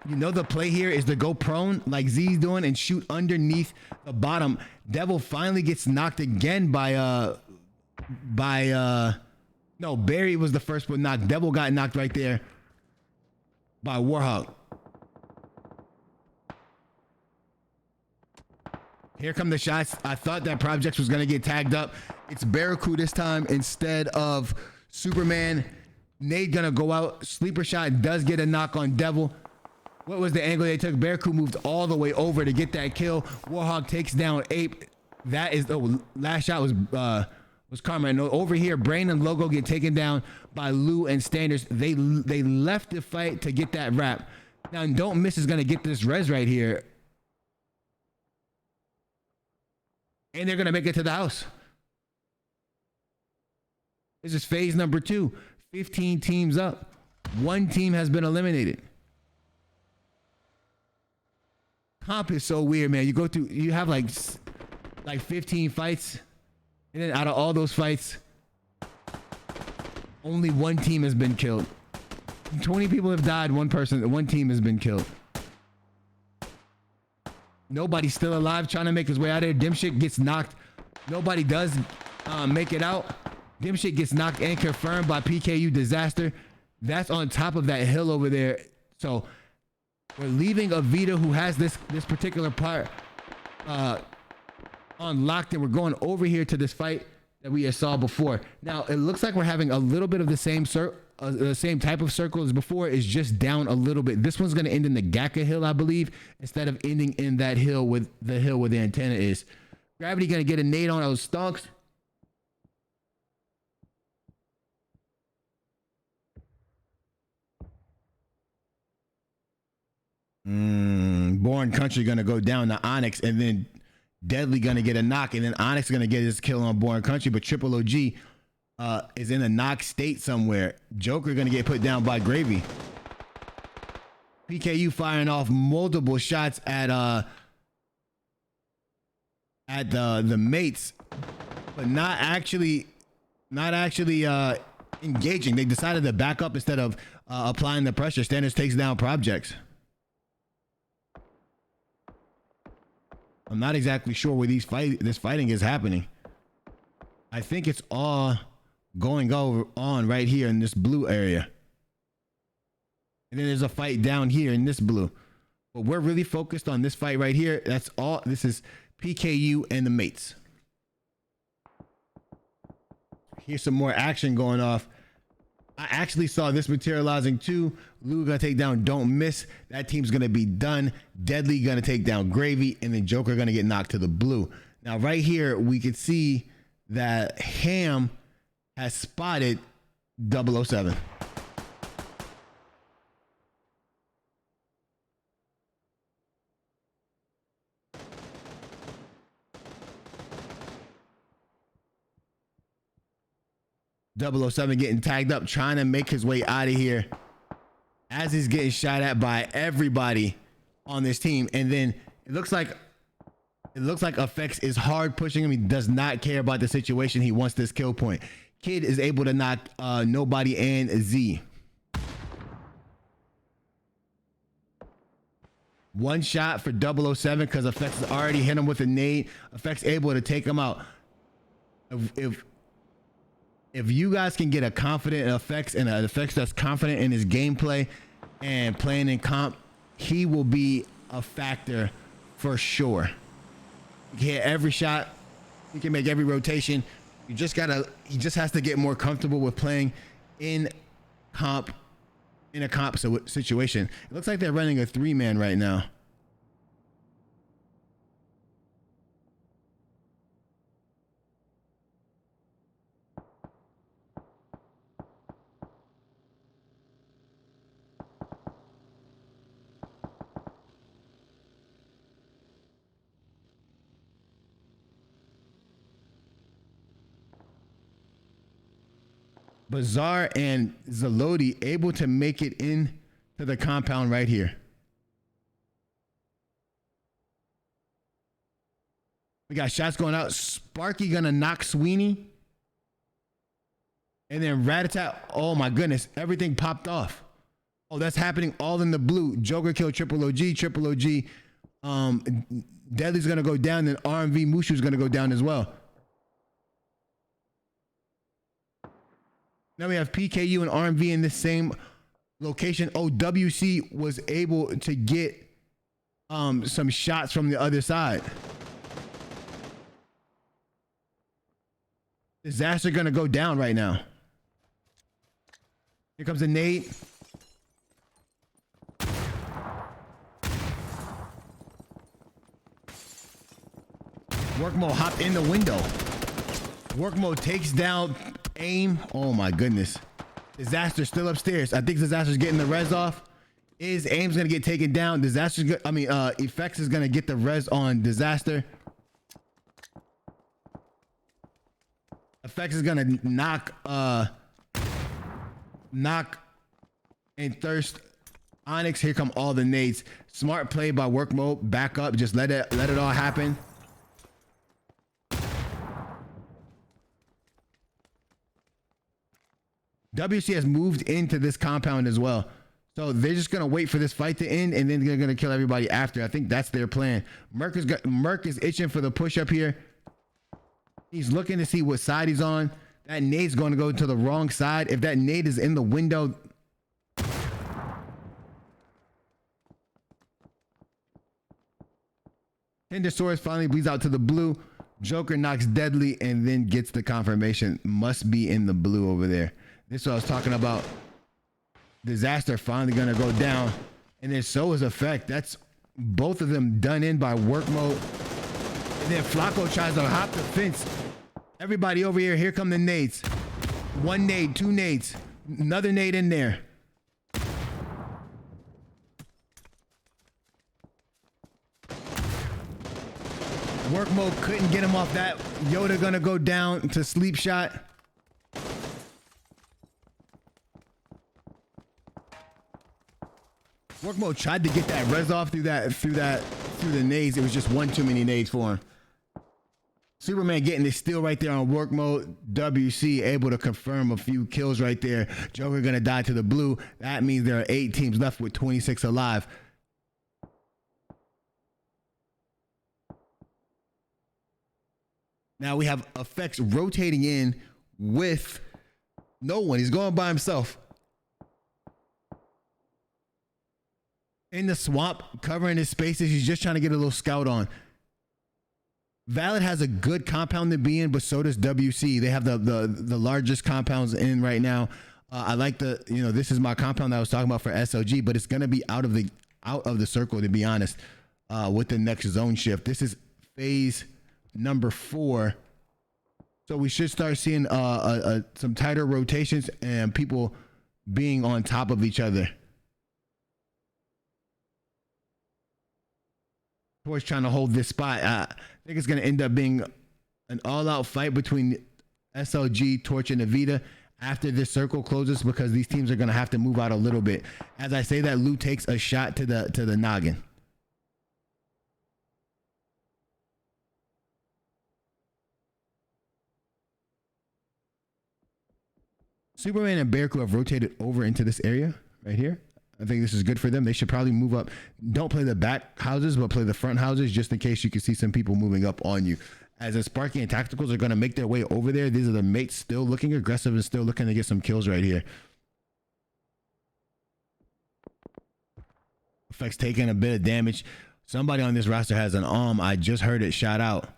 You know the play here is to go prone like Z's doing and shoot underneath the bottom. Devil finally gets knocked again by no, Barry was the first one knocked. Devil got knocked right there by Warhawk. Here come the shots. I thought that Projects was gonna get tagged up. It's Barracuda this time instead of Superman. Nade gonna go out. Sleeper shot does get a knock on Devil. What was the angle they took? Bearcoot moved all the way over to get that kill. Warhawk takes down Ape. That is the last shot was Karma. And over here, Brain and Logo get taken down by Lou and Standards. They left the fight to get that wrap. Now, Don't Miss is gonna get this res right here. And they're gonna make it to the house. This is phase number 2. 15 teams up. 1 team has been eliminated. Comp is so weird, man. You go through, you have like 15 fights, and then out of all those fights, only 1 team has been killed. 20 people have died. 1 team has been killed. Nobody's still alive trying to make his way out of there. Dimshit gets knocked. Nobody does make it out. Dimshit gets knocked and confirmed by PKU Disaster. That's on top of that hill over there. So we're leaving Avita, who has this particular part unlocked, and we're going over here to this fight that we saw before. Now it looks like we're having a little bit of the same type of circle as before. Is just down a little bit. This one's going to end in the Gaka Hill, I believe, instead of ending in that hill with the hill where the antenna is. Gravity going to get a nade on those stonks. Born Country gonna go down to Onyx, and then Deadly gonna get a knock, and then Onyx gonna get his kill on Born Country, but Triple OG is in a knock state somewhere. Joker gonna get put down by Gravy. PKU firing off multiple shots at the mates, but not actually engaging. They decided to back up instead of applying the pressure. Standards takes down Projects. I'm not exactly sure where this fighting is happening. I think it's all going on right here in this blue area. And then there's a fight down here in this blue. But we're really focused on this fight right here. That's all. This is PKU and the mates. Here's some more action going off. I actually saw this materializing too. Lou gonna take down Don't Miss. That team's gonna be done. Deadly gonna take down Gravy, and then Joker gonna get knocked to the blue. Now right here we could see that Ham has spotted 007. .007 getting tagged up, trying to make his way out of here as he's getting shot at by everybody on this team. And then it looks like Effects is hard pushing him. He does not care about the situation. He wants this kill point. Kid is able to knock Nobody and Z. One shot for 007 because Effects has already hit him with a nade. Effects able to take him out. If you guys can get a confident Effects and an Effects that's confident in his gameplay and playing in comp, he will be a factor for sure. He can hit every shot. He can make every rotation. He just has to get more comfortable with playing in a comp situation. It looks like they're running a 3-man right now. Bazaar and Zalodi able to make it in to the compound right here. We got shots going out. Sparky gonna knock Sweeney. And then Ratatat. Oh my goodness. Everything popped off. Oh, that's happening all in the blue. Joker killed Triple OG. Triple OG. Deadly's gonna go down. Then RMV Mushu's gonna go down as well. Now we have PKU and RMV in the same location. Oh, WC was able to get some shots from the other side. Disaster gonna go down right now. Here comes a nade. Work mode hop in the window. Work mode takes down aim. Oh my goodness. Disaster still upstairs. I think Disaster's getting the res off. Is aim's gonna get taken down. Effects is gonna get the res on Disaster. Effects is gonna knock and Thirst. Onyx, here come all the nades. Smart play by Work mode. Back up. Just let it all happen. WC has moved into this compound as well. So they're just going to wait for this fight to end, and then they're going to kill everybody after. I think that's their plan. Merc is itching for the push up here. He's looking to see what side he's on. That nade's going to go to the wrong side. If that nade is in the window. Tendersaurus finally bleeds out to the blue. Joker knocks Deadly and then gets the confirmation. Must be in the blue over there. This is what I was talking about. Disaster finally gonna go down, and then so is Effect. That's both of them done in by Work mode. And then Flacco tries to hop the fence. Everybody over here. Here come the nades. One nade, two nades, another nade in there. Work mode couldn't get him off that. Yoda gonna go down to sleep shot. Work mode tried to get that res off through the nades. It was just one too many nades for him. Superman getting the steal right there on Work mode. WC able to confirm a few kills right there. Joker gonna die to the blue. That means there are 8 teams left with 26 alive. Now we have Effects rotating in with no one. He's going by himself. In the swamp, covering his spaces. He's just trying to get a little scout on. Valid has a good compound to be in, but so does WC. They have the largest compounds in right now. I like this is my compound that I was talking about for SLG, but it's gonna be out of the circle, to be honest, with the next zone shift. This is phase number 4. So we should start seeing some tighter rotations and people being on top of each other. Torch trying to hold this spot. I think it's going to end up being an all-out fight between SLG, Torch, and Evita after this circle closes, because these teams are going to have to move out a little bit. As I say that, Lou takes a shot to the noggin. Superman and Bear Crew have rotated over into this area right here. I think this is good for them. They should probably move up. Don't play the back houses, but play the front houses, just in case you can see some people moving up on you. As the Sparky and Tacticals are going to make their way over there. These are the mates still looking aggressive and still looking to get some kills right here. Effects taking a bit of damage. Somebody on this roster has an arm. I just heard it shot out.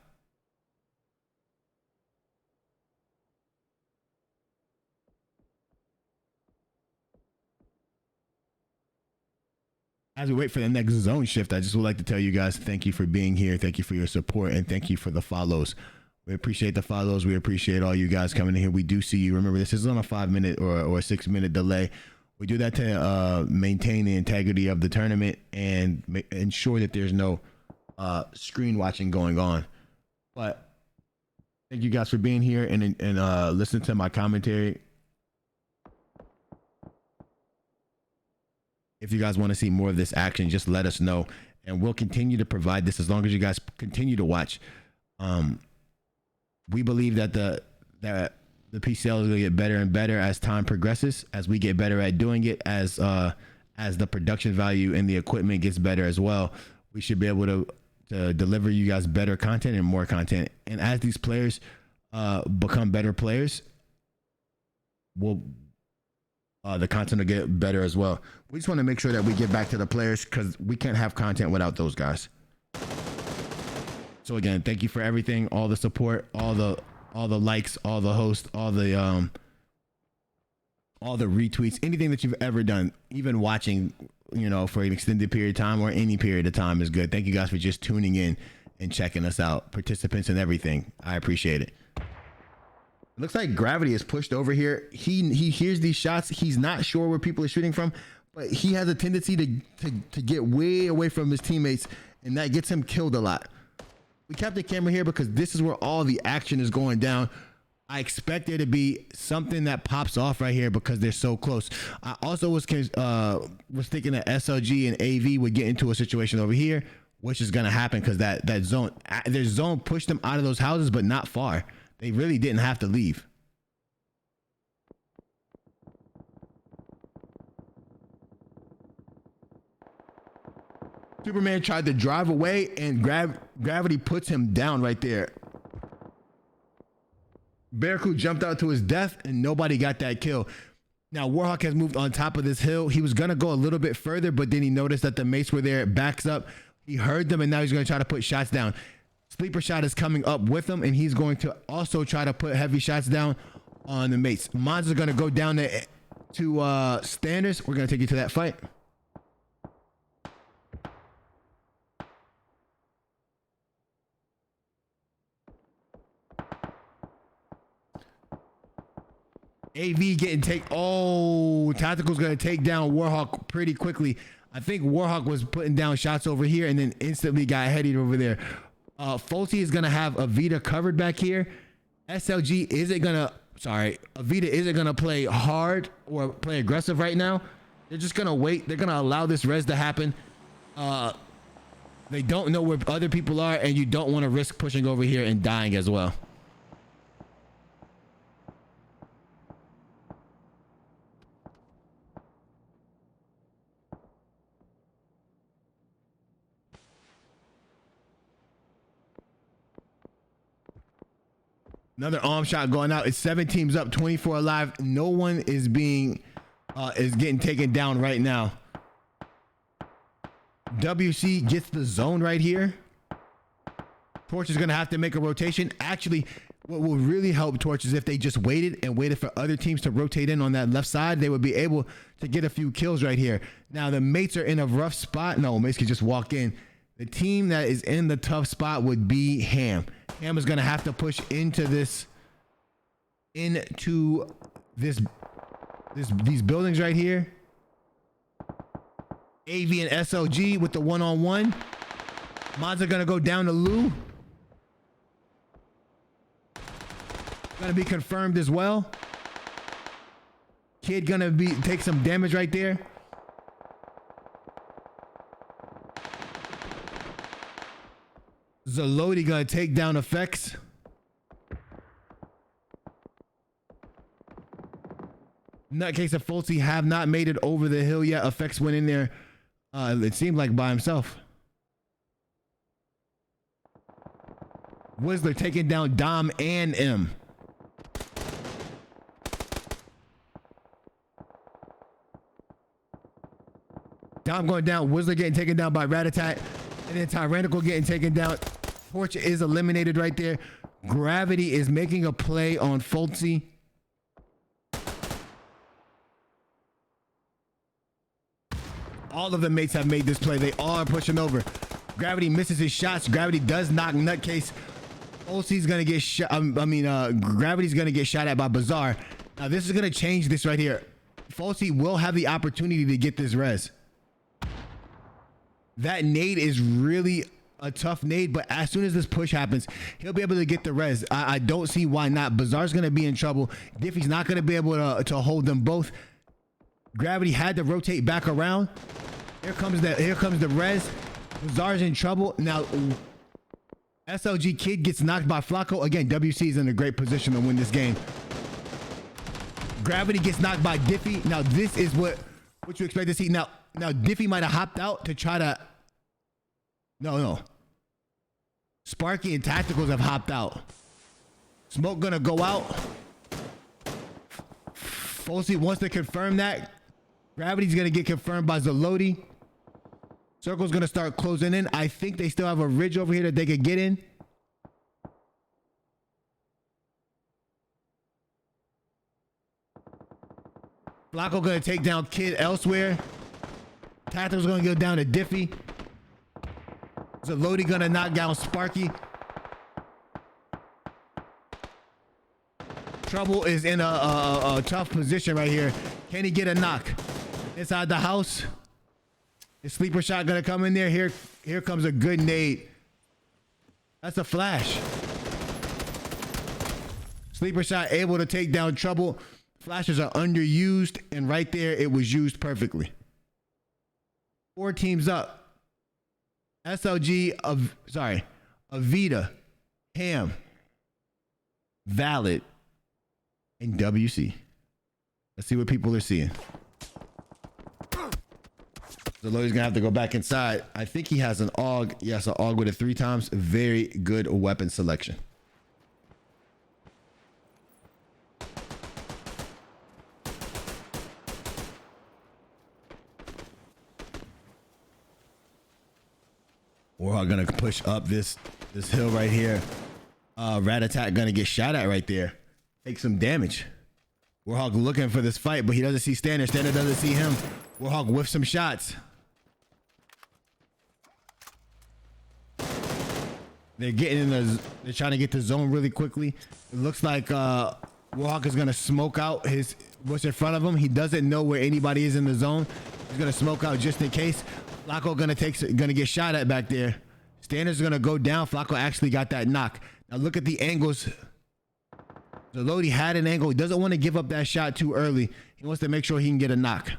As we wait for the next zone shift, I just would like to tell you guys thank you for being here. Thank you for your support, and thank you for the follows. We appreciate the follows. We appreciate all you guys coming in here. We do see you. Remember, this is on a 5-minute or 6-minute delay. We do that to maintain the integrity of the tournament and ensure that there's no screen watching going on. But thank you guys for being here and listening to my commentary. If you guys want to see more of this action, just let us know, and we'll continue to provide this as long as you guys continue to watch. We believe that the PCL is going to get better and better as time progresses, as we get better at doing it, as the production value and the equipment gets better as well. We should be able to deliver you guys better content and more content. And as these players become better players, the content will get better as well. We just want to make sure that we get back to the players, because we can't have content without those guys. So again, thank you for everything, all the support, all the likes, all the hosts, all all the retweets, anything that you've ever done, even watching, you know, for an extended period of time or any period of time is good. Thank you guys for just tuning in and checking us out. Participants and everything. I appreciate it. It looks like Gravity is pushed over here. He hears these shots. He's not sure where people are shooting from, but he has a tendency to get way away from his teammates, and that gets him killed a lot. We kept the camera here because this is where all the action is going down. I expect there to be something that pops off right here because they're so close. I also was thinking that SLG and AV would get into a situation over here, which is going to happen because their zone pushed them out of those houses, but not far. They really didn't have to leave. Superman tried to drive away, and Gravity puts him down right there. Barracuda jumped out to his death, and nobody got that kill. Now, Warhawk has moved on top of this hill. He was going to go a little bit further, but then he noticed that the mates were there. Backs up. He heard them, and now he's going to try to put shots down. Sleeper Shot is coming up with him, and he's going to also try to put heavy shots down on the mates. Mons are going to go down to Standards. We're going to take you to that fight. AV getting Tactical's going to take down Warhawk pretty quickly. I think Warhawk was putting down shots over here and then instantly got headed over there. Folty is going to have Avita covered back here. SLG Avita isn't going to play hard or play aggressive right now. They're just going to wait. They're going to allow this res to happen. They don't know where other people are, and you don't want to risk pushing over here and dying as well. Another arm shot going out. It's 7 teams up, 24 alive. No one is getting taken down right now. WC gets the zone right here. Torch is going to have to make a rotation. Actually, what will really help Torch is if they just waited for other teams to rotate in on that left side. They would be able to get a few kills right here. Now, the mates are in a rough spot. No, mates can just walk in. The team that is in the tough spot would be Ham. Ham is going to have to push into these buildings right here. AV and SLG with the one-on-one. Mods are going to go down to Lou. Going to be confirmed as well. Kid going to take some damage right there. Zalodi gonna take down Effects. Nutcase and Folsey have not made it over the hill yet. Effects went in there, it seemed like by himself. Whistler taking down Dom and M. Dom going down, Whistler getting taken down by Rat-a-tat, and then Tyrannical getting taken down. Torch is eliminated right there. Gravity is making a play on Foltzy. All of the mates have made this play. They all are pushing over. Gravity misses his shots. Gravity does knock Nutcase. Foltzy's gonna get shot. Gravity's gonna get shot at by Bazaar. Now this is gonna change this right here. Foltzy will have the opportunity to get this res. That nade is really a tough nade, but as soon as this push happens, he'll be able to get the res. I don't see why not. Bazaar's going to be in trouble. Diffie's not going to be able to hold them both. Gravity had to rotate back around. Here comes the res. Bazaar's in trouble. Now, SLG Kid gets knocked by Flacco. Again, WC is in a great position to win this game. Gravity gets knocked by Diffie. Now, this is what you expect to see. Now Diffie might have hopped out to try to... No. Sparky and Tacticals have hopped out. Smoke gonna go out. Folsey wants to confirm that. Gravity's gonna get confirmed by Zalodi. Circle's gonna start closing in. I think they still have a ridge over here that they could get in. Flacco gonna take down Kid elsewhere. Tactical's gonna go down to Diffie. Zaloti gonna knock down Sparky. Trouble is in a tough position right here. Can he get a knock? Inside the house. His sleeper shot gonna come in there. Here comes a good nade. That's a flash. Sleeper shot able to take down Trouble. Flashes are underused, and right there it was used perfectly. 4 teams up. SLG of Avita, Ham, Valid, and WC. Let's see what people are seeing. Zaloti's gonna have to go back inside. I think he has an AUG. Yes, an AUG with it 3 times. Very good weapon selection. Warhawk gonna push up this hill right here. Rat Attack gonna get shot at right there. Take some damage. Warhawk looking for this fight, but he doesn't see Standard. Standard doesn't see him. Warhawk with some shots. They're getting in they're trying to get the zone really quickly. It looks like Warhawk is gonna smoke out what's in front of him. He doesn't know where anybody is in the zone. He's gonna smoke out just in case. Flacco gonna get shot at back there. Standard's gonna go down. Flacco actually got that knock. Now look at the angles. Zaloti had an angle. He doesn't want to give up that shot too early. He wants to make sure he can get a knock.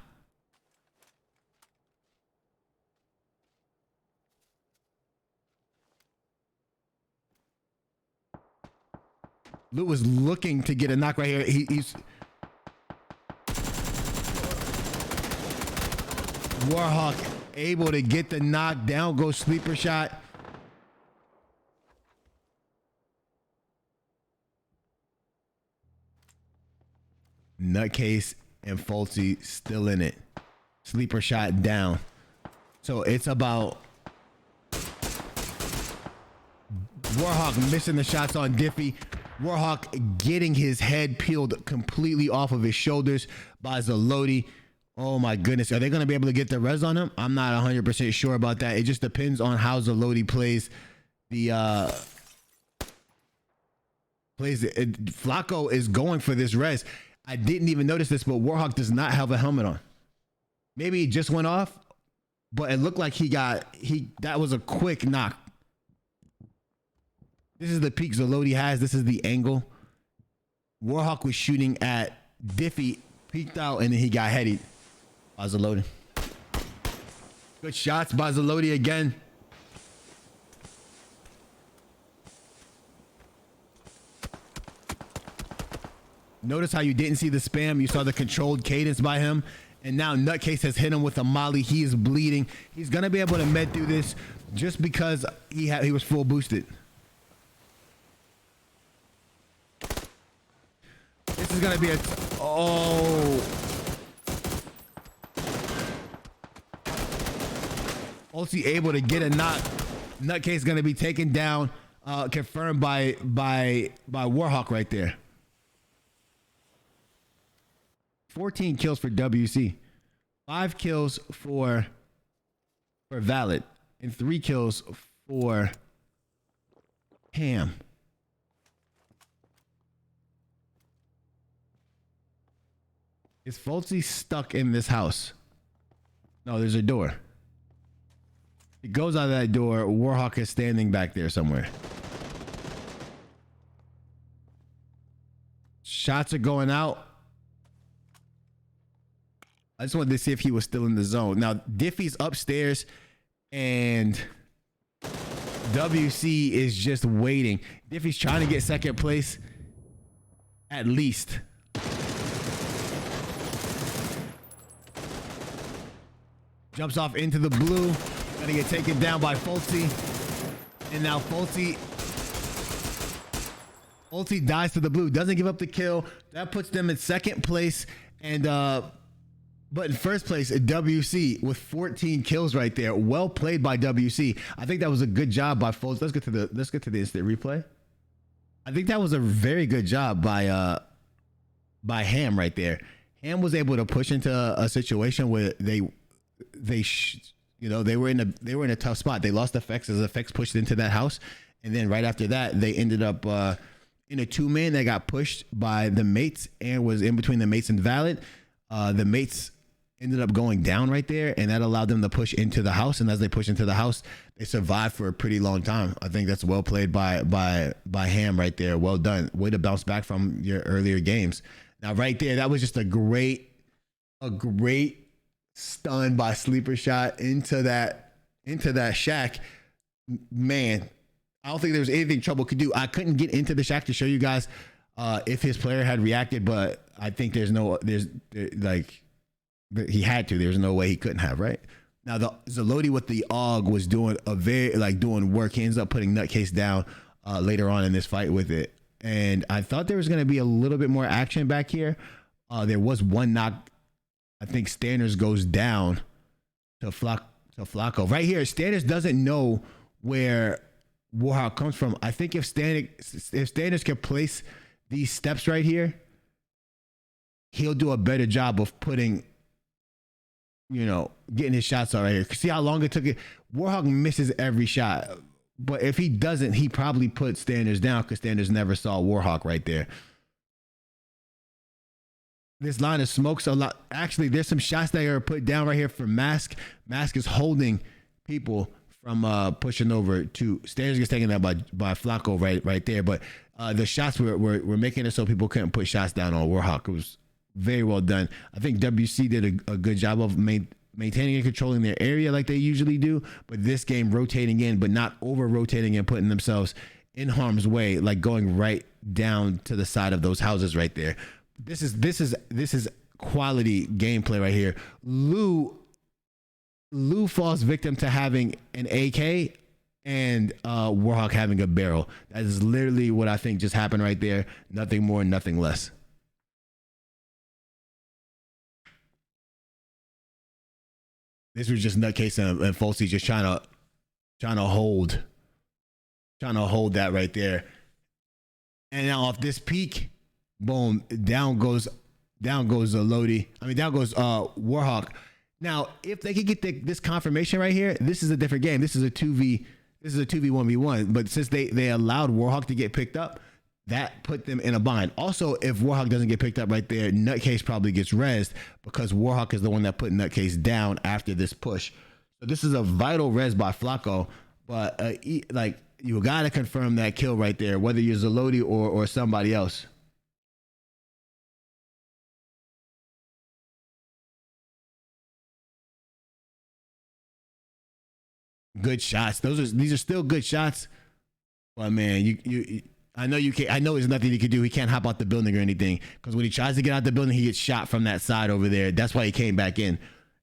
Lou was looking to get a knock right here. He's Warhawk able to get the knock down. Go sleeper shot. Nutcase and Fulci still in it. Sleeper shot down. So it's about Warhawk missing the shots on Diffie. Warhawk getting his head peeled completely off of his shoulders by Zaloti. Oh my goodness. Are they going to be able to get the res on him? I'm not 100% sure about that. It just depends on how Zaloti plays Flacco is going for this res. I didn't even notice this, but Warhawk does not have a helmet on. Maybe he just went off, but it looked like that was a quick knock. This is the peak Zaloti has. This is the angle. Warhawk was shooting at Diffie, peeked out, and then he got headed by Zaloti. Good shots by Zaloti again. Notice how you didn't see the spam. You saw the controlled cadence by him. And now Nutcase has hit him with a molly. He is bleeding. He's going to be able to med through this just because he was full boosted. This is going to be Fulci able to get a knock. Nutcase going to be taken down, confirmed by Warhawk right there. 14 kills for WC, 5 kills for Valid, and 3 kills for Ham. Is Fulci stuck in this house? No, there's a door. It goes out of that door. Warhawk is standing back there somewhere. Shots are going out. I just wanted to see if he was still in the zone. Now, Diffie's upstairs and WC is just waiting. Diffie's trying to get second place at least. Jumps off into the blue. Gonna get taken down by Fulci. And now Fulci dies to the blue. Doesn't give up the kill. That puts them in second place. And but in first place, WC with 14 kills right there. Well played by WC. I think that was a good job by Fulci. Let's get to the instant replay. I think that was a very good job by Ham right there. Ham was able to push into a situation where they they were in a tough spot. They lost effects as effects pushed into that house, and then right after that they ended up in a 2-man that got pushed by the mates and was in between the mates and Valid. The mates ended up going down right there, and that allowed them to push into the house. And as they push into the house, they survived for a pretty long time. I think that's well played by Ham right there. Well done. Way to bounce back from your earlier games. Now right there, that was just a great stun by sleeper shot into that shack. Man, I don't think there was anything Trouble could do. I couldn't get into the shack to show you guys if his player had reacted, but I think he had to. There's no way he couldn't have, right? Now the Zaloti with the AUG was doing doing work. He ends up putting Nutcase down later on in this fight with it. And I thought there was going to be a little bit more action back here. There was one knock. I think Standers goes down to Flacco. Right here, Standers doesn't know where Warhawk comes from. I think if Standers can place these steps right here, he'll do a better job of putting, getting his shots out right here. See how long it took it? Warhawk misses every shot. But if he doesn't, he probably put Standers down because Standers never saw Warhawk right there. This line of smokes a lot. Actually, there's some shots that are put down right here for Mask. Mask is holding people from pushing over to Standers gets taken out by Flacco right there. But the shots were making it so people couldn't put shots down on Warhawk. It was very well done. I think WC did a good job of maintaining and controlling their area like they usually do, but this game rotating in, but not over rotating and putting themselves in harm's way, like going right down to the side of those houses right there. This is quality gameplay right here. Lou falls victim to having an AK and Warhawk having a barrel. That is literally what I think just happened right there. Nothing more, nothing less. This was just Nutcase and Folsey just trying to hold that right there. And now off this peak, boom, down goes Lodi. Down goes Warhawk. Now, if they could get this confirmation right here, this is a different game. This is a 2v1v1. But since they allowed Warhawk to get picked up, that put them in a bind. Also, if Warhawk doesn't get picked up right there, Nutcase probably gets rezzed because Warhawk is the one that put Nutcase down after this push. So this is a vital res by Flacco, but you got to confirm that kill right there, whether you're Zaloti or somebody else. Good shots. These are still good shots. But man, I know you can't. I know there's nothing he can do. He can't hop out the building or anything because when he tries to get out the building, he gets shot from that side over there. That's why he came back in,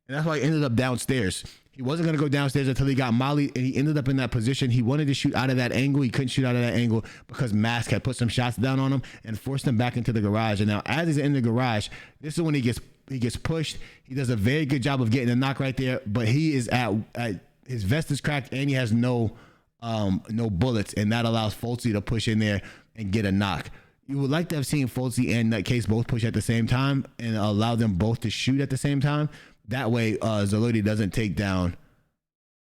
and that's why he ended up downstairs. He wasn't gonna go downstairs until he got Molly, and he ended up in that position. He wanted to shoot out of that angle. He couldn't shoot out of that angle because Mask had put some shots down on him and forced him back into the garage. And now, as he's in the garage, this is when he gets pushed. He does a very good job of getting a knock right there, but he is at his vest is cracked and he has no bullets, and that allows Folsey to push in there and get a knock. You would like to have seen Folsey and Nutcase both push at the same time and allow them both to shoot at the same time. That way, Zaloti doesn't take down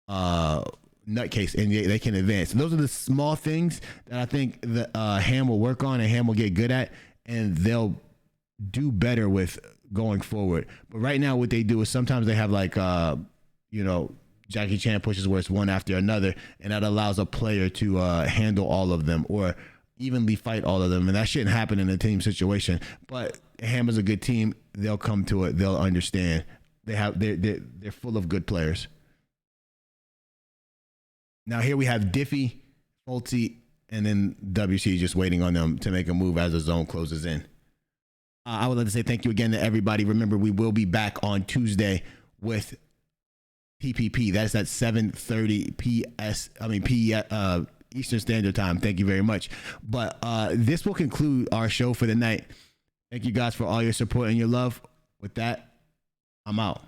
Nutcase and they can advance. Those are the small things that I think that Ham will work on and Ham will get good at, and they'll do better with going forward. But right now, what they do is sometimes they have Jackie Chan pushes where it's one after another, and that allows a player to handle all of them or evenly fight all of them, and that shouldn't happen in a team situation. But Ham is a good team. They'll come to it. They'll understand. They're full of good players. Now here we have Diffie, Folsey, and then WC just waiting on them to make a move as the zone closes in. I would like to say thank you again to everybody. Remember, we will be back on Tuesday with PPP. That's at 7:30 Eastern Standard Time. Thank you very much. But this will conclude our show for the night. Thank you guys for all your support and your love. With that, I'm out.